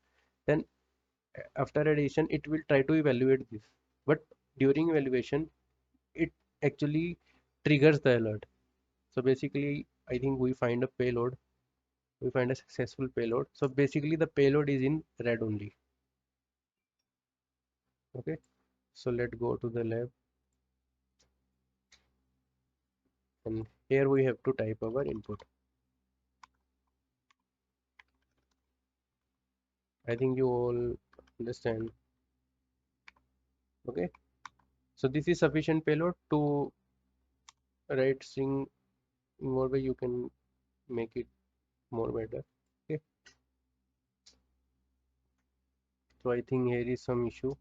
then after addition it will try to evaluate this, but during evaluation it actually triggers the alert. So basically I think we find a payload, we find a successful payload. So basically the payload is in red only. Okay, so let's go to the lab, and here we have to type our input. I think you all understand. Okay, so this is sufficient payload to write string in more way you can make it more better. Okay, so I think here is some issue.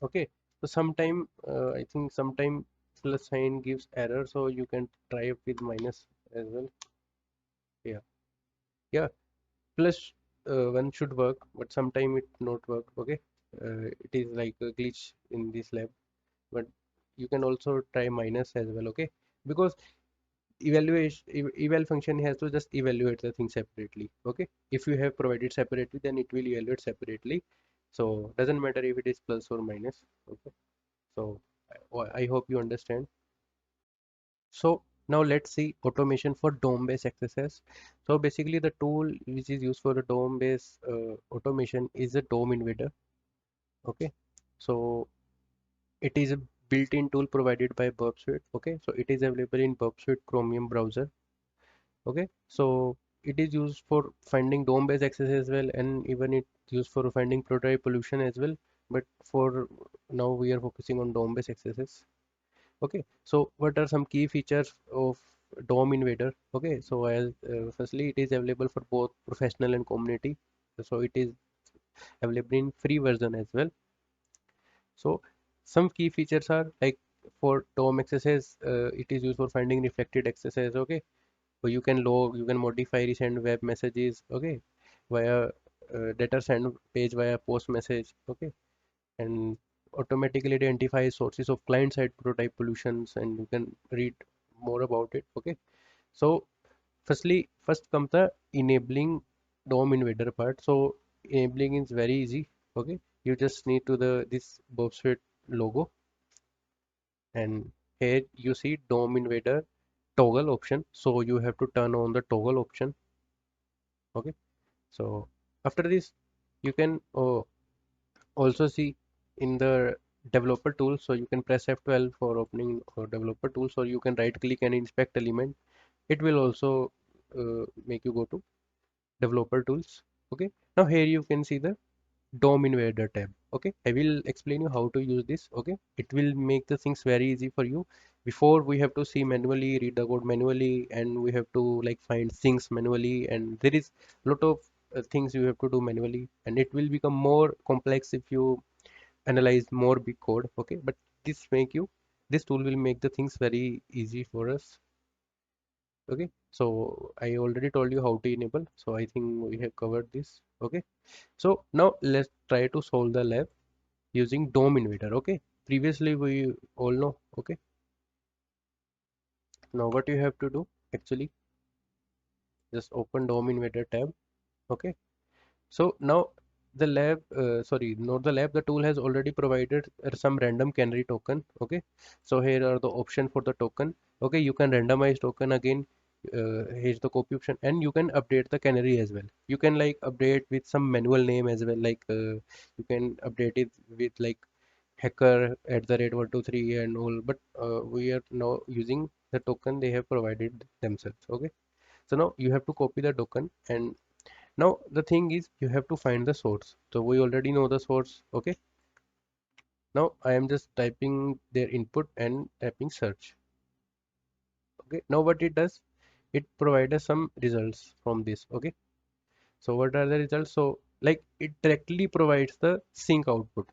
Okay, so sometime I think sometime plus sign gives error, so you can try it with minus as well. Yeah, yeah, plus one should work, but sometime it not work. Okay, it is like a glitch in this lab, but you can also try minus as well. Okay, because eval function has to just evaluate the thing separately. Okay, if you have provided separately, then it will evaluate separately, so doesn't matter if it is plus or minus. Okay, so I hope you understand. So now let's see automation for DOM based XSS. So basically the tool which is used for the DOM based automation is a DOM invader. Okay, so it is a built-in tool provided by Burp Suite. Okay, so it is available in Burp Suite Chromium browser. Okay, so it is used for finding DOM based access as well, and even it used for finding prototype pollution as well, but for now we are focusing on DOM based accesses. Okay, so what are some key features of DOM invader? Okay, so as firstly it is available for both professional and community, so it is available in free version as well. So some key features are like for DOM accesses, it is used for finding reflected accesses. Okay, so you can log, you can modify, resend web messages. Okay, via data send page via post message. Okay, and automatically identify sources of client side prototype pollutions, and you can read more about it. Okay, so first comes the enabling DOM invader part. So enabling is very easy. Okay, you just need to the this Bobswet logo, and here you see DOM invader toggle option, so you have to turn on the toggle option. Okay, so after this you can also see in the developer tool, so you can press F12 for opening developer tool, so you can right click and inspect element. It will also make you go to developer tools. Okay, now here you can see the DOM invader tab. Okay, I will explain you how to use this. Okay, it will make the things very easy for you. Before we have to see manually, read the code manually, and we have to like find things manually, and there is a lot of things you have to do manually, and it will become more complex if you analyze more big code. Okay, but this tool will make the things very easy for us. Okay, so I already told you how to enable, so I think we have covered this. Okay, so now let's try to solve the lab using DOM invader. Okay, previously we all know. Okay, now what you have to do, actually just open DOM invader tab. Okay, so now the lab, sorry, not the lab, the tool has already provided some random canary token. Okay, so here are the option for the token. Okay, you can randomize token again. Here's the copy option, and you can update the canary as well. You can like update with some manual name as well, like you can update it with like hacker at the rate 123 and all, but we are now using the token they have provided themselves. Okay, so now you have to copy the token, and now the thing is you have to find the source. So we already know the source. Okay, now I am just typing their input and typing search. Okay, now what it does, it provides us some results from this. Okay, so what are the results? So like it directly provides the sync output.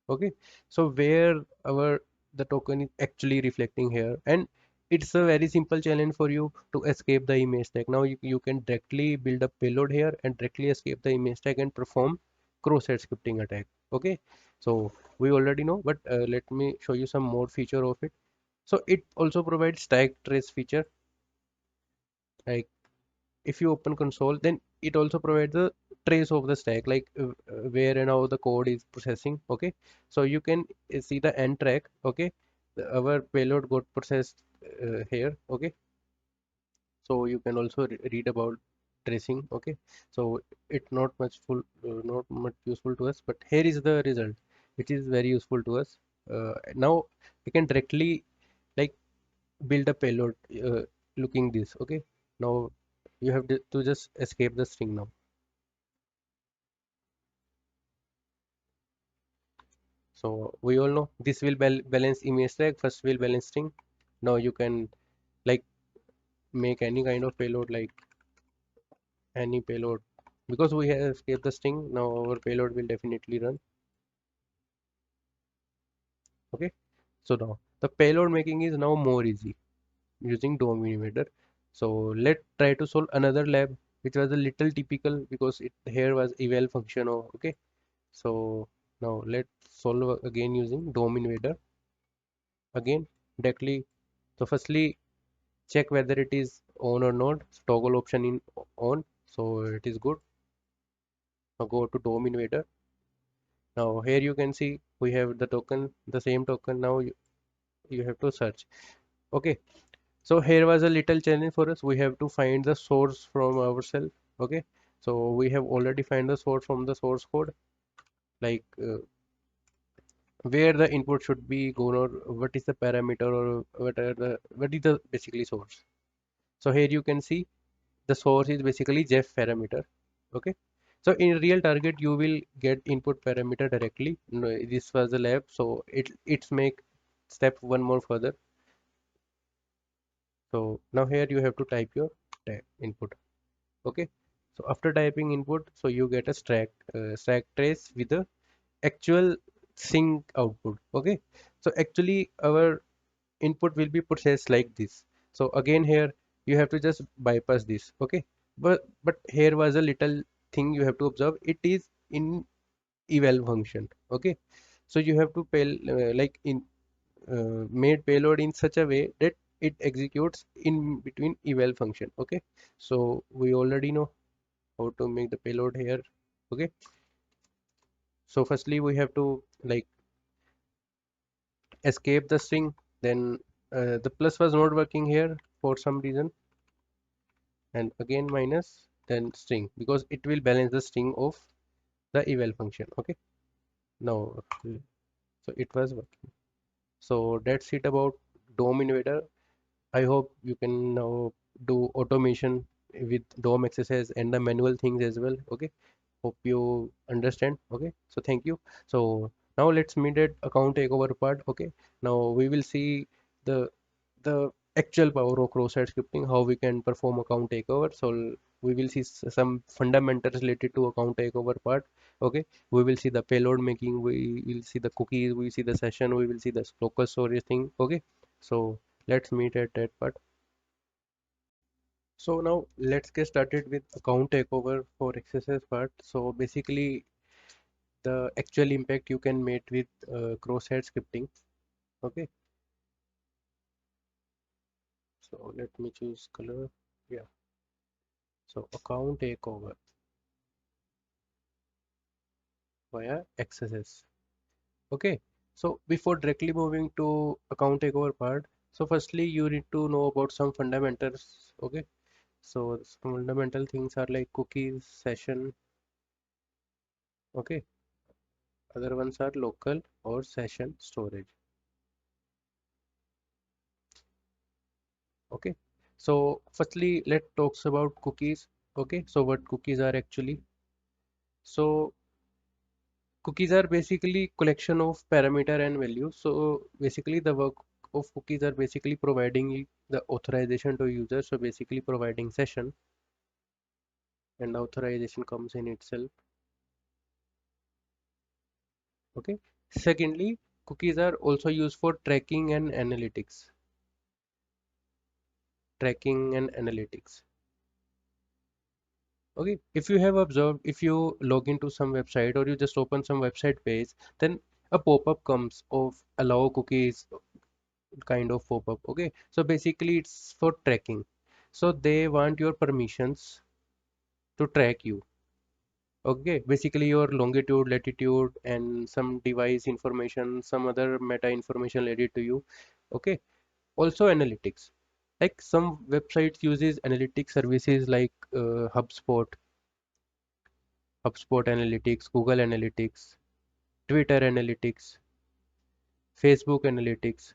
Okay, so where our the token is actually reflecting here, and it's a very simple challenge for you to escape the image tag. Now you can directly build a payload here and directly escape the image tag and perform cross-site scripting attack. Okay, so we already know, but let me show you some more feature of it. So it also provides stack trace feature. Like if you open console, then it also provides the trace of the stack, like where and how the code is processing. Okay, so you can see the end track. Okay, our payload got processed here. Okay, so you can also read about tracing. Okay, so it's not much useful to us, but here is the result, which is very useful to us. Now we can directly like build a payload looking this. Okay, now you have to just escape the string now. So we all know this will balance image tag, first will balance string. Now you can like make any kind of payload, like any payload, because we have escaped the string. Now our payload will definitely run. Okay, so now the payload making is now more easy using DOM emitter. So let's try to solve another lab which was a little typical because it here was eval function. Or okay, so now let's solve again using DOM invader again directly. So firstly check whether it is on or not. Toggle option in on, so it is good. Now go to DOM invader. Now here you can see we have the token, the same token. Now you have to search. Okay, so here was a little challenge for us. We have to find the source from ourselves. Okay, so we have already find the source from the source code, like where the input should be gone, or what is the parameter, or what is the basically source. So here you can see the source is basically Jeff parameter. Okay, so in real target you will get input parameter directly. No, this was the lab, so it's make step one more further. So now here you have to type your input. Okay, so after typing input, so you get a stack trace with the actual sync output. Okay, so actually our input will be processed like this. So again here you have to just bypass this. Okay, but here was a little thing you have to observe. It is in eval function. Okay, so you have to pay like in made payload in such a way that it executes in between eval function. Okay, so we already know how to make the payload here. Okay, so firstly we have to like escape the string, then the plus was not working here for some reason, and again minus, then string, because it will balance the string of the eval function. Okay, now so it was working. So that's it about DOM invader. I hope you can now do automation with DOM XSS and the manual things as well. Okay, hope you understand. Okay, so thank you. So now let's meet at account takeover part. Okay, now we will see the the actual power of cross-site scripting, how we can perform account takeover. So we will see some fundamentals related to account takeover part. Okay, we will see the payload making, we will see the cookies, we will see the session, we will see the local storage thing. Okay, so let's meet at that part. So now let's get started with account takeover for XSS part. So basically the actual impact you can make with cross-site scripting. Okay, so let me choose color. Yeah, so account takeover via XSS. Okay, so before directly moving to account takeover part, so firstly you need to know about some fundamentals. Okay, so some fundamental things are like cookies, session. Okay, other ones are local or session storage. Okay, so firstly let's talks about cookies. Okay, so what cookies are actually? So cookies are basically collection of parameter and values. So basically the work of cookies are basically providing the authorization to user. So basically providing session, and authorization comes in itself. Okay, secondly cookies are also used for tracking and analytics. Tracking and analytics. Okay, if you have observed, if you log into some website or you just open some website page, then a pop-up comes of allow cookies kind of pop-up. Okay, so basically it's for tracking. So they want your permissions to track you. Okay, basically your longitude, latitude, and some device information, some other meta information related to you. Okay, also analytics. Like some websites uses analytics services like HubSpot Analytics, Google Analytics, Twitter Analytics, Facebook Analytics.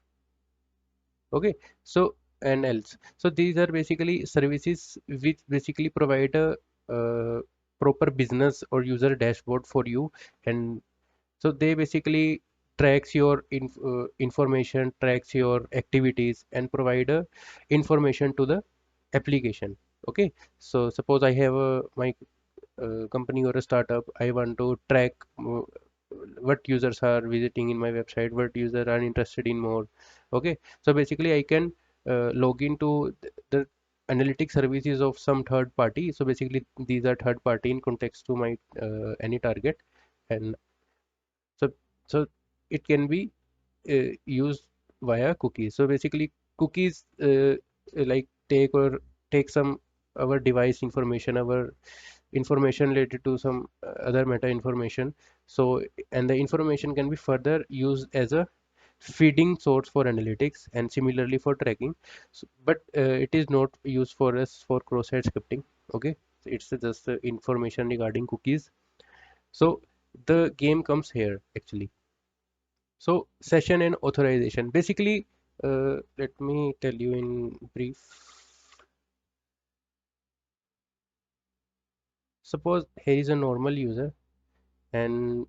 Okay, so and else. So these are basically services which basically provide a proper business or user dashboard for you, and so they basically tracks your information, tracks your activities, and provide a information to the application. Okay, so suppose I have a my company or a startup, I want to track what users are visiting in my website, what users are interested in more. Okay, so basically I can log into the analytic services of some third party. So basically these are third party in context to my any target, and so so it can be used via cookies. So basically cookies like take some our device information, our information related to some other meta information. So and the information can be further used as a feeding source for analytics and similarly for tracking. So, but it is not used for us for cross-site scripting. Okay, it's just information regarding cookies. So the game comes here actually. So session and authorization. Basically, let me tell you in brief. Suppose here is a normal user and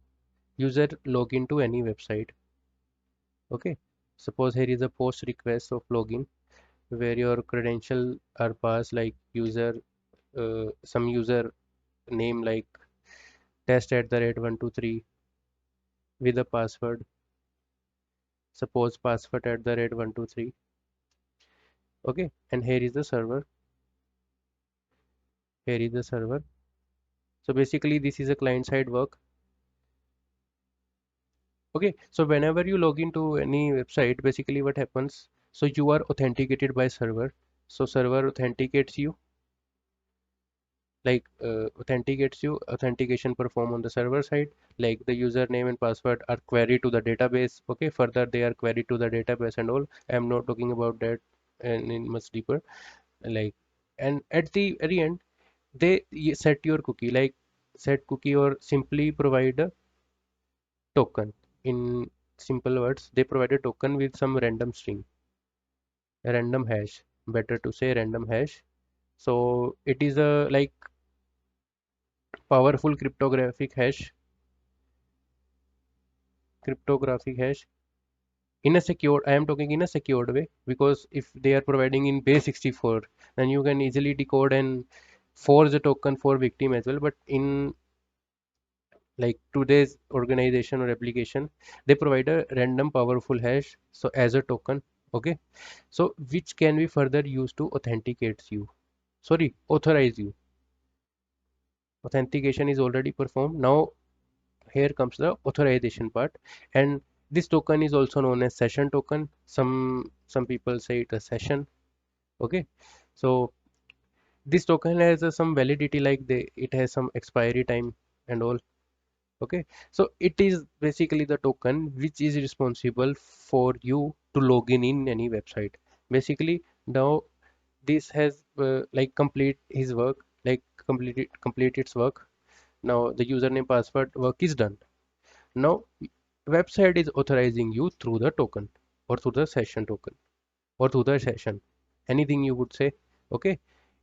user log into any website. Okay. Suppose here is a post request of login where your credentials are passed like user, some user name like test at the rate 123 with a password. Suppose password at the rate 123. Okay. And here is the server. Here is the server. So basically this is a client side work. Okay, so whenever you log into any website, basically what happens, so you are authenticated by server. So server authenticates you, like authenticates you, authentication perform on the server side, like the username and password are queried to the database. Okay, further they are queried to the database and all. I am not talking about that and in much deeper. Like, and at the very end, they set your cookie, like set cookie or simply provide a token. In simple words, they provide a token with some random string, a random hash, better to say random hash. So it is a like powerful cryptographic hash in a secured, I am talking in a secured way, because if they are providing in base 64, then you can easily decode and forge a token for victim as well. But in like today's organization or application, they provide a random powerful hash, so as a token. Okay, so which can be further used to authenticate you, sorry, authorize you. Authentication is already performed. Now here comes the authorization part, and this token is also known as session token. Some people say it a session. Okay, so this token has some validity, like it has some expiry time and all. Okay, so it is basically the token which is responsible for you to log in any website. Basically now this has like complete his work, like complete its work. Now the username password work is done. Now website is authorizing you through the token or through the session token or through the session, anything you would say. Okay,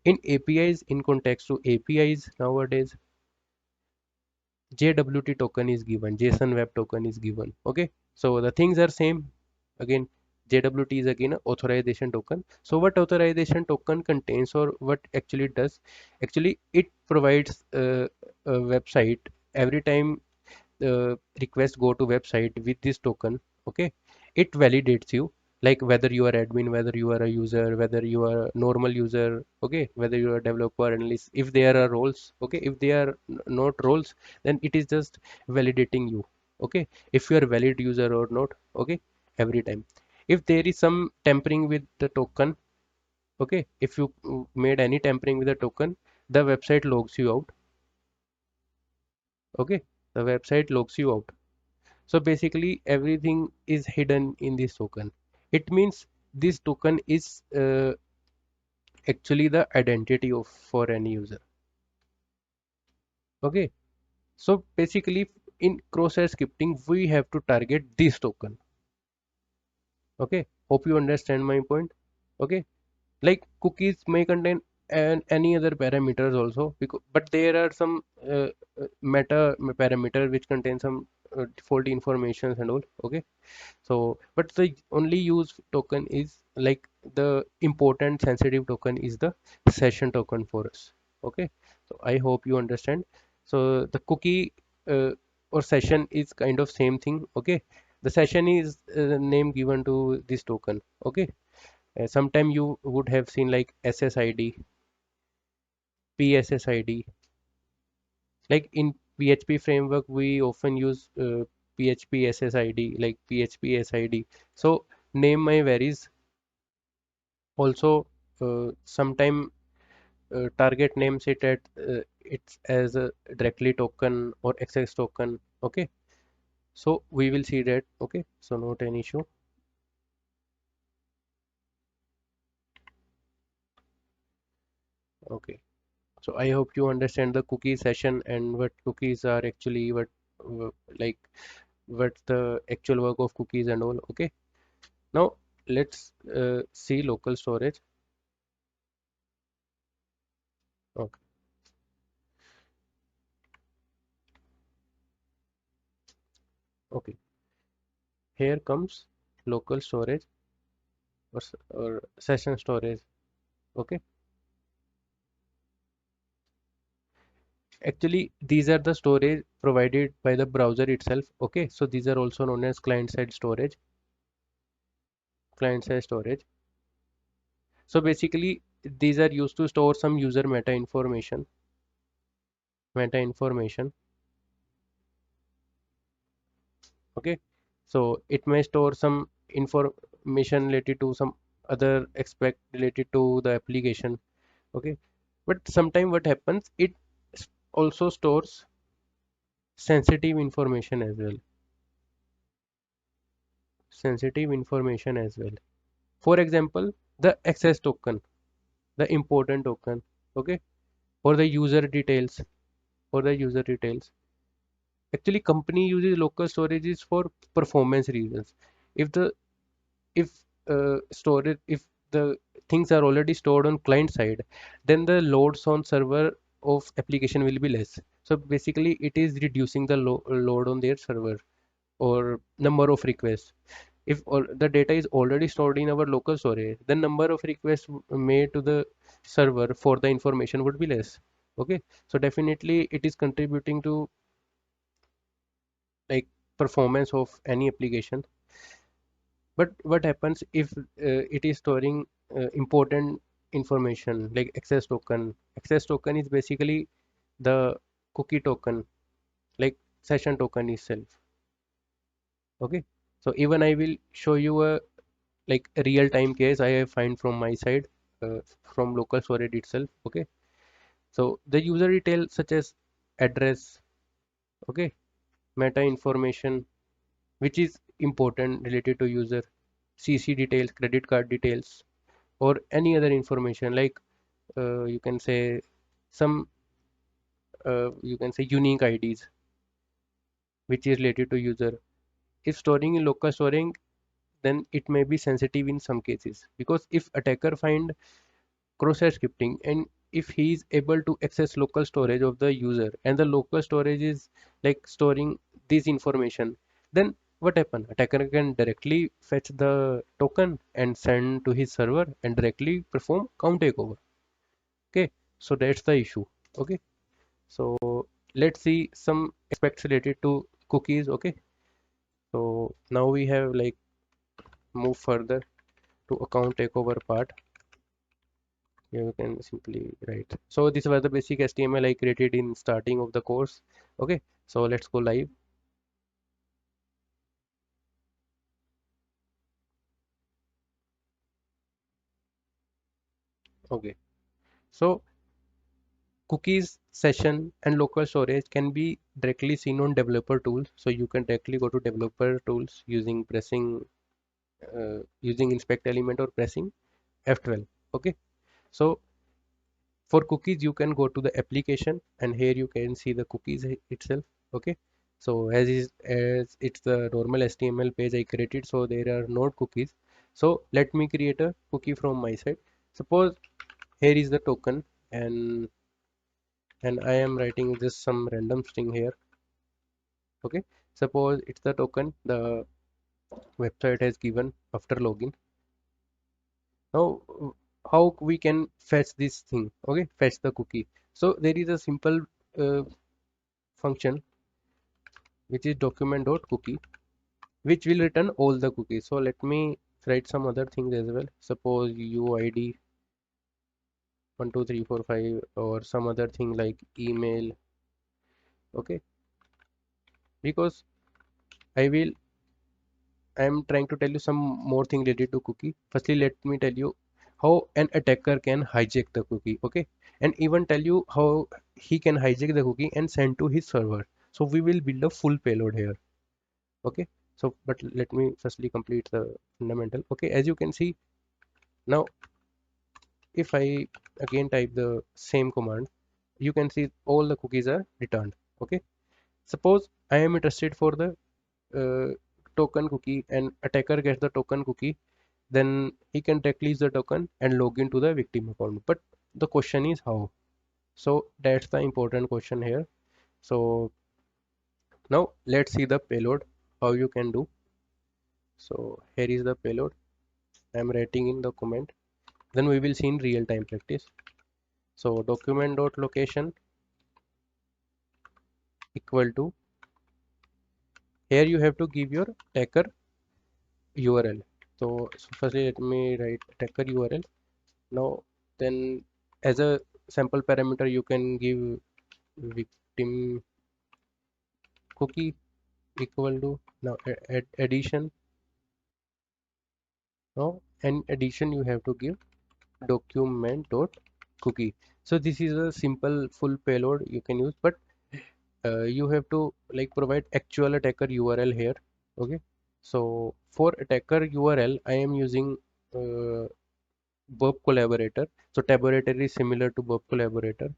in APIs, in context to APIs nowadays, JWT token is given, JSON web token is given. Okay, so the things are same. Again, JWT is again a authorization token. So what authorization token contains, or what actually does, actually it provides a website every time request go to website with this token. Okay, it validates you, like whether you are admin, whether you are a user, whether you are a normal user. Okay, whether you are a developer, analyst, if there are roles. Okay, if they are not roles, then it is just validating you. Okay, if you are valid user or not. Okay, every time if there is some tampering with the token. Okay, if you made any tampering with the token, the website logs you out. Okay, the website logs you out. So basically everything is hidden in this token. It means this token is actually the identity of for any user. Okay, so basically in cross-site scripting we have to target this token. Okay, hope you understand my point. Okay, Like cookies may contain any other parameters also, because but there are some meta parameter which contain some default informations and all. Okay, so but the only use token is like the important sensitive token is the session token for us. Okay, so I hope you understand. So the cookie uh, or session is kind of same thing. Okay, the session is name given to this token. Okay, sometime you would have seen like SSID, PSSID. Like in PHP framework, we often use PHP SSID, like PHP SID. So name may varies. Also, sometime target names it at it's as a directly token or access token. Okay, so we will see that. Okay, so not an issue. Okay. So I hope you understand the cookie session and what cookies are actually, what uh, like what's the actual work of cookies and all. Okay. Now let's see local storage. Okay. Okay. Here comes local storage or session storage. Okay. Actually, these are the storage provided by the browser itself. Okay. So these are also known as client-side storage. Client-side storage. So basically, these are used to store some user meta information. Meta information. Okay, so it may store some information related to some other aspect related to the application. Okay, but sometime what happens, it also stores sensitive information as well. Sensitive information as well. For example, the access token, the important token. Okay, or the user details, or the user details. Actually, company uses local storages for performance reasons. If the if storage if the things are already stored on client side, then the loads on server of application will be less. So basically it is reducing the load on their server or number of requests. If all the data is already stored in our local storage, then number of requests made to the server for the information would be less. Okay, so definitely it is contributing to like performance of any application. But what happens if it is storing important information like access token? Access token is basically the cookie token, like session token itself. Okay. So even I will show you a like a real time case I have find from my side from local storage itself. Okay. So the user detail such as address, okay, meta information, which is important related to user, CC details, credit card details, or any other information like you can say some you can say unique IDs which is related to user. If storing in local storing, then it may be sensitive in some cases, because if attacker find cross-site scripting and if he is able to access local storage of the user and the local storage is like storing this information, then what happen? Attacker can directly fetch the token and send to his server and directly perform count takeover. Okay, so that's the issue. Okay, so let's see some aspects related to cookies. Okay, so now we have like move further to account takeover part. Here you can simply write. So this was the basic HTML I created in starting of the course. Okay, so let's go live. Okay, so cookies, session, and local storage can be directly seen on developer tools. So you can directly go to developer tools using pressing using inspect element or pressing F12. Okay, so for cookies you can go to the application and here you can see the cookies itself. Okay, so as it's the normal HTML page I created, so there are no cookies. So let me create a cookie from my side. Suppose here is the token, and I am writing just some random string here. Okay, suppose it's the token the website has given after login. Now how we can fetch this thing? Okay, fetch the cookie. So there is a simple uh, function which is document.cookie, which will return all the cookies. So let me write some other things as well. Suppose UID 12345 or some other thing like email. Okay, because I will I am trying to tell you some more thing related to cookie. Firstly, let me tell you how an attacker can hijack the cookie. Okay, and even tell you how he can hijack the cookie and send to his server. So we will build a full payload here. Okay, so but let me firstly complete the fundamental. Okay, as you can see now, if I again type the same command, you can see all the cookies are returned. Okay, suppose I am interested for the token cookie and attacker gets the token cookie, then he can directly use the token and log into the victim account. But the question is how? So that's the important question here. So now let's see the payload, how you can do. So here is the payload. I'm writing in the comment. Then we will see in real time practice. So document.location equal to, here you have to give your attacker URL. So firstly let me write attacker URL. Now then as a sample parameter you can give victim cookie equal to, now addition. Now and addition you have to give document dot cookie. So this is a simple full payload you can use, but you have to like provide actual attacker URL here. Okay, so for attacker URL I am using uh, Burp collaborator. So taborator is similar to Burp collaborator.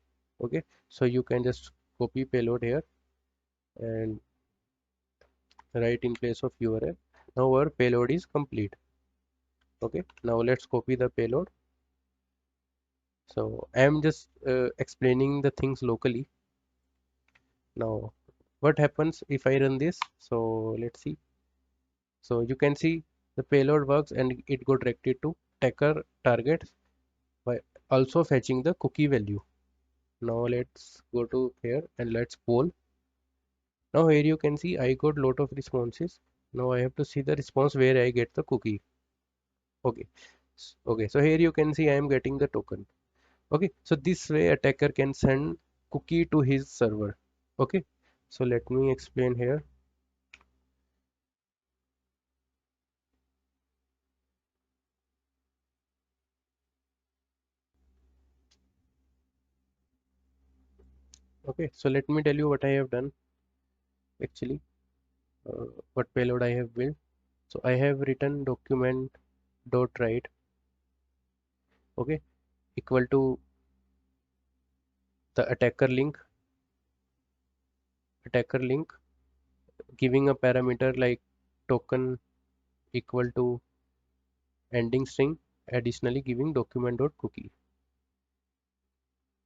Okay, so you can just copy payload here and write in place of URL. Now our payload is complete. Okay, now let's copy the payload. So I am just explaining the things locally. Now what happens if I run this? So let's see. So you can see the payload works and it got directed to attacker targets by also fetching the cookie value. Now let's go to here and let's poll. Now here you can see I got lot of responses. Now I have to see the response where I get the cookie. Okay. Okay, so here you can see I am getting the token. Okay, so this way attacker can send cookie to his server. Okay, so let me explain here. Okay, so let me tell you what I have done actually, what payload I have built. So I have written document dot write, okay, equal to the attacker link, giving a parameter like token equal to ending string, additionally giving document dot cookie,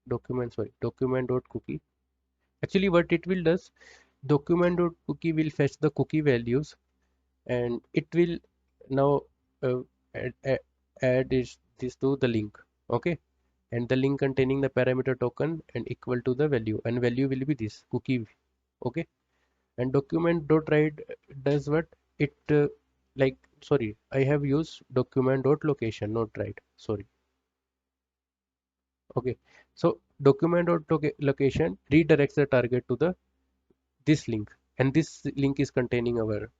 document dot cookie. Actually what it will does, document dot cookie will fetch the cookie values and it will now uh, add, add, add this to the link. Okay, and the link containing the parameter token and equal to the value, and value will be this cookie. Okay, and document dot write does what it like, sorry, I have used document dot location, not write, sorry. Okay, so document dot location redirects the target to the this link, and this link is containing our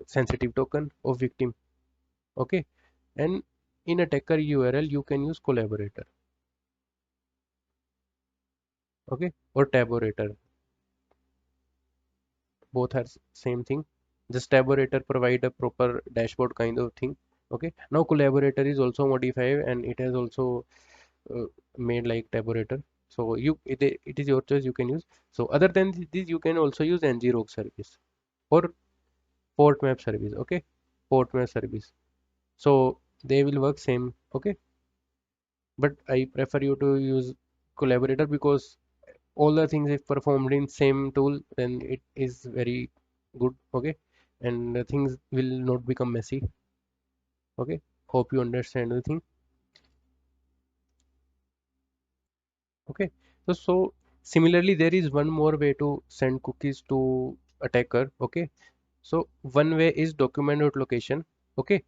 sensitive token of victim. Okay, and in attacker URL you can use collaborator. Okay, or taborator, both are same thing. Just taborator provide a proper dashboard kind of thing. Okay, now collaborator is also modified and it has also uh, made like taborator. So it is your choice, you can use. So other than this you can also use ngrok service or port map service. Okay, port map service, so they will work same. Okay, but I prefer you to use collaborator because all the things if performed in same tool then it is very good. Okay, and the things will not become messy. Okay, hope you understand the thing. Okay, so similarly there is one more way to send cookies to attacker. Okay, so one way is document dot location. Okay,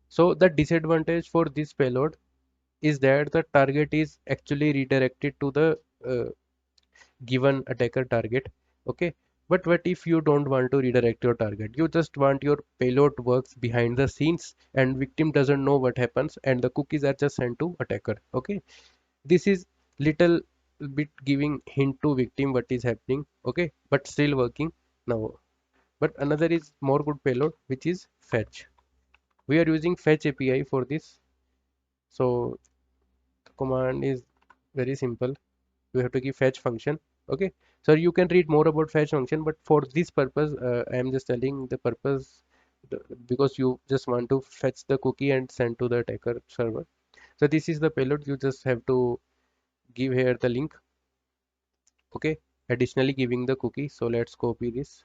so the disadvantage for this payload is that the target is actually redirected to the given attacker target. Okay, but what if you don't want to redirect your target, you just want your payload works behind the scenes and victim doesn't know what happens and the cookies are just sent to attacker. Okay, this is little bit giving hint to victim what is happening. Okay, but still working now. But another is more good payload which is fetch. We are using fetch API for this. So the command is very simple. We have to give fetch function. Okay, so you can read more about fetch function, but for this purpose I am just telling the purpose, because you just want to fetch the cookie and send to the attacker server. So this is the payload. You just have to give here the link. Okay, additionally giving the cookie. So let's copy this.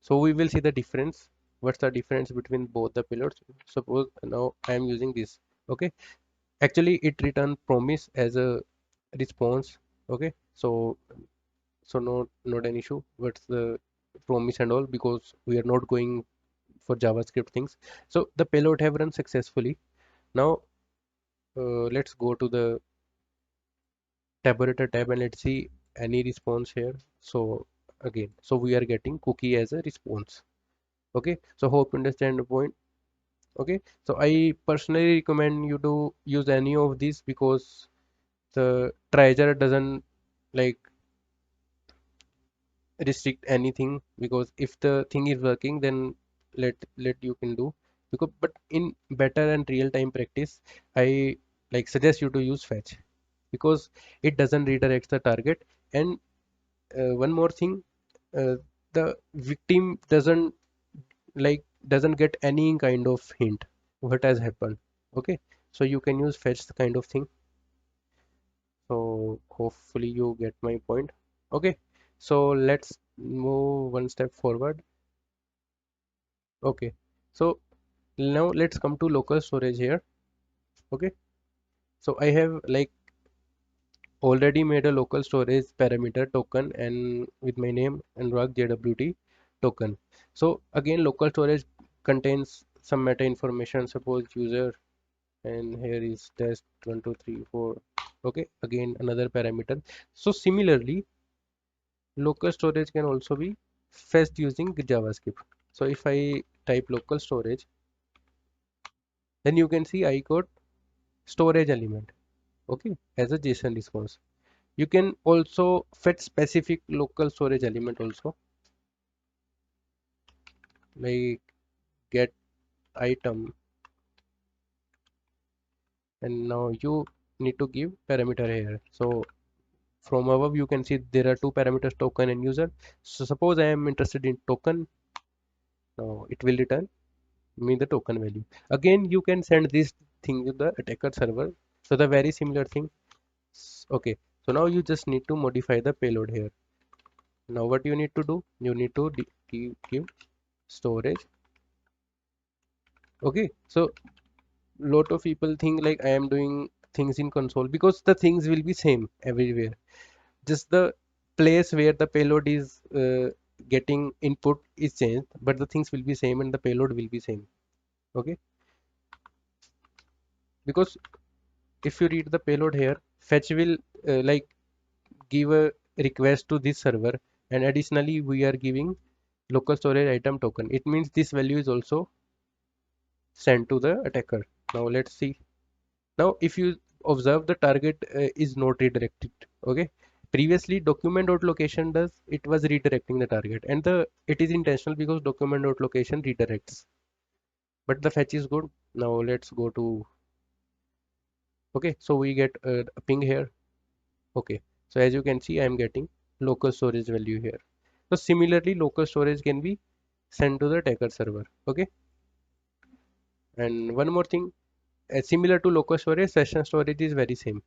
So we will see the difference. What's the difference between both the payloads? Suppose now I am using this. Okay, actually it return promise as a response. Okay, so not an issue. What's the promise and all, because we are not going for JavaScript things. So the payload have run successfully. Now let's go to the tabulator tab and let's see any response here. So again, so we are getting cookie as a response. Okay, so hope you understand the point. Okay, so I personally recommend you to use any of these because the treasure doesn't like restrict anything, because if the thing is working then let you can do. Because but in better and real time practice I like suggest you to use fetch because it doesn't redirect the target. And one more thing, uh, the victim doesn't get any kind of hint what has happened. Okay, so you can use fetch kind of thing. So hopefully you get my point. Okay, so let's move one step forward. Okay, so now let's come to local storage here. Okay, so I have like already made a local storage parameter token and with my name Anurag JWT token. So again, local storage contains some meta information, suppose user, and here is test 1 2 3 4. Okay, again another parameter. So similarly, local storage can also be fetched using JavaScript. So if I type local storage, then you can see I got storage element. Okay, as a JSON response. You can also fetch specific local storage element also, like get item, and now you need to give parameter here. So from above you can see there are two parameters, token and user. So suppose I am interested in token, now it will return me the token value. Again you can send this thing to the attacker server. So the very similar thing. Okay, so now you just need to modify the payload here. Now what you need to do, you need to give storage. Okay, so lot of people think like I am doing things in console because the things will be same everywhere. Just the place where the payload is getting input is changed, but the things will be same and the payload will be same. Okay, because if you read the payload here, fetch will like give a request to this server, and additionally we are giving local storage item token. It means this value is also sent to the attacker. Now let's see. Now, if you observe, the target is not redirected. Okay. Previously, document.location does it was redirecting the target, and the it is intentional because document.location redirects. But the fetch is good. Now let's go to. Okay, so we get a ping here. Okay, so as you can see, I am getting local storage value here. So similarly, local storage can be sent to the attacker server. Okay, and one more thing. similar to local storage, session storage is very same.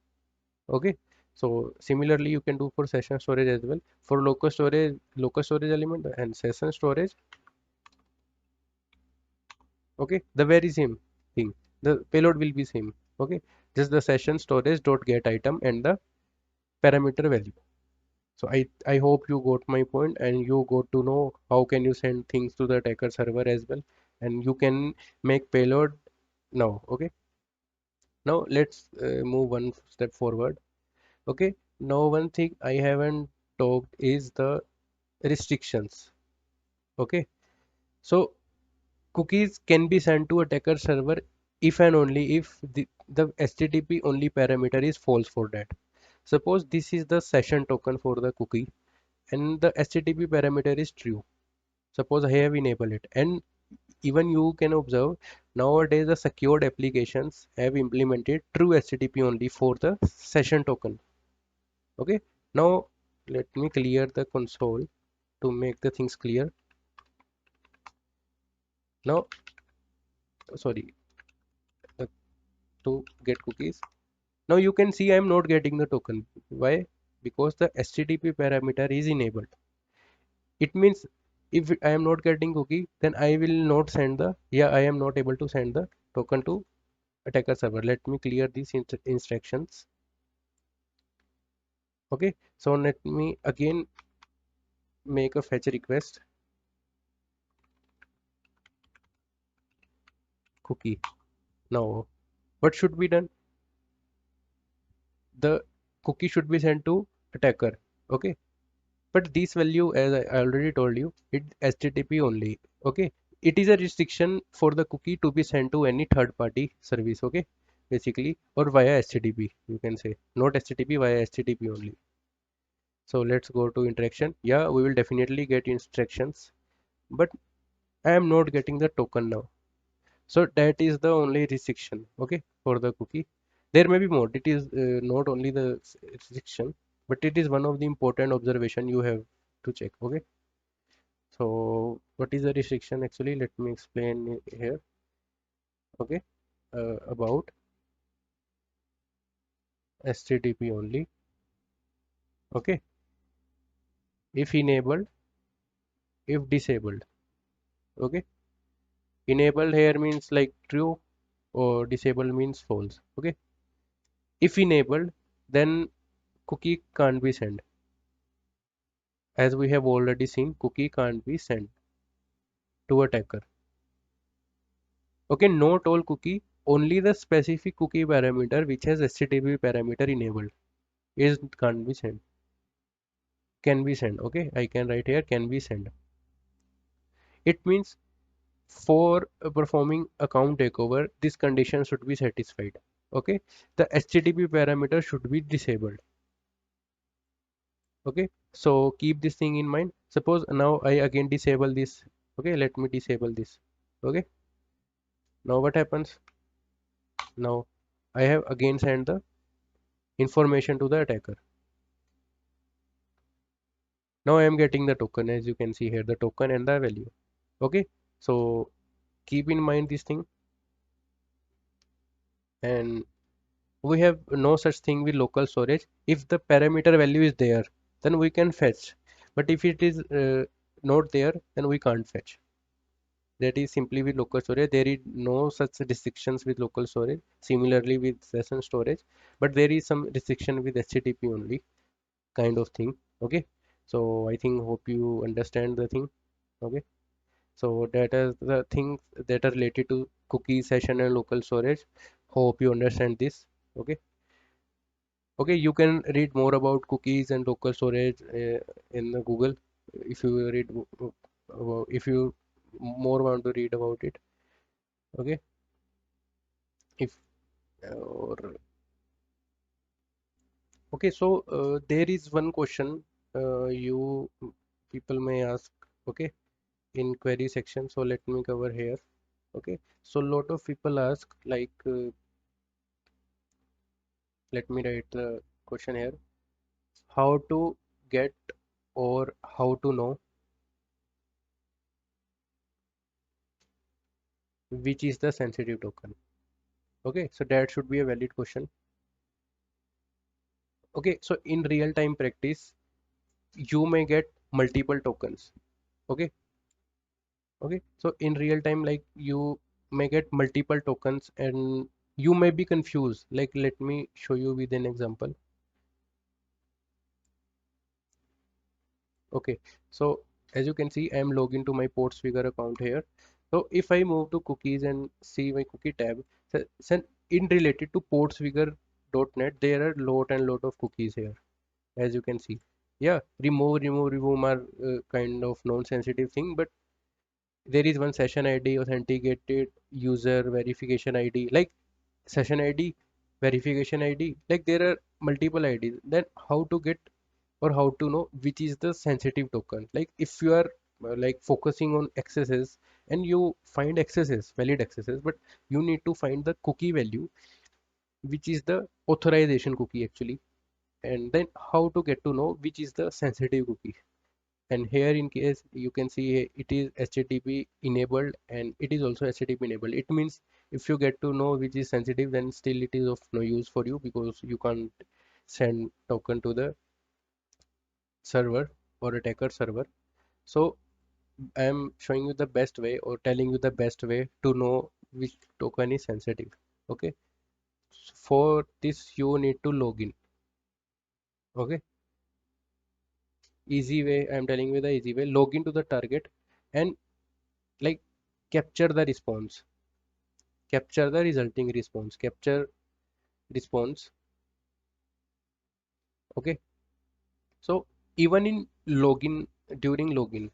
Okay, so similarly you can do for session storage as well. For local storage element and session storage, okay, the very same thing, the payload will be same. Okay, just the session storage dot get item and the parameter value. So I hope you got my point and you got to know how can you send things to the attacker server as well, and you can make payload now. Okay, now let's move one step forward. Okay, now one thing I haven't talked is the restrictions. Okay, so cookies can be sent to attacker server if and only if the HTTP only parameter is false for that. Suppose this is the session token for the cookie and the HTTP parameter is true. Suppose I have enabled it, and even you can observe nowadays the secured applications have implemented true HTTP only for the session token. Okay, now let me clear the console to make the things clear. Now, sorry, the, to get cookies. Now you can see I am not getting the token. Why? Because the HTTP parameter is enabled. It means if I am not getting cookie, then I will not send the, yeah, I am not able to send the token to attacker server. Let me clear these instructions. Okay, so let me again make a fetch request cookie. Now, what should be done? The cookie should be sent to attacker. Okay, but this value, as I already told you, it HTTP only. Okay, it is a restriction for the cookie to be sent to any third party service. Okay, basically, or via HTTP, you can say, not HTTP, via HTTP only. So let's go to interaction. Yeah, we will definitely get instructions, but I am not getting the token now. So that is the only restriction. Okay, for the cookie. There may be more. It is not only the restriction, but it is one of the important observation you have to check. Okay, so what is the restriction actually? Let me explain here. Okay, about HTTP only. Okay, if enabled, if disabled. Okay, enabled here means like true, or disabled means false. Okay, if enabled, then cookie can't be sent. As we have already seen, cookie can't be sent to attacker. Okay, not all cookie, only the specific cookie parameter which has HTTP parameter enabled is can't be sent. Can be sent. Okay, I can write here can be sent. It means for performing account takeover, this condition should be satisfied. Okay, the HTTP parameter should be disabled. Okay, so keep this thing in mind. Suppose now I again disable this. Okay, let me disable this. Okay, now what happens? Now I have again sent the information to the attacker. Now I am getting the token, as you can see here, the token and the value. Okay, so keep in mind this thing, and we have no such thing with local storage. If the parameter value is there, then we can fetch, but if it is not there, then we can't fetch. That is simply with local storage. There is no such restrictions with local storage. Similarly with session storage, but there is some restriction with HTTP only kind of thing. Okay, so I think hope you understand the thing. Okay, so that is the things that are related to cookie session and local storage. Hope you understand this. Okay, okay, you can read more about cookies and local storage in the Google if you read if you more want to read about it. Okay, if or okay, so there is one question you people may ask. Okay, in query section, so let me cover here. Okay, so lot of people ask like let me write the question here. How to get or how to know which is the sensitive token. Okay, so that should be a valid question. Okay, so in real time practice, you may get multiple tokens. Okay, okay, so in real time, like you may get multiple tokens and you may be confused. Like, let me show you with an example. Okay, so as you can see, I am logged into my Portsfigure account here. So if I move to cookies and see my cookie tab, so in related to portsfigure.net, there are lot and lot of cookies here, as you can see. Yeah, remove are kind of non-sensitive thing, but there is one session ID, authenticated user verification ID, like session ID, verification ID, like there are multiple IDs. Then how to get or how to know which is the sensitive token? Like if you are like focusing on XSS and you find XSS, valid XSS, but you need to find the cookie value, which is the authorization cookie actually. And then how to get to know which is the sensitive cookie. And here in case you can see it is HTTP enabled and it is also HTTP enabled. It means if you get to know which is sensitive, then still it is of no use for you because you can't send token to the server or attacker server. So I am showing you the best way or telling you the best way to know which token is sensitive. Okay. So for this you need to log in. Okay. Easy way. I am telling you the easy way. Log into the target and like capture the response. Capture the resulting response. Capture response. Okay. So even in login, during login,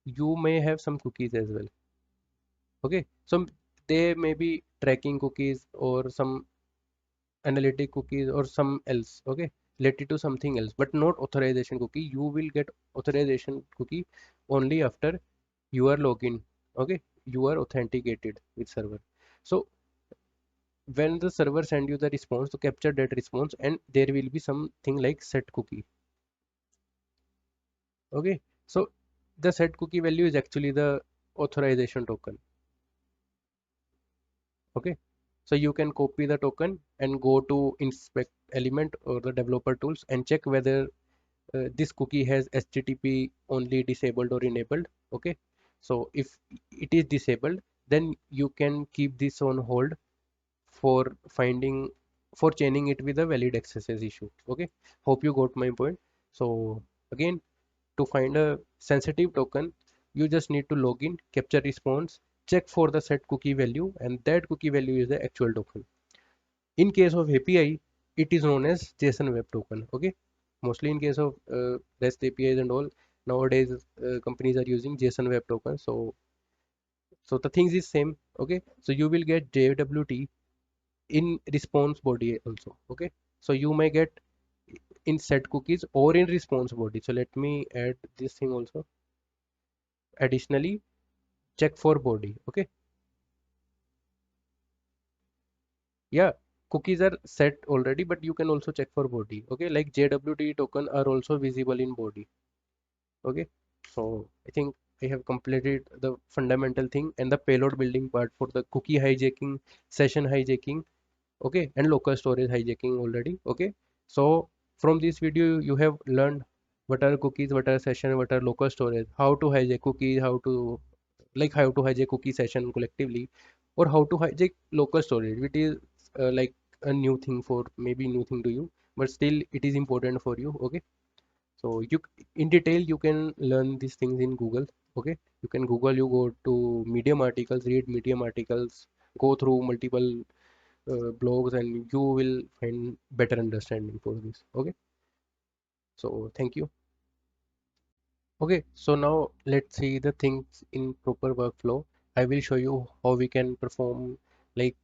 you may have some cookies as well. Okay. So they may be tracking cookies or some analytic cookies or some else. Okay. Related to something else, but not authorization cookie. You will get authorization cookie only after you are login. Okay. You are authenticated with server. So when the server send you the response, to capture that response and there will be something like set cookie. Okay, so the set cookie value is actually the authorization token. Okay, so you can copy the token and go to inspect element or the developer tools and check whether this cookie has HTTP only disabled or enabled. Okay, so if it is disabled, then you can keep this on hold for finding for chaining it with a valid XSS issue. Okay, hope you got my point. So again, to find a sensitive token, you just need to log in, capture response, check for the set cookie value, and that cookie value is the actual token. In case of API, it is known as JSON Web Token. Okay, mostly in case of REST APIs and all, nowadays companies are using JSON Web Token. So the things is same. Okay, so you will get JWT in response body also. Okay, so you may get in set cookies or in response body. So let me add this thing also. Additionally, check for body. Okay, yeah, cookies are set already, but you can also check for body. Okay, like JWT token are also visible in body. Okay, so I think I have completed the fundamental thing and the payload building part for the cookie hijacking, session hijacking, okay, and local storage hijacking already. Okay, so from this video you have learned what are cookies, what are session, what are local storage, how to hijack cookies, how to how to hijack cookie session collectively, or how to hijack local storage, which is like a new thing for maybe new thing to you, but still it is important for you. Okay, so you in detail you can learn these things in Google. Okay, you can Google, you go to medium articles, read medium articles, go through multiple blogs, and you will find better understanding for this. Okay, so thank you. Okay, so now let's see the things in proper workflow. I will show you how we can perform like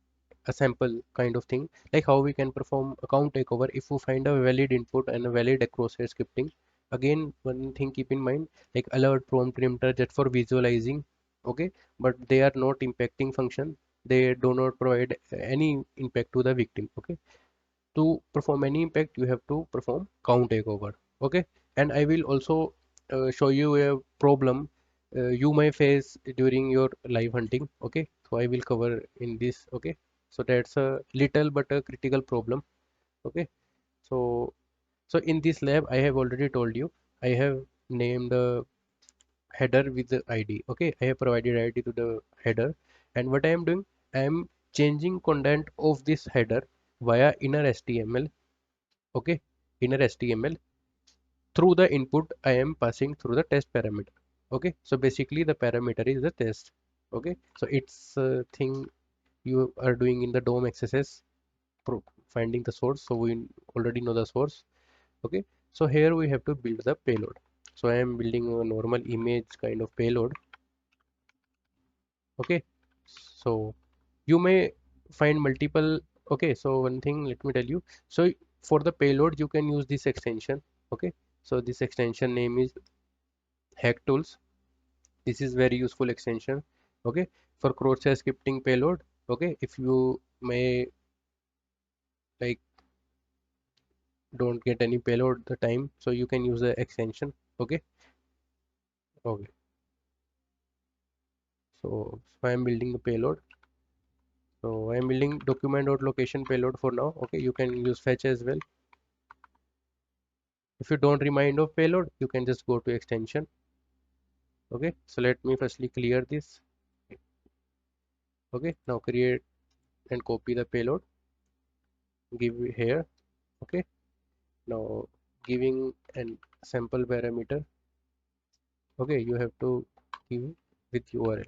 a sample kind of thing, like how we can perform account takeover if we find a valid input and a valid cross-site scripting. Again, one thing keep in mind, like alert prompt preempter just for visualizing. Okay, but they are not impacting function. They do not provide any impact to the victim. Okay, to perform any impact you have to perform count takeover. Okay, and I will also show you a problem you may face during your live hunting. Okay, so I will cover in this. Okay, So that's a little but a critical problem. Okay, so in this lab I have already told you, I have named a header with the id. Okay, I have provided id to the header, and what I am doing, I am changing content of this header via inner html. Okay, inner html through the input I am passing through the test parameter. Okay, so basically the parameter is the test. Okay, so it's a thing you are doing in the DOM XSS, finding the source. So we already know the source. Okay, so here we have to build the payload. So I am building a normal image kind of payload. Okay, so you may find multiple. Okay, so one thing let me tell you. So for the payload you can use this extension. Okay, so this extension name is hack tools. This is very useful extension. Okay, for cross-site scripting payload. Okay, if you may like don't get any payload the time, so you can use the extension. Okay, okay, so I am building the payload. So I am building document.location payload for now. Okay, you can use fetch as well. If you don't remind of payload, you can just go to extension. Okay, so let me firstly clear this. Okay, now create and copy the payload, give it here. Okay, now giving an sample parameter. Okay, you have to give with URL.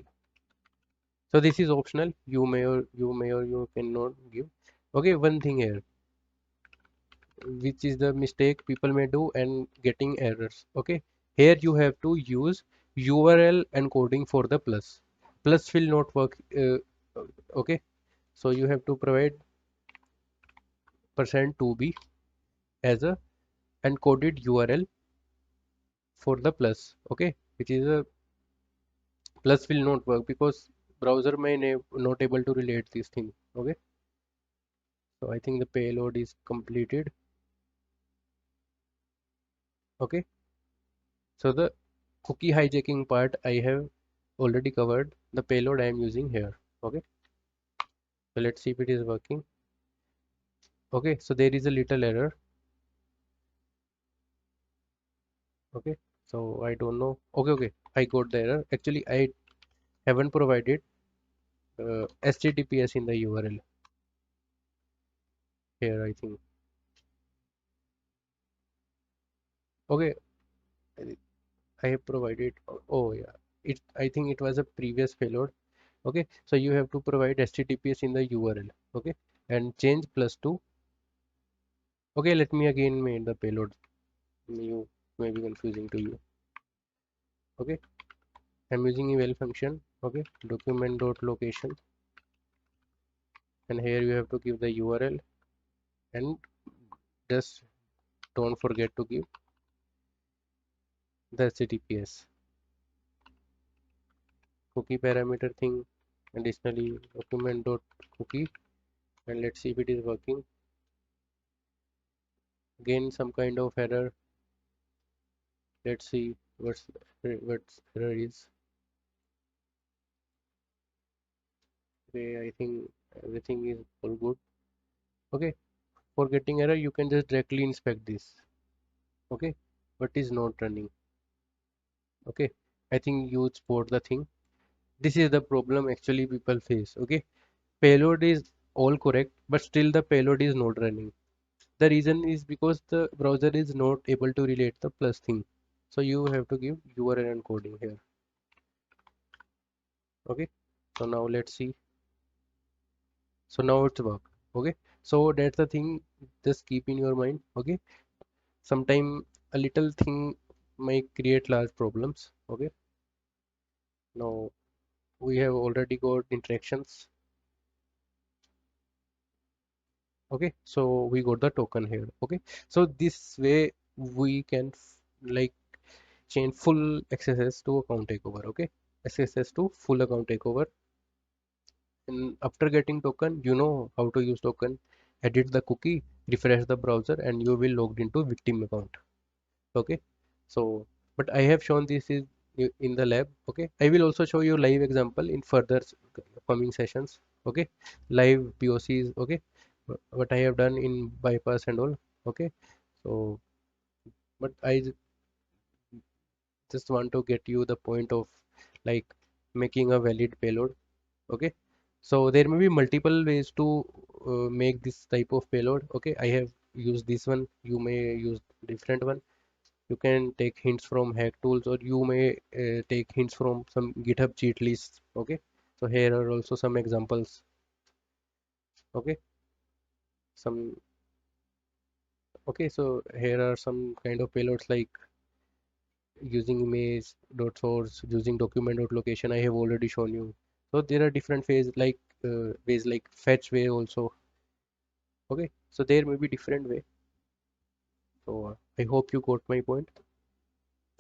So this is optional, you may or you cannot give. Okay, one thing here, which is the mistake people may do and getting errors. Okay, here you have to use URL encoding for the plus will not work. Okay, so you have to provide %2b as a encoded URL for the plus. Okay, which is a plus will not work because browser may not able to relate this thing. Okay, so I think the payload is completed. Okay, so the cookie hijacking part I have already covered. The payload I am using here. Okay, so let's see if it is working. Okay, so there is a little error. Okay, so I don't know. Okay, I got the error. Actually I haven't provided https in the URL here, I think. Okay, I I have provided. Oh yeah, it I think it was a previous payload. Okay, so you have to provide https in the URL. Okay, and change +2. Okay, let me again make the payload. You may be confusing to you. Okay, I'm using eval function. Okay, document.location, and here you have to give the URL, and just don't forget to give the https cookie parameter thing. Additionally, document.cookie, and let's see if it is working. Again some kind of error. Let's see what's error is. Okay, I think everything is all good. Okay, for getting error you can just directly inspect this. Okay, what is not running. Okay, I think you spot the thing. This is the problem actually people face. Okay, payload is all correct but still the payload is not running. The reason is because the browser is not able to relate the plus thing. So you have to give URL encoding here. Okay, so now let's see. So now it's work. Okay, so that's the thing, just keep in your mind. Okay, sometime a little thing might create large problems. Okay, now we have already got interactions. Okay, so we got the token here. Okay, so this way we can like change full XSS to account takeover. Okay, XSS to full account takeover. And after getting token, you know how to use token. Edit the cookie, refresh the browser, and you will logged into victim account. Okay, so but I have shown this is in the lab. Okay, I will also show you live example in further coming sessions. okay, live POCs, okay, what I have done in bypass and all, okay. So but just want to get you the point of like making a valid payload, okay. So there may be multiple ways to make this type of payload, okay. I have used this one, you may use different one. You can take hints from hack tools, or you may take hints from some GitHub cheat lists, okay. So here are also some examples, okay. Some, okay, so here are some kind of payloads like using image dot source, using document dot location. I have already shown you. So there are different ways like fetch way also, okay. So there may be different way. So I hope you got my point.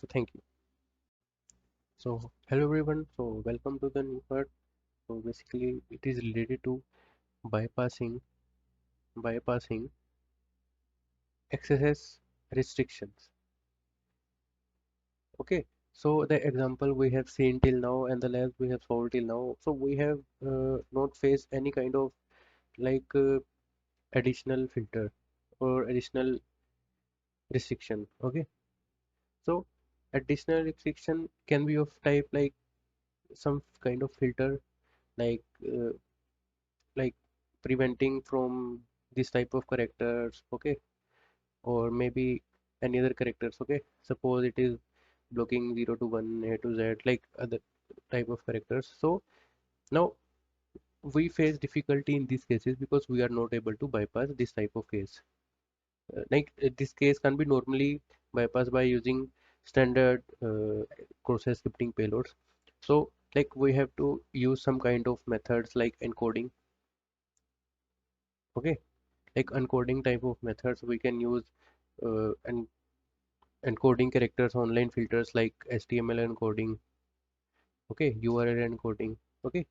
So thank you. So hello everyone. So welcome to the new part. So basically it is related to bypassing XSS restrictions. Okay. So the example we have seen till now and the labs we have solved till now. So we have not faced any kind of like additional filter or additional restriction, okay. So additional restriction can be of type like some kind of filter like like preventing from this type of characters, okay, or maybe any other characters, okay. Suppose it is blocking 0 to 1, A to Z, like other type of characters. So now we face difficulty in these cases because we are not able to bypass this type of case. This case can be normally bypassed by using standard cross scripting payloads. So like we have to use some kind of methods like encoding, okay. Like encoding type of methods we can use, and encoding characters, online filters like HTML encoding, okay, URL encoding, okay.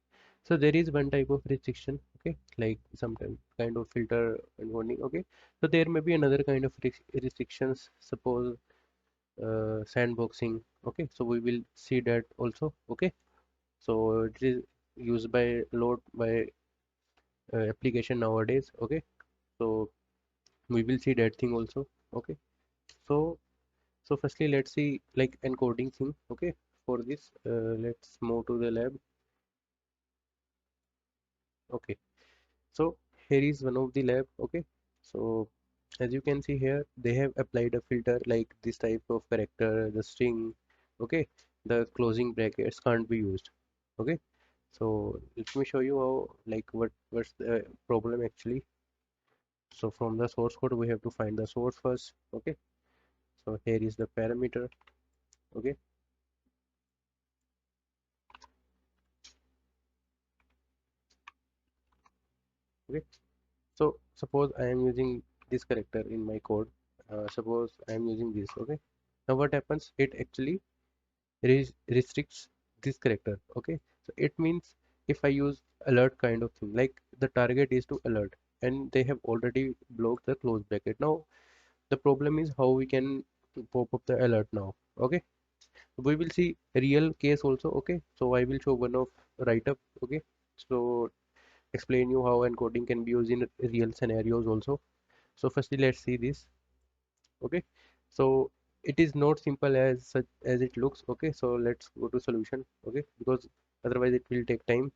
So there is one type of restriction, okay, like sometimes kind of filter encoding, okay. So there may be another kind of restrictions, suppose sandboxing, okay. So we will see that also, okay. So it is used by lot by application nowadays, okay. So we will see that thing also, okay. So firstly let's see like encoding thing, okay. For this let's move to the lab, okay. So here is one of the lab, okay. So as you can see here they have applied a filter like this type of character, the string, okay. The closing brackets can't be used, okay. So let me show you how, like what's the problem actually. So from the source code we have to find the source first, okay. So here is the parameter, okay, okay. So suppose I am using this character in my code, suppose I am using this, okay. Now what happens, it actually restricts this character, okay. So it means if I use alert kind of thing, like the target is to alert and they have already blocked the close bracket. Now the problem is how we can pop up the alert now, okay. We will see real case also, okay. So I will show one of write up, okay. So explain you how encoding can be used in real scenarios also. So firstly let's see this, okay. So it is not simple as such as it looks, okay. So let's go to solution, okay, because otherwise it will take time,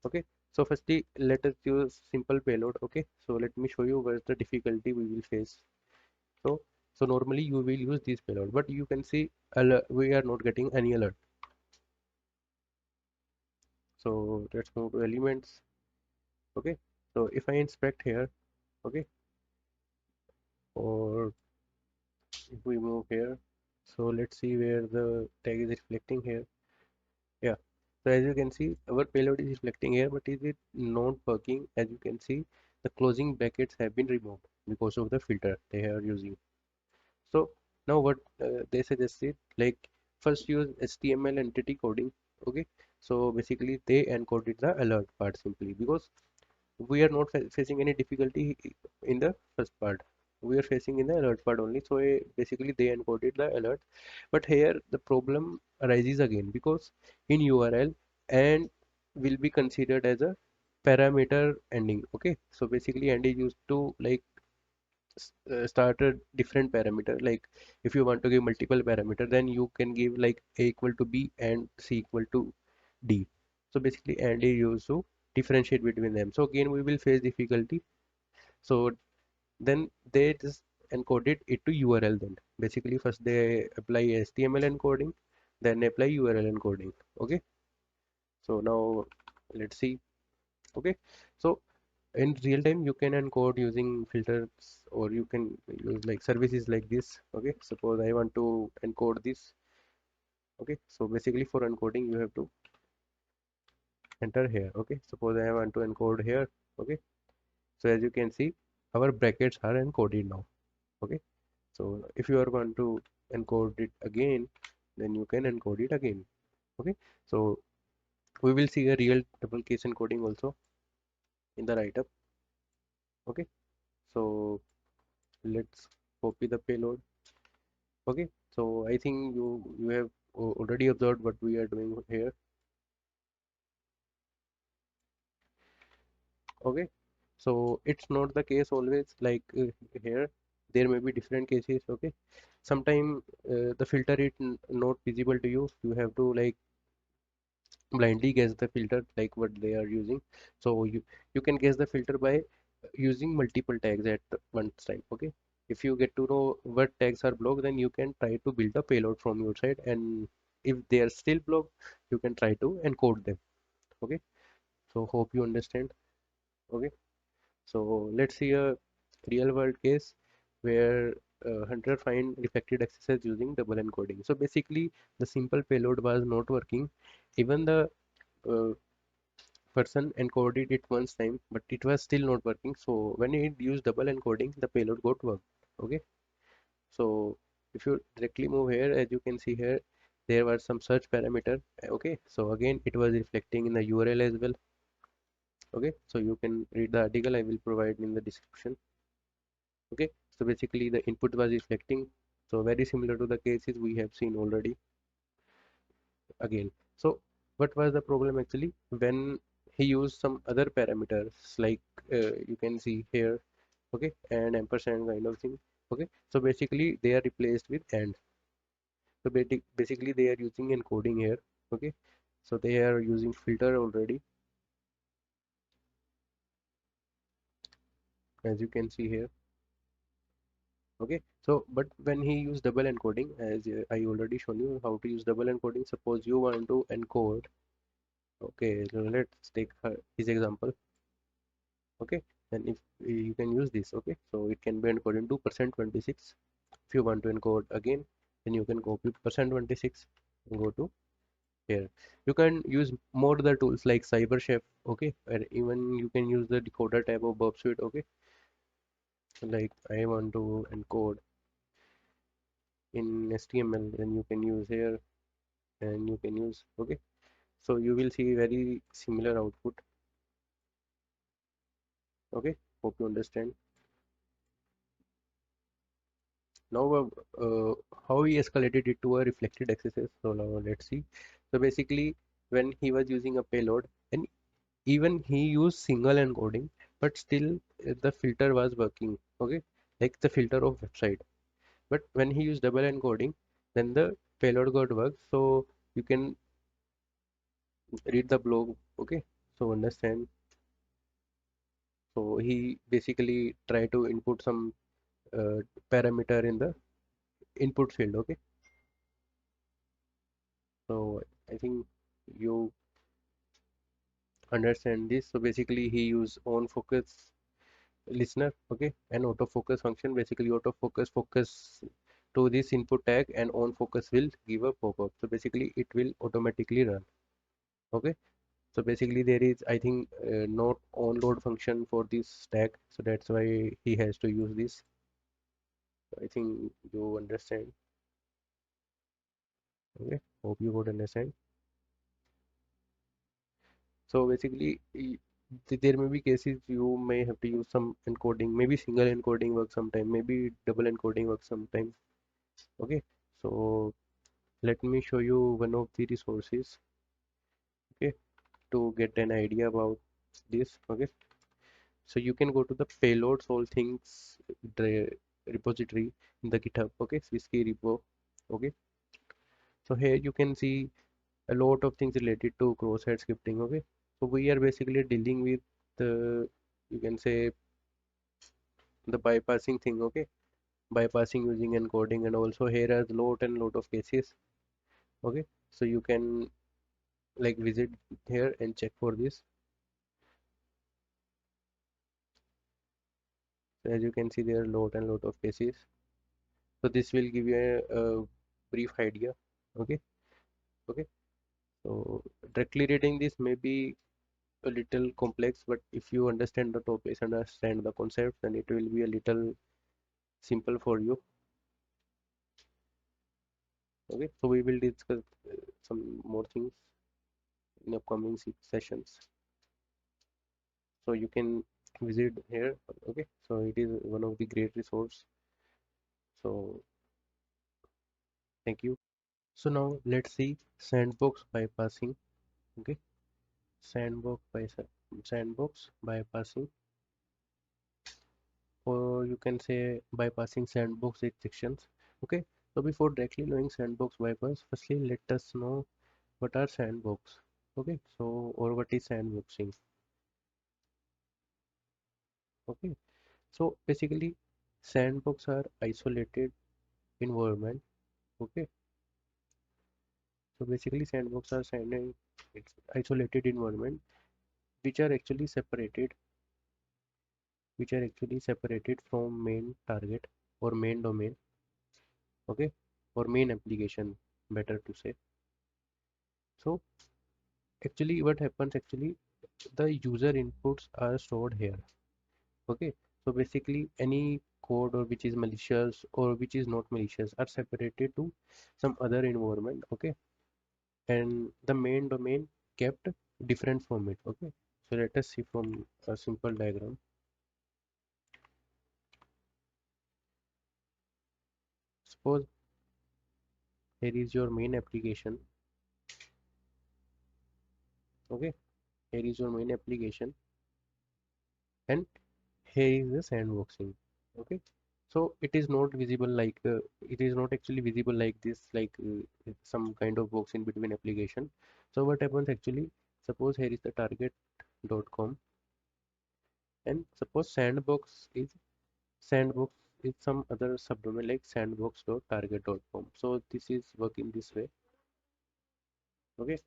okay. So firstly let us use simple payload, okay. So let me show you where's the difficulty we will face. So normally you will use this payload, but you can see we are not getting any alert. So let's move to elements, okay. So if I inspect here, okay, or if we move here, so let's see where the tag is reflecting here. Yeah. So as you can see, our payload is reflecting here, but is it not working? As you can see, the closing brackets have been removed because of the filter they are using. So now what they suggested, like first use HTML entity coding. Okay. So basically they encoded the alert part simply because we are not facing any difficulty in the first part. We are facing in the alert part only. So basically they encoded the alert, but here the problem arises again because in URL and will be considered as a parameter ending. Okay, so basically and is used to like start a different parameter. Like if you want to give multiple parameter, then you can give like a equal to b and c equal to d. So basically and is used to differentiate between them. So again we will face difficulty. So then they just encoded it to URL. Then basically first they apply HTML encoding, then apply URL encoding. Okay, so now let's see. Okay, so in real time you can encode using filters, or you can use like services like this. Okay, suppose I want to encode this. Okay, so basically for encoding you have to enter here. Okay, suppose I want to encode here. Okay, so as you can see our brackets are encoded now. Okay, so if you are going to encode it again, then you can encode it again. Okay, so we will see a real double case encoding also in the write up. Okay, so let's copy the payload. Okay, so I think you have already observed what we are doing here. Okay, so it's not the case always like here. There may be different cases. Okay, sometime the filter is not visible to you. You have to like blindly guess the filter like what they are using. So you can guess the filter by using multiple tags at one time. Okay, if you get to know what tags are blocked, then you can try to build a payload from your side, and if they are still blocked, you can try to encode them. Okay, so hope you understand. Okay, so let's see a real world case where hunter find reflected XSS using double encoding. So basically the simple payload was not working. Even the uh, person encoded it once time, but it was still not working. So when it used double encoding, the payload got worked. Okay, so if you directly move here, as you can see here, there was some search parameter. Okay, so again it was reflecting in the URL as well. Okay, so you can read the article I will provide in the description. Okay, so basically the input was reflecting, so very similar to the cases we have seen already. Again, so what was the problem actually when he used some other parameters like you can see here. Okay, and ampersand kind of thing. Okay, so basically they are replaced with and. So basically they are using encoding here. Okay, so they are using filter already, as you can see here. Okay, so but when he used double encoding, as I already shown you how to use double encoding. Suppose you want to encode. Okay, so let's take his example. Okay, and if you can use this. Okay, so it can be encoded into %26. If you want to encode again, then you can copy %26 and go to here. You can use more other tools like cyberchef. Okay, and even you can use the decoder tab of Burp Suite. Okay, like I want to encode in HTML, then you can use here, and you can use. Okay, so you will see very similar output. Okay, hope you understand. Now how he escalated it to a reflected XSS. So now let's see. So basically when he was using a payload, and even he used single encoding, but still the filter was working. Okay, like the filter of website. But when he used double encoding, then the payload got worked. So you can read the blog. Okay, so understand. So he basically try to input some uh, parameter in the input field. Okay, so I think you understand this. So basically he use on focus listener. Okay, and autofocus function. Basically autofocus focus to this input tag, and on focus will give a pop-up. So basically it will automatically run. Okay, so basically there is I think not on load function for this tag, so that's why he has to use this. I think you understand. Okay, hope you would understand. So basically there may be cases you may have to use some encoding, maybe single encoding work sometime, maybe double encoding work sometime. Okay, so let me show you one of the resources. Okay, to get an idea about. this. Okay, so you can go to the payloads all things repository in the GitHub. Okay, Swisky repo. Okay, so here you can see a lot of things related to cross-site scripting. Okay, so we are basically dealing with the, you can say, the bypassing thing. Okay, bypassing using encoding, and also here are lot of cases. Okay, so you can like visit here and check for this. So as you can see, there are lot of cases. So this will give you a brief idea. Okay, okay. So directly reading this may be a little complex, but if you understand the topics, understand the concepts, then it will be a little simple for you. Okay, so we will discuss some more things in upcoming sessions. So you can visit here. Okay, so it is one of the great resource. So thank you. So now let's see sandbox bypassing. Okay, sandbox by sandbox bypassing, or you can say bypassing sandbox restrictions. Okay, so before directly knowing sandbox bypass, firstly let us know what are sandbox. Okay, so or what is sandboxing. Okay, so basically sandbox are isolated environment. Okay, so basically sandbox are it's isolated environment which are actually separated, from main target or main domain. Okay, or main application, better to say. So actually what happens, actually the user inputs are stored here. Okay, so basically any code or which is malicious or which is not malicious are separated to some other environment. Okay, and the main domain kept different from it. Okay, so let us see from a simple diagram. Suppose here is your main application. Okay, here is your main application, and here is the sandboxing. Okay, so it is not visible like it is not actually visible like this, like some kind of box in between application. So what happens actually, suppose here is the target.com, and suppose sandbox is some other subdomain like sandbox.target.com. So this is work in this way. Okay,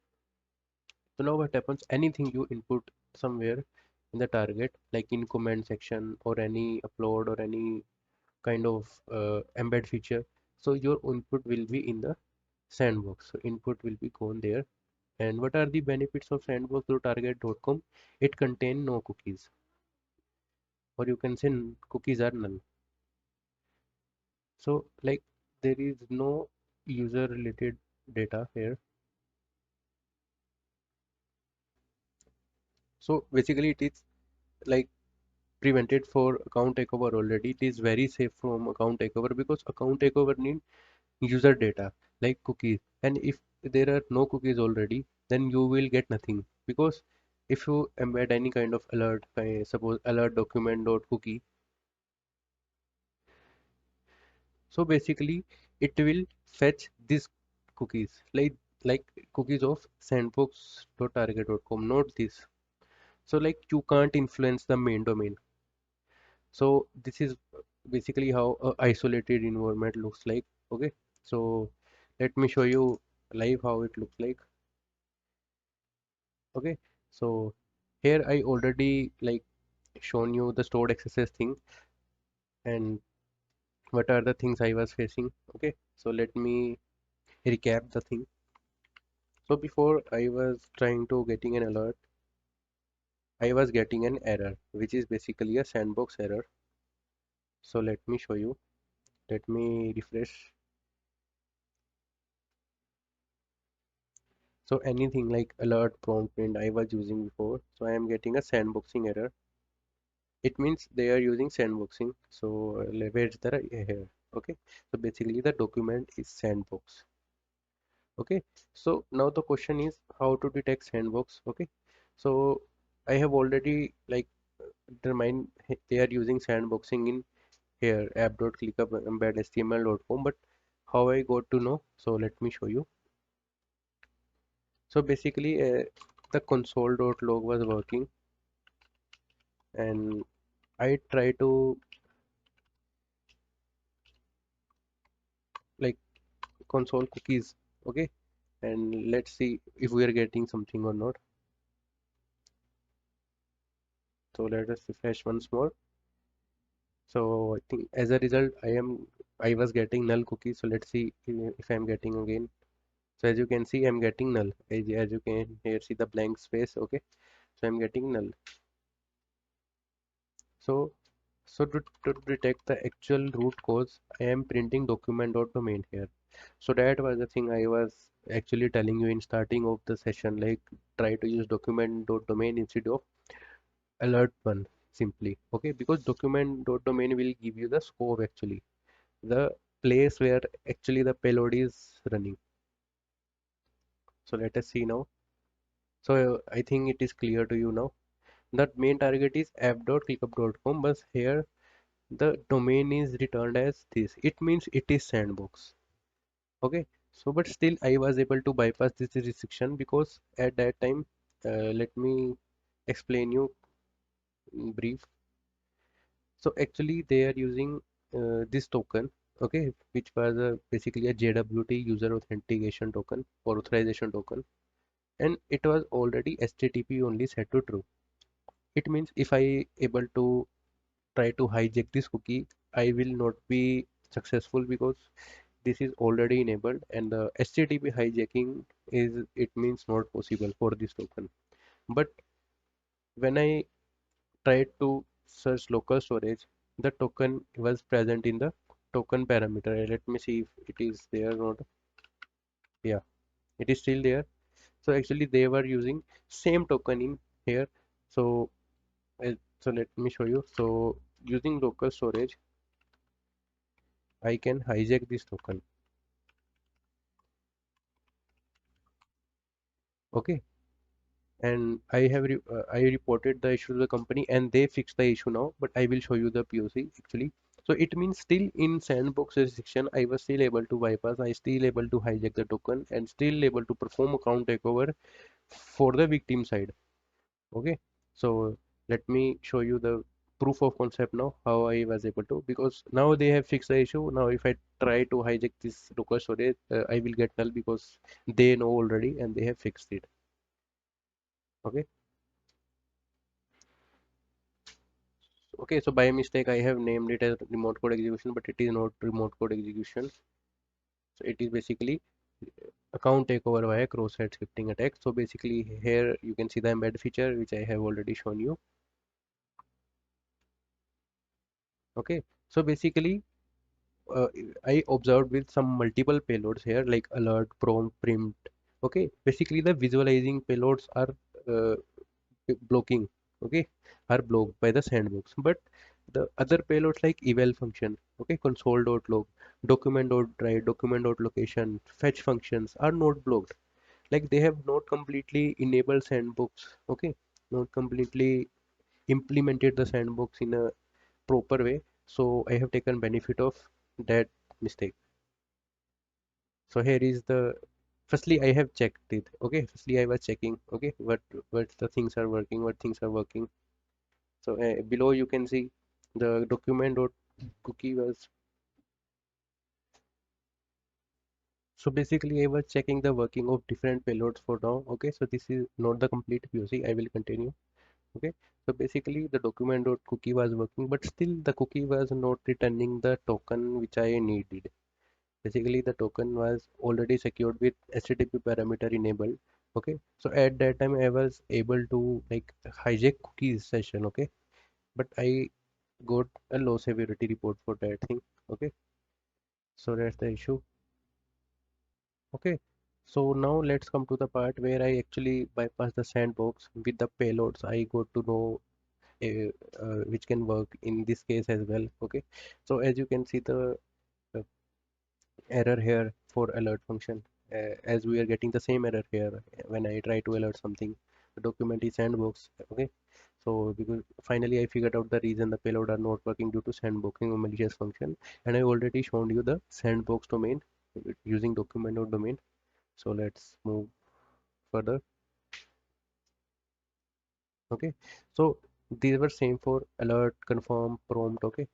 so now what happens, anything you input somewhere in the target, like in comment section or any upload or any kind of embed feature, so your input will be in the sandbox. So input will be gone there. And what are the benefits of sandbox through target.com? It contain no cookies, or you can say cookies are null. So like there is no user related data here. So basically it is like prevented for account takeover already. It is very safe from account takeover, because account takeover need user data like cookies, and if there are no cookies already, then you will get nothing. Because if you embed any kind of alert, suppose alert document dot cookie, so basically it will fetch these cookies, like cookies of sandbox.target.com, not this. So like you can't influence the main domain. So this is basically how a isolated environment looks like. Okay, so let me show you live how it looks like. Okay, so here I already like shown you the stored XSS thing and what are the things I was facing. Okay, so let me recap the thing. So before I was trying to getting an alert, I was getting an error, which is basically a sandbox error. So let me show you. Let me refresh. So anything like alert prompt print I was using before, so I am getting a sandboxing error. It means they are using sandboxing. So where's the here? Okay, so basically the document is sandbox. Okay, so now the question is how to detect sandbox. Okay, so I have already like determined they are using sandboxing in here app.clickup embed html.com, but how I got to know? So let me show you. So basically, the console.log was working, and I try to like console cookies, okay, and let's see if we are getting something or not. So let us refresh once more. So I think as a result, I was getting null cookies. So let's see if I'm getting again. So as you can see, I'm getting null. As you can here see the blank space, okay. So I'm getting null. So to detect the actual root cause, I am printing document.domain here. So that was the thing I was actually telling you in starting of the session, like try to use document.domain instead of alert one simply. Okay, because document.domain will give you the scope actually, the place where actually the payload is running. So let us see now. So I think it is clear to you now. That main target is app.clickup.com, but here the domain is returned as this. It means it is sandbox. Okay, so but still I was able to bypass this restriction because at that time, let me explain you in brief. So actually they are using this token, okay, which was basically a JWT user authentication token or authorization token, and it was already HTTP only set to true. It means if I able to try to hijack this cookie, I will not be successful because this is already enabled, and the HTTP hijacking is it means not possible for this token. But when I tried to search local storage, the token was present in the token parameter. Let me see if it is there or not. Yeah, it is still there. So actually they were using same token in here. So so let me show you. So using local storage, I can hijack this token. Okay, and I reported the issue to the company and they fixed the issue now, but I will show you the POC actually. So it means still in sandbox restriction I was still able to bypass, I still able to hijack the token and still able to perform account takeover for the victim side. Okay, so let me show you the proof of concept now how I was able to, because now they have fixed the issue. Now if I try to hijack this local storage, I will get null because they know already and they have fixed it. Okay. Okay, so by mistake I have named it as remote code execution, but it is not remote code execution. So it is basically account takeover via cross-site scripting attack. So basically here you can see the embed feature which I have already shown you. Okay, so basically uh, I observed with some multiple payloads here like alert, prompt, print. Okay, basically the visualizing payloads are uh, blocking, okay, are blocked by the sandbox, but the other payloads like eval function, okay, console.log, document.write, document.location, fetch functions are not blocked, like they have not completely enabled sandbox, okay, not completely implemented the sandbox in a proper way. So I have taken benefit of that mistake. So here is the firstly I have checked it, okay, firstly I was checking, okay, what the things are working, what things are working. So below you can see the document dot cookie was. So basically I was checking the working of different payloads for now. Okay, so this is not the complete POC. I will continue. Okay, so basically the document dot cookie was working, but still the cookie was not returning the token which I needed. Basically the token was already secured with HTTP parameter enabled. Okay, so at that time I was able to like hijack cookies session. Okay, but I got a low severity report for that thing. Okay, so that's the issue. Okay, so now let's come to the part where I actually bypass the sandbox with the payloads I got to know which can work in this case as well. Okay, so as you can see the uh, error here for alert function, as we are getting the same error here when I try to alert something. the document is sandbox. Okay, so because finally I figured out the reason the payload are not working due to sandboxing or malicious function, and I already shown you the sandbox domain using document or domain. So let's move further. Okay, so these were same for alert, confirm, prompt. Okay,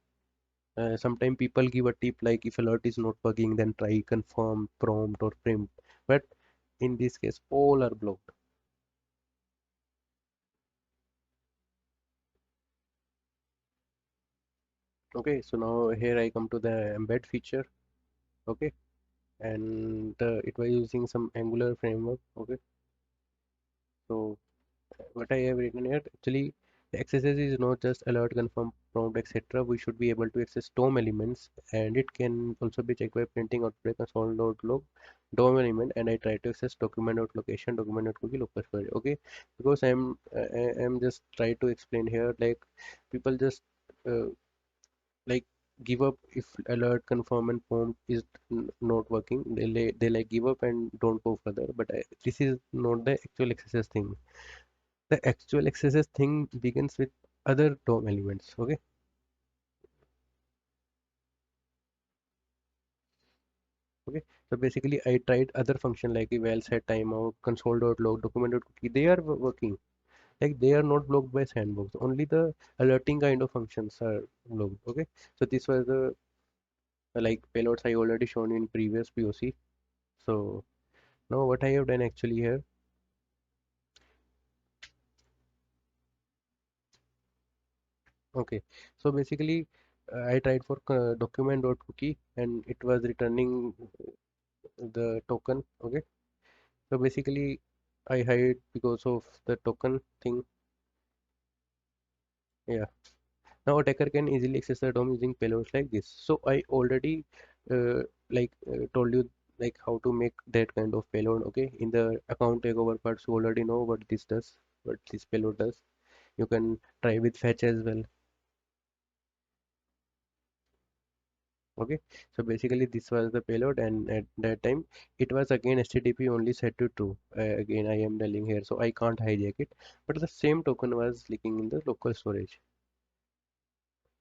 sometimes people give a tip like if alert is not working, then try confirm, prompt, or print. But in this case, all are blocked. Okay, so now here I come to the embed feature. Okay, and it was using some Angular framework. Okay, so what I have written here actually, the XSS is not just alert, confirm, prompt, etc. We should be able to access DOM elements, and it can also be checked by printing outbreak console.log DOM element. And I try to access document.location, document.cookie, local storage. Okay, because I'm just try to explain here, like people just uh, like give up if alert, confirm, and prompt is not working. They like give up and don't go further. But this is not the actual XSS thing. The actual XSS thing begins with other DOM elements. Okay, okay. So basically, I tried other function like eval, set, timeout, console.log, document.cookie. They are working. Like they are not blocked by sandbox. Only the alerting kind of functions are blocked. Okay. So this was the like payloads I already shown in previous POC. So now what I have done actually here. Okay. So basically, I tried for document.cookie and it was returning the token. Okay. So basically, I hide because of the token thing. Yeah. Now attacker can easily access the DOM using payloads like this. So I already told you like how to make that kind of payload. Okay. In the account takeover parts, you already know what this does, what this payload does. You can try with fetch as well. Okay, so basically this was the payload, and at that time it was again HTTP only set to true. Again I am telling here, so I can't hijack it, but the same token was leaking in the local storage.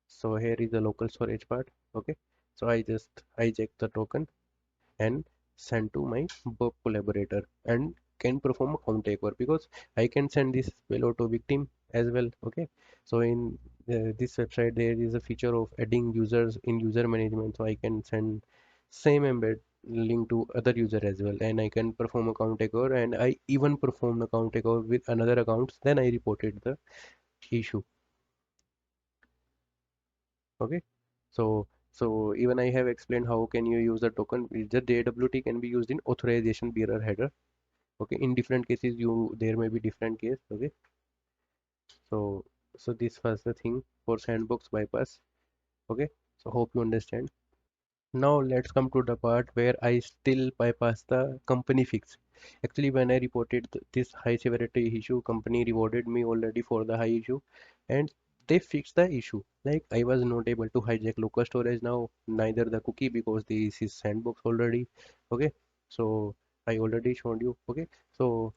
So here is the local storage part. Okay, so I just hijack the token and send to my Burp collaborator and can perform a count takeover, because I can send this payload to victim as well. Okay, so in this website there is a feature of adding users in user management, so I can send same embed link to other user as well, and I can perform a count takeover, and I even perform the count takeover with another accounts. Then I reported the issue. Okay, so even I have explained how can you use the token. The JWT can be used in authorization bearer header. Okay, in different cases you there may be different case. Okay, so so this was the thing for sandbox bypass. Okay, so hope you understand. Now let's come to the part where I still bypass the company fix. Actually, when I reported this high severity issue, company rewarded me already for the high issue, and they fixed the issue. Like I was not able to hijack local storage now, neither the cookie, because this is sandbox already. Okay, so I already showed you. Okay, so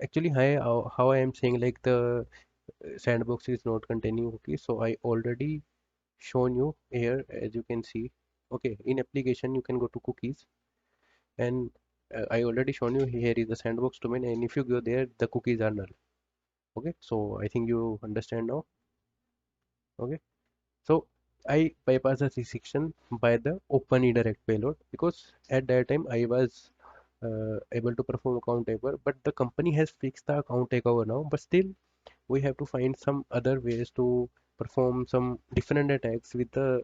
actually, how I am saying like the sandbox is not containing cookies. So I already shown you here, as you can see. Okay, in application you can go to cookies, and I already shown you here is the sandbox domain, and if you go there the cookies are null. Okay, so I think you understand now. Okay, so I bypass the restriction by the open redirect payload, because at that time I was able to perform account takeover, but the company has fixed the account takeover now, but still we have to find some other ways to perform some different attacks with the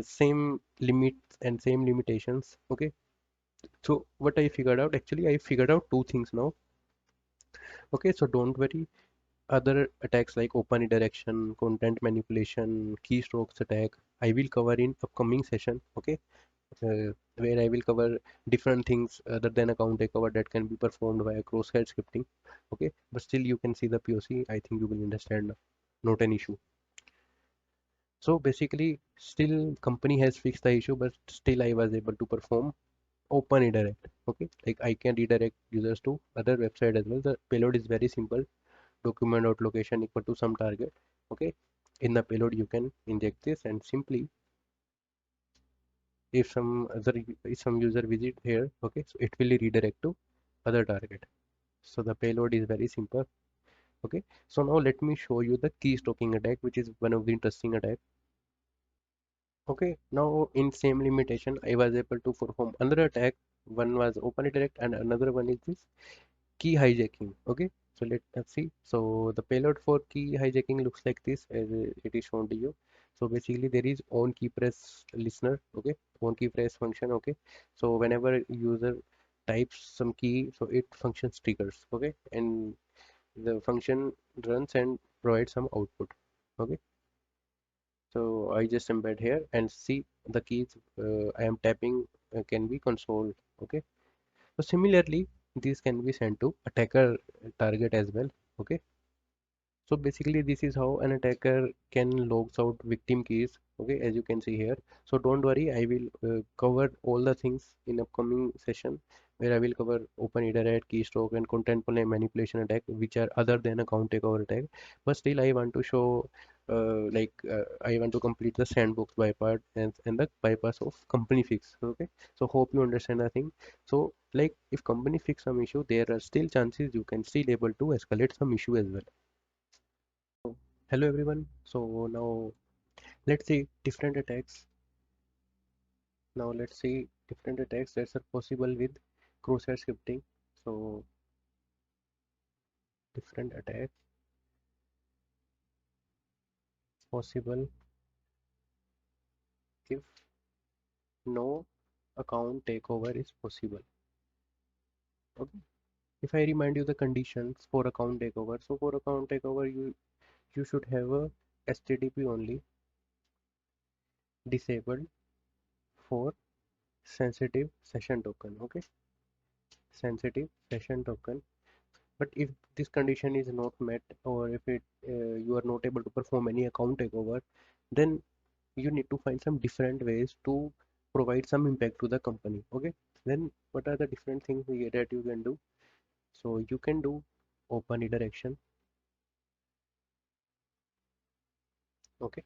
same limits and same limitations. Okay, so what I figured out, actually I figured out two things now. Okay, so don't worry, other attacks like open redirection, content manipulation, keystrokes attack, I will cover in upcoming session. Okay, where I will cover different things other than account takeover that can be performed via cross-site scripting. Okay, but still you can see the POC, I think you will understand, not an issue. So basically still company has fixed the issue, but still I was able to perform open redirect. Okay, like I can redirect users to other website as well. The payload is very simple. document.location equal to some target. Okay, in the payload you can inject this, and simply if some user visit here, okay, so it will redirect to other target. So the payload is very simple. Okay, so now let me show you the keystroking attack, which is one of the interesting attack. Okay, now in same limitation I was able to perform another attack. One was open redirect and another one is this key hijacking. Okay, so let's see. So the payload for key hijacking looks like this, as it is shown to you. So basically there is on key press listener. Okay, on key press function. Okay, so whenever user types some key, so it functions triggers. Okay, and the function runs and provides some output. Okay, so I just embed here and see the keys I am tapping can be consoled. Okay, so similarly these can be sent to attacker target as well. Okay, so basically this is how an attacker can logs out victim keys. Okay, as you can see here. So don't worry, I will cover all the things in upcoming session, where I will cover open redirect, keystroke and content plane manipulation attack, which are other than account takeover attack. But still I want to show I want to complete the sandbox bypass and the bypass of company fix. Okay, so hope you understand the thing. So like if company fix some issue, there are still chances you can still able to escalate some issue as well. Hello everyone. So now let's see different attacks. Now let's see different attacks that are possible with cross-site scripting. So different attacks possible if no account takeover is possible. Okay. If I remind you the conditions for account takeover, so for account takeover you should have a HTTP only disabled for sensitive session token. Okay, sensitive session token. But if this condition is not met, or if you are not able to perform any account takeover, then you need to find some different ways to provide some impact to the company. Okay, then what are the different things that you can do? So you can do open redirection. Okay,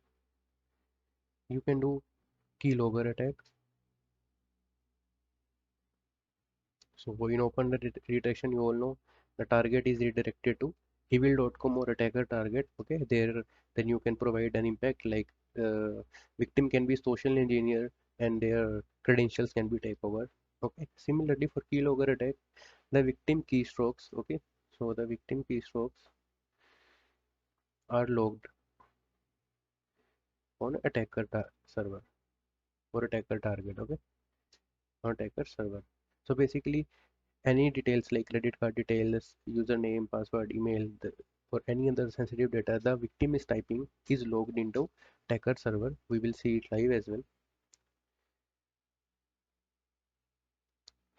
you can do keylogger attack. So in open redirection, you all know the target is redirected to evil.com or attacker target. Okay, there then you can provide an impact, like victim can be social engineer and their credentials can be taken over. Okay, similarly for keylogger attack, the victim keystrokes. Okay, so the victim keystrokes are logged on attacker server or attacker target. Okay, on attacker server. So basically any details like credit card details, username, password, email, or any other sensitive data the victim is typing is logged into attacker server. We will see it live as well.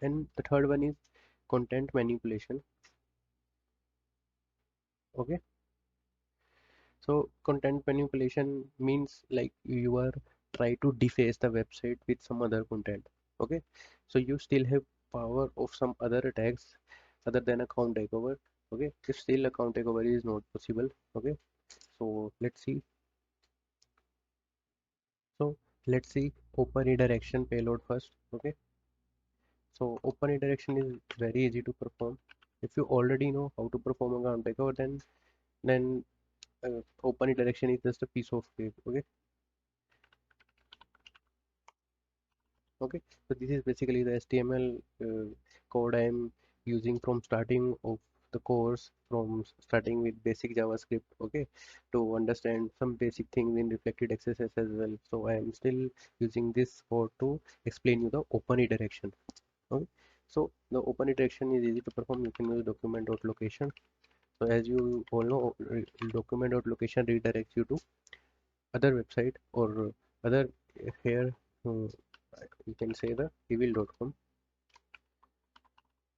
And the third one is content manipulation. Okay, so content manipulation means like you are try to deface the website with some other content. Okay, so you still have power of some other attacks other than account takeover. Okay, if still account takeover is not possible. Okay, so let's see. So let's see open redirection payload first. Okay, so open redirection is very easy to perform. If you already know how to perform a ground takeover, then open redirection is just a piece of cake. Okay, okay. So this is basically the HTML code I am using from starting of the course, from starting with basic JavaScript. Okay, to understand some basic things in reflected XSS as well. So I am still using this code to explain you the open redirection. Okay, so the open redirection is easy to perform. You can use document.location. So as you all know, document.location redirects you to other website or other here. uh, you can say the evil.com.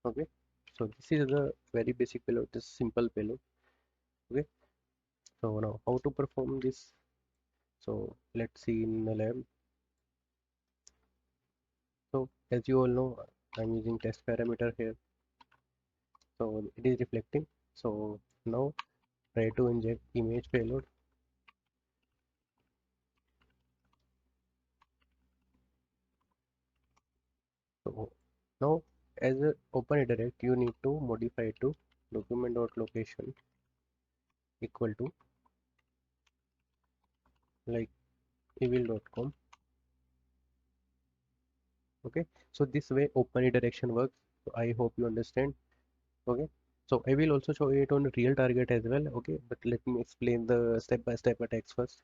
Okay, so this is the very basic payload, this simple payload. Okay, so now how to perform this? So let's see in the lab. So as you all know, I'm using test parameter here, so it is reflecting. So now try to inject image payload. So now as a open redirect, you need to modify it to document.location equal to like evil.com. Okay, so this way open redirection works. So I hope you understand. Okay, so I will also show it on real target as well. Okay, but let me explain the step-by-step attacks first.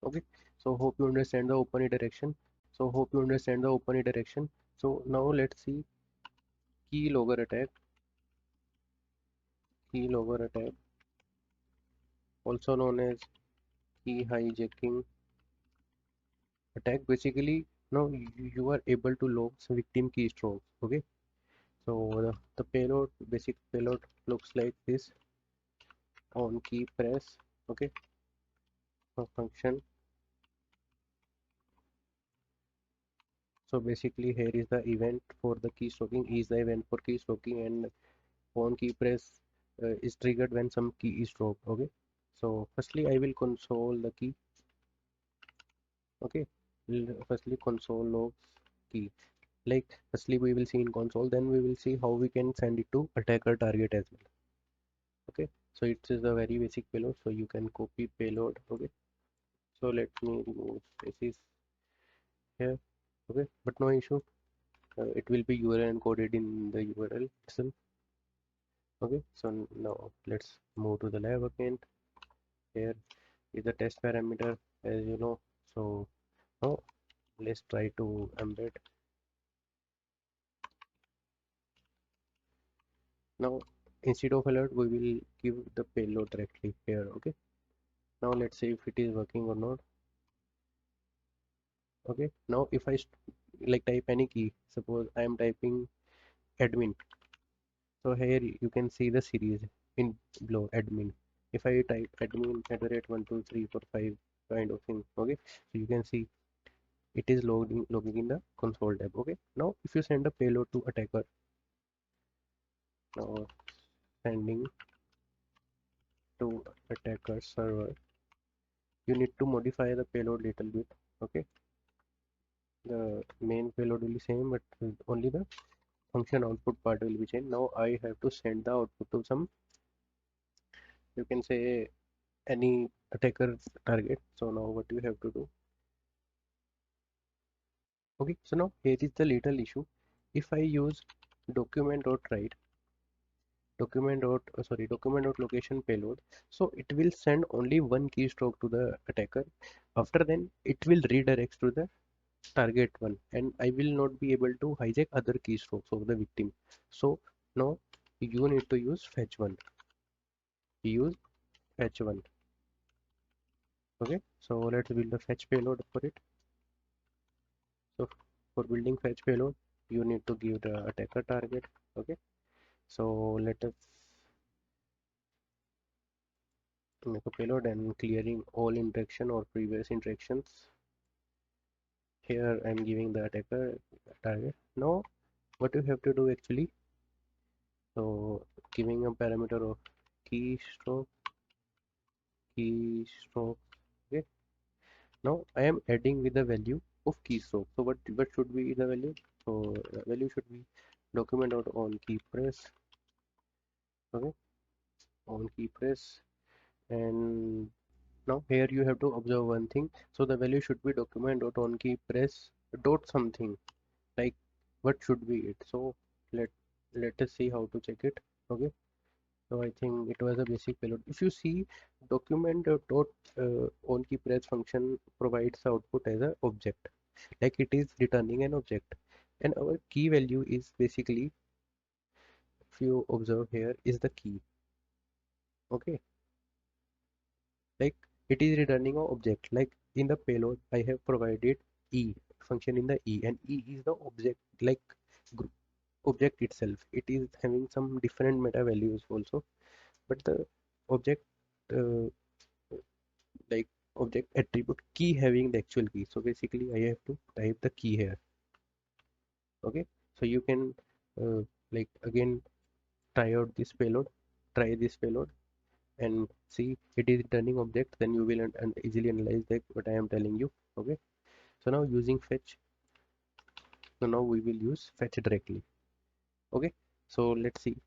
Okay, so hope you understand the open redirection. So now let's see keylogger attack. Keylogger attack, also known as key hijacking attack. Basically, now you are able to log some victim keystrokes. Okay, so the payload, basic payload looks like this: on key press. Okay, function. So basically, here is the event for the keystroking. Is the event for keystroking, and on key press is triggered when some key is stroked. Okay, so firstly I will console the key. Okay, firstly console logs key. Like firstly we will see in console, then we will see how we can send it to attacker target as well. Okay, so it is a very basic payload, so you can copy payload. Okay, so let me remove spaces here. Okay, but no issue, it will be URL encoded in the URL itself. Okay, so now let's move to the lab again. Here is the test parameter, as you know. So now let's try to embed. Now instead of alert, we will give the payload directly here. Okay, now let's see if it is working or not. Okay, now if I like type any key, suppose I am typing admin, so here you can see the series in below admin. If I type admin at the rate 12345 kind of thing, okay, so you can see it is logging in the console tab. Okay, now if you send a payload to attacker, now sending to attacker server, you need to modify the payload little bit. Okay, the main payload will be same, but only the function output part will be changed. Now I have to send the output to some, you can say, any attacker target. So now what you have to do? Okay, so now here is the little issue. If I use document dot write, document dot location payload, so it will send only one keystroke to the attacker. After then it will redirect to the target one, and I will not be able to hijack other keystrokes of the victim. So now you need to use fetch one. Use fetch one. Okay, so let's build a fetch payload for it. So for building fetch payload, you need to give the attacker target. Okay, so let us make a payload and clearing all interaction or previous interactions. Here I'm giving the attacker target. Now what you have to do actually, so giving a parameter of keystroke, keystroke. Okay, now I am adding with the value of keystroke. So what should be the value? So the value should be document dot on key press. Okay, on key press. And now here you have to observe one thing. So the value should be document dot on key press dot something, like what should be it. So let let us see how to check it. Okay, so I think it was a basic payload. If you see, document dot on key press function provides the output as a object, like it is returning an object, and our key value is basically, if you observe here, is the key. Okay, like it is returning an object. Like in the payload I have provided e function in the e, and e is the object, like object itself. It is having some different meta values also, but the object, uh, like object attribute key having the actual key. So basically I have to type the key here. Okay, so you can like again try out this payload, try this payload. and see it is returning object, then you will easily analyze that what I am telling you. Okay, so now using fetch, so now we will use fetch directly. Okay, so let's see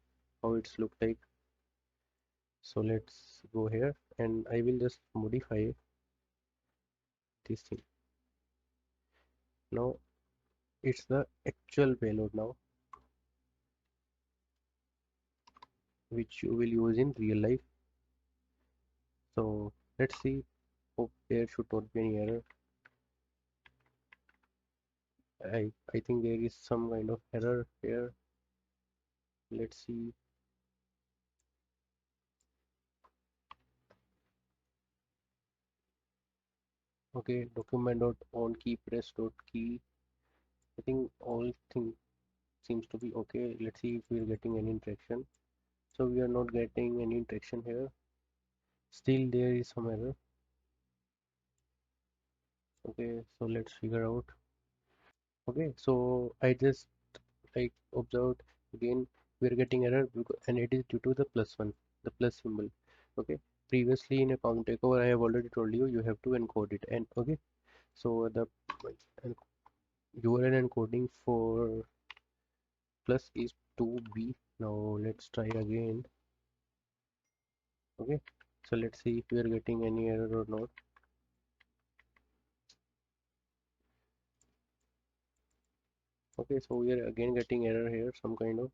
how it's look like. So let's go here and I will just modify this thing. Now it's the actual payload now, which you will use in real life. So let's see. Hope there should not be any error. I think there is some kind of error here. Let's see. Okay, document dot on key press dot key. I think all thing seems to be okay. Let's see if we are getting any interaction. So we are not getting any interaction here. Still there is some error. Okay, so let's figure out. Okay, so I just like observed again we are getting error because, and it is due to the plus one, the plus symbol. Okay, previously in account takeover I have already told you you have to encode it, and okay, so the URL encoding for plus is 2b. Now let's try again. Okay, so let's see if we are getting any error or not. Okay, so we are again getting error here, some kind of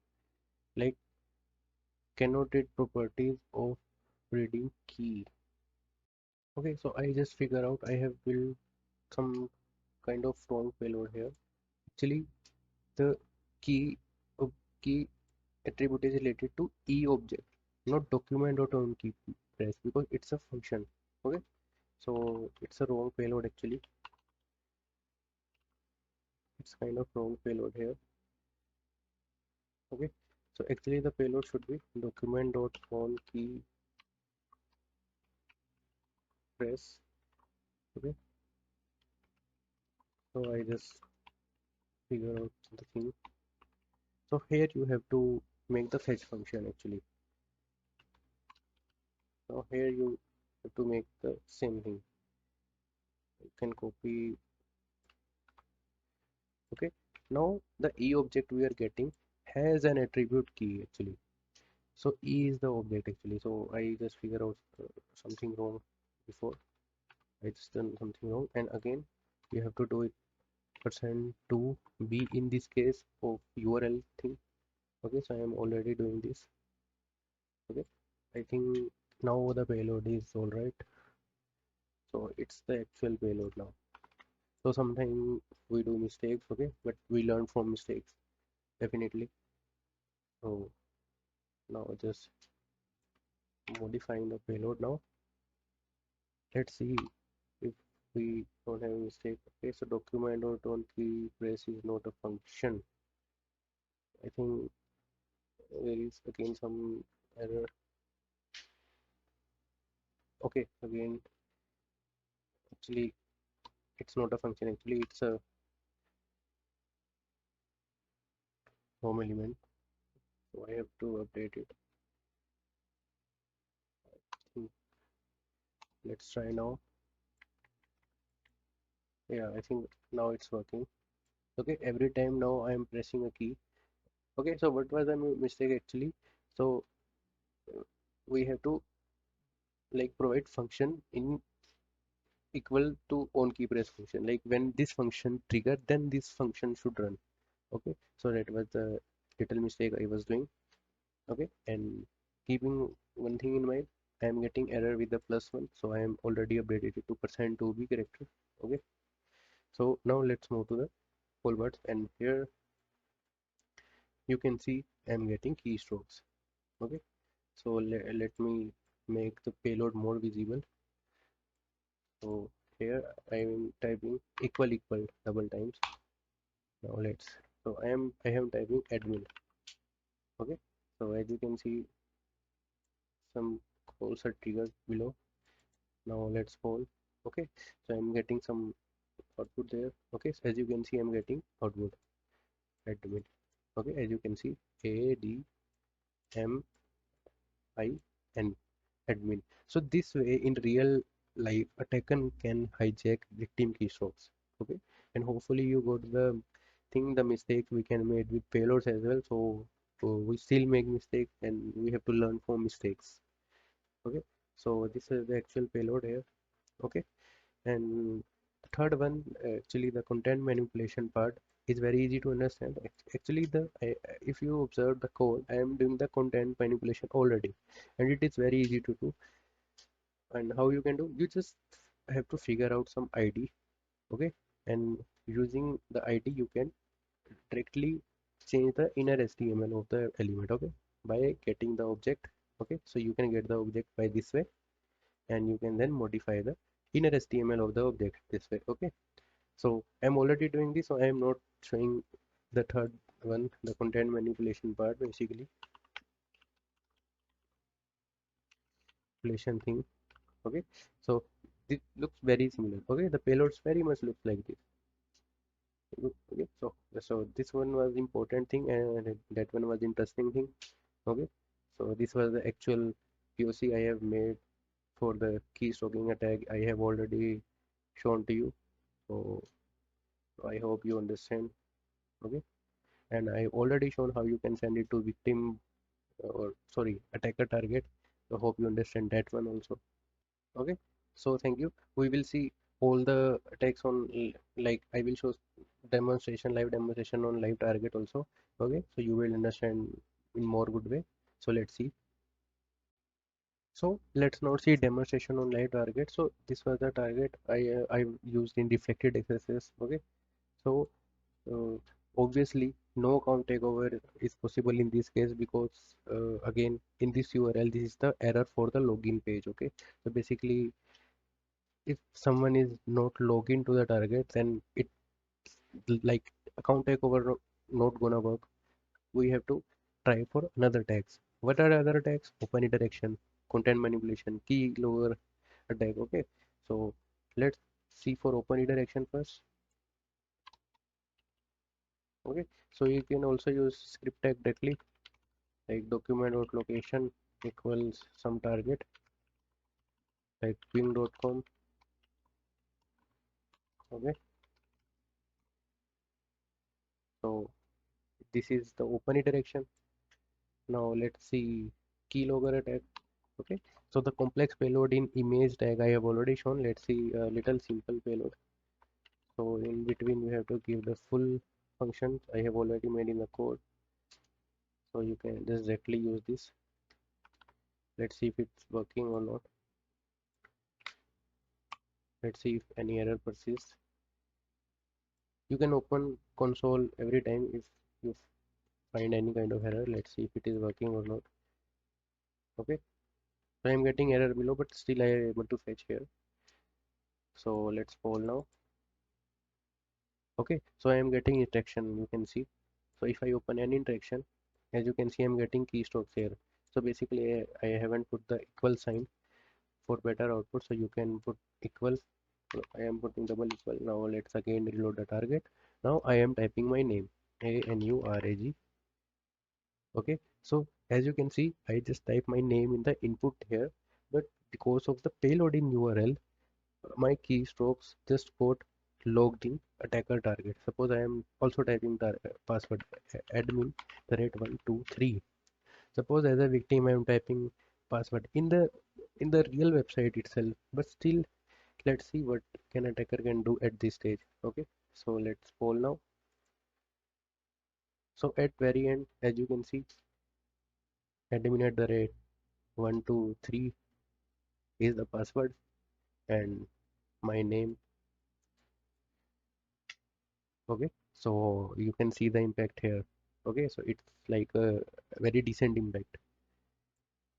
like cannot read properties of reading key. Okay, so I just figure out I have built some kind of wrong payload here. Actually, the key of key attribute is related to e object, not document dot on key press, because it's a function. Okay, so it's a wrong payload actually. It's kind of wrong payload here. Okay, so actually the payload should be document dot on key press. Okay, so I just figure out the thing. So here you have to make the fetch function actually. Now here you have to make the same thing. You can copy. Okay, now the e object we are getting has an attribute key actually. So e is the object actually. So I just figure out something wrong before. I just done something wrong, and again you have to do it percent to be in this case of URL thing. Okay, so I am already doing this. Okay, I think now the payload is all right. So it's the actual payload now. So sometimes we do mistakes, okay, but we learn from mistakes definitely. So now just modifying the payload now. Let's see if we don't have a mistake. Okay, so document or don't key press is not a function. I think there is again some error. Okay, again actually it's not a function, actually it's a home element. So I have to update it. Hmm, let's try now. Yeah, I think now it's working. Okay, every time now I am pressing a key. Okay, so what was the mistake actually? So we have to like provide function in equal to on key press function, like when this function trigger then this function should run. Okay, so that was the little mistake I was doing. Okay, and keeping one thing in mind, I am getting error with the plus one, so I am already updated it to percent to be character. Okay, so now let's move to the full words, and here you can see I am getting keystrokes. Okay, so let me make the payload more visible. So here I am typing equal double times. Now let's, so I am typing admin. Okay, so as you can see some calls are triggered below. Now let's poll. Okay, so I'm getting some output there. Okay, so as you can see I'm getting output admin. Okay, as you can see A D M I N. admin. So this way in real life attacker can hijack victim keystrokes. Okay, and hopefully you got the thing, the mistakes we can make with payloads as well. So we still make mistakes and we have to learn from mistakes. Okay, so this is the actual payload here. Okay, and the third one, actually the content manipulation part is very easy to understand. Actually if you observe the code, I am doing the content manipulation already, and it is very easy to do. And how you can do, you just have to figure out some id. Okay, and using the id you can directly change the inner html of the element. Okay, by getting the object. Okay, so you can get the object by this way, and you can then modify the inner html of the object this way. Okay, so I'm already doing this, so I am not showing the third one, the content manipulation part, basically manipulation thing. Okay, so it looks very similar. Okay, the payloads very much looks like this. Okay, so this one was important thing, and that one was interesting thing. Okay, so this was the actual POC I have made for the keystroking attack. I have already shown to you, so I hope you understand. Okay, and I already shown how you can send it to victim, or sorry, attacker target. So hope you understand that one also. Okay, so thank you. We will see all the attacks on like I will show demonstration, live demonstration on live target also. Okay, so you will understand in more good way. So let's see. So let's now see demonstration on live target. So this was the target I used in deflected XSS. Okay, so uh, obviously no account takeover is possible in this case, because again in this URL this is the error for the login page. Okay, so basically if someone is not logged into the target, then it like account takeover not gonna work. We have to try for another tags. What are other tags? Open interaction, content manipulation, key lower attack. Okay, so let's see for open interaction first. Okay, so you can also use script tag directly, like document.location equals some target, like ping.com. Okay, so this is the open interaction. Now let's see keylogger attack. Okay, so the complex payload in image tag I have already shown. Let's see a little simple payload. So in between we have to give the full functions I have already made in the code. So you can just directly use this. Let's see if it's working or not. Let's see if any error persists. You can open console every time if you find any kind of error. Let's see if it is working or not. Okay, so I'm getting error below, but still I am able to fetch here. So let's poll now. Okay, so I am getting interaction, you can see. So if I open any interaction, as you can see I'm getting keystrokes here. So basically I haven't put the equal sign for better output, so you can put equal. So I am putting double equal. Now let's again reload the target. Now I am typing my name, ANURAG. Okay, so as you can see I just type my name in the input here, but because of the payload in URL, my keystrokes just got logged in attacker target. Suppose I am also typing password admin the rate 123. Suppose as a victim I am typing password in the real website itself, but still let's see what can attacker can do at this stage. Okay, so let's poll now. So at very end, as you can see, admin at the rate 123 is the password, and my name. Okay, so you can see the impact here. Okay, so it's like a very decent impact.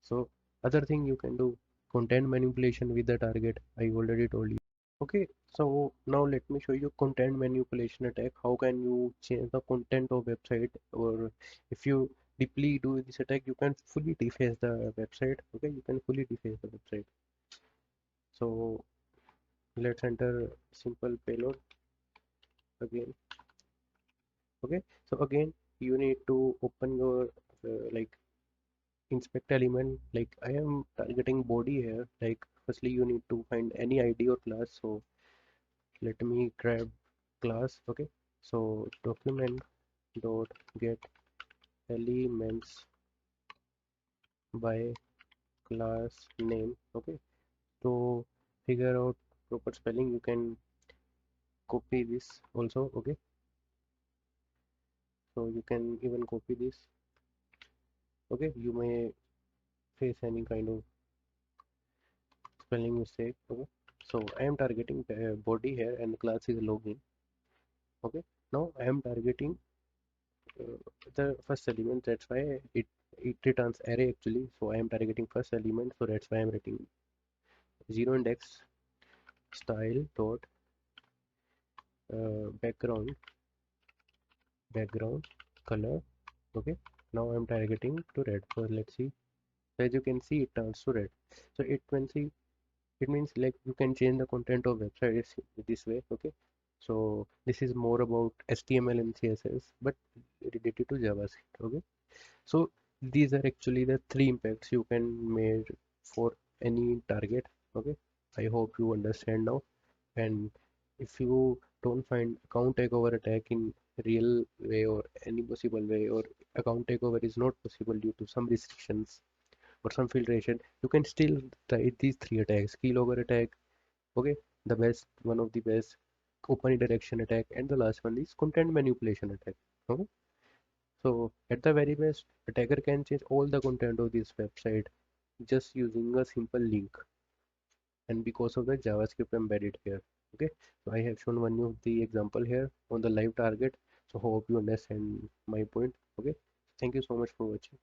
So other thing you can do, content manipulation with the target, I already told you. Okay, so now let me show you content manipulation attack. How can you change the content of website, or if you deeply do this attack you can fully deface the website. Okay, you can fully deface the website. So let's enter simple payload again. Okay, so again you need to open your like inspect element, like I am targeting body here. Like firstly you need to find any id or class, so let me grab class. Okay, so document dot get elements by class name. Okay, to figure out proper spelling you can copy this also. Okay, so you can even copy this. Okay, you may face any kind of spelling mistake. Okay, so I am targeting body here and the class is login. Okay, now I am targeting the first element, that's why it returns array actually, so I am targeting first element, so that's why I'm writing zero index style dot background color. Okay, now I'm targeting to red, so let's see. So as you can see it turns to red, so it means like you can change the content of websites this way. Okay, so this is more about HTML and CSS but related to JavaScript. Okay, so these are actually the three impacts you can make for any target. Okay, I hope you understand now. And if you don't find account takeover attack in real way or any possible way, or account takeover is not possible due to some restrictions or some filtration, you can still try these three attacks: keylogger attack. Okay, the best, one of the best, open redirection attack, and the last one is content manipulation attack. Okay, so at the very best, attacker can change all the content of this website just using a simple link, and because of the JavaScript embedded here. Okay, so I have shown one of the example here on the live target. So hope you understand my point. Okay, thank you so much for watching.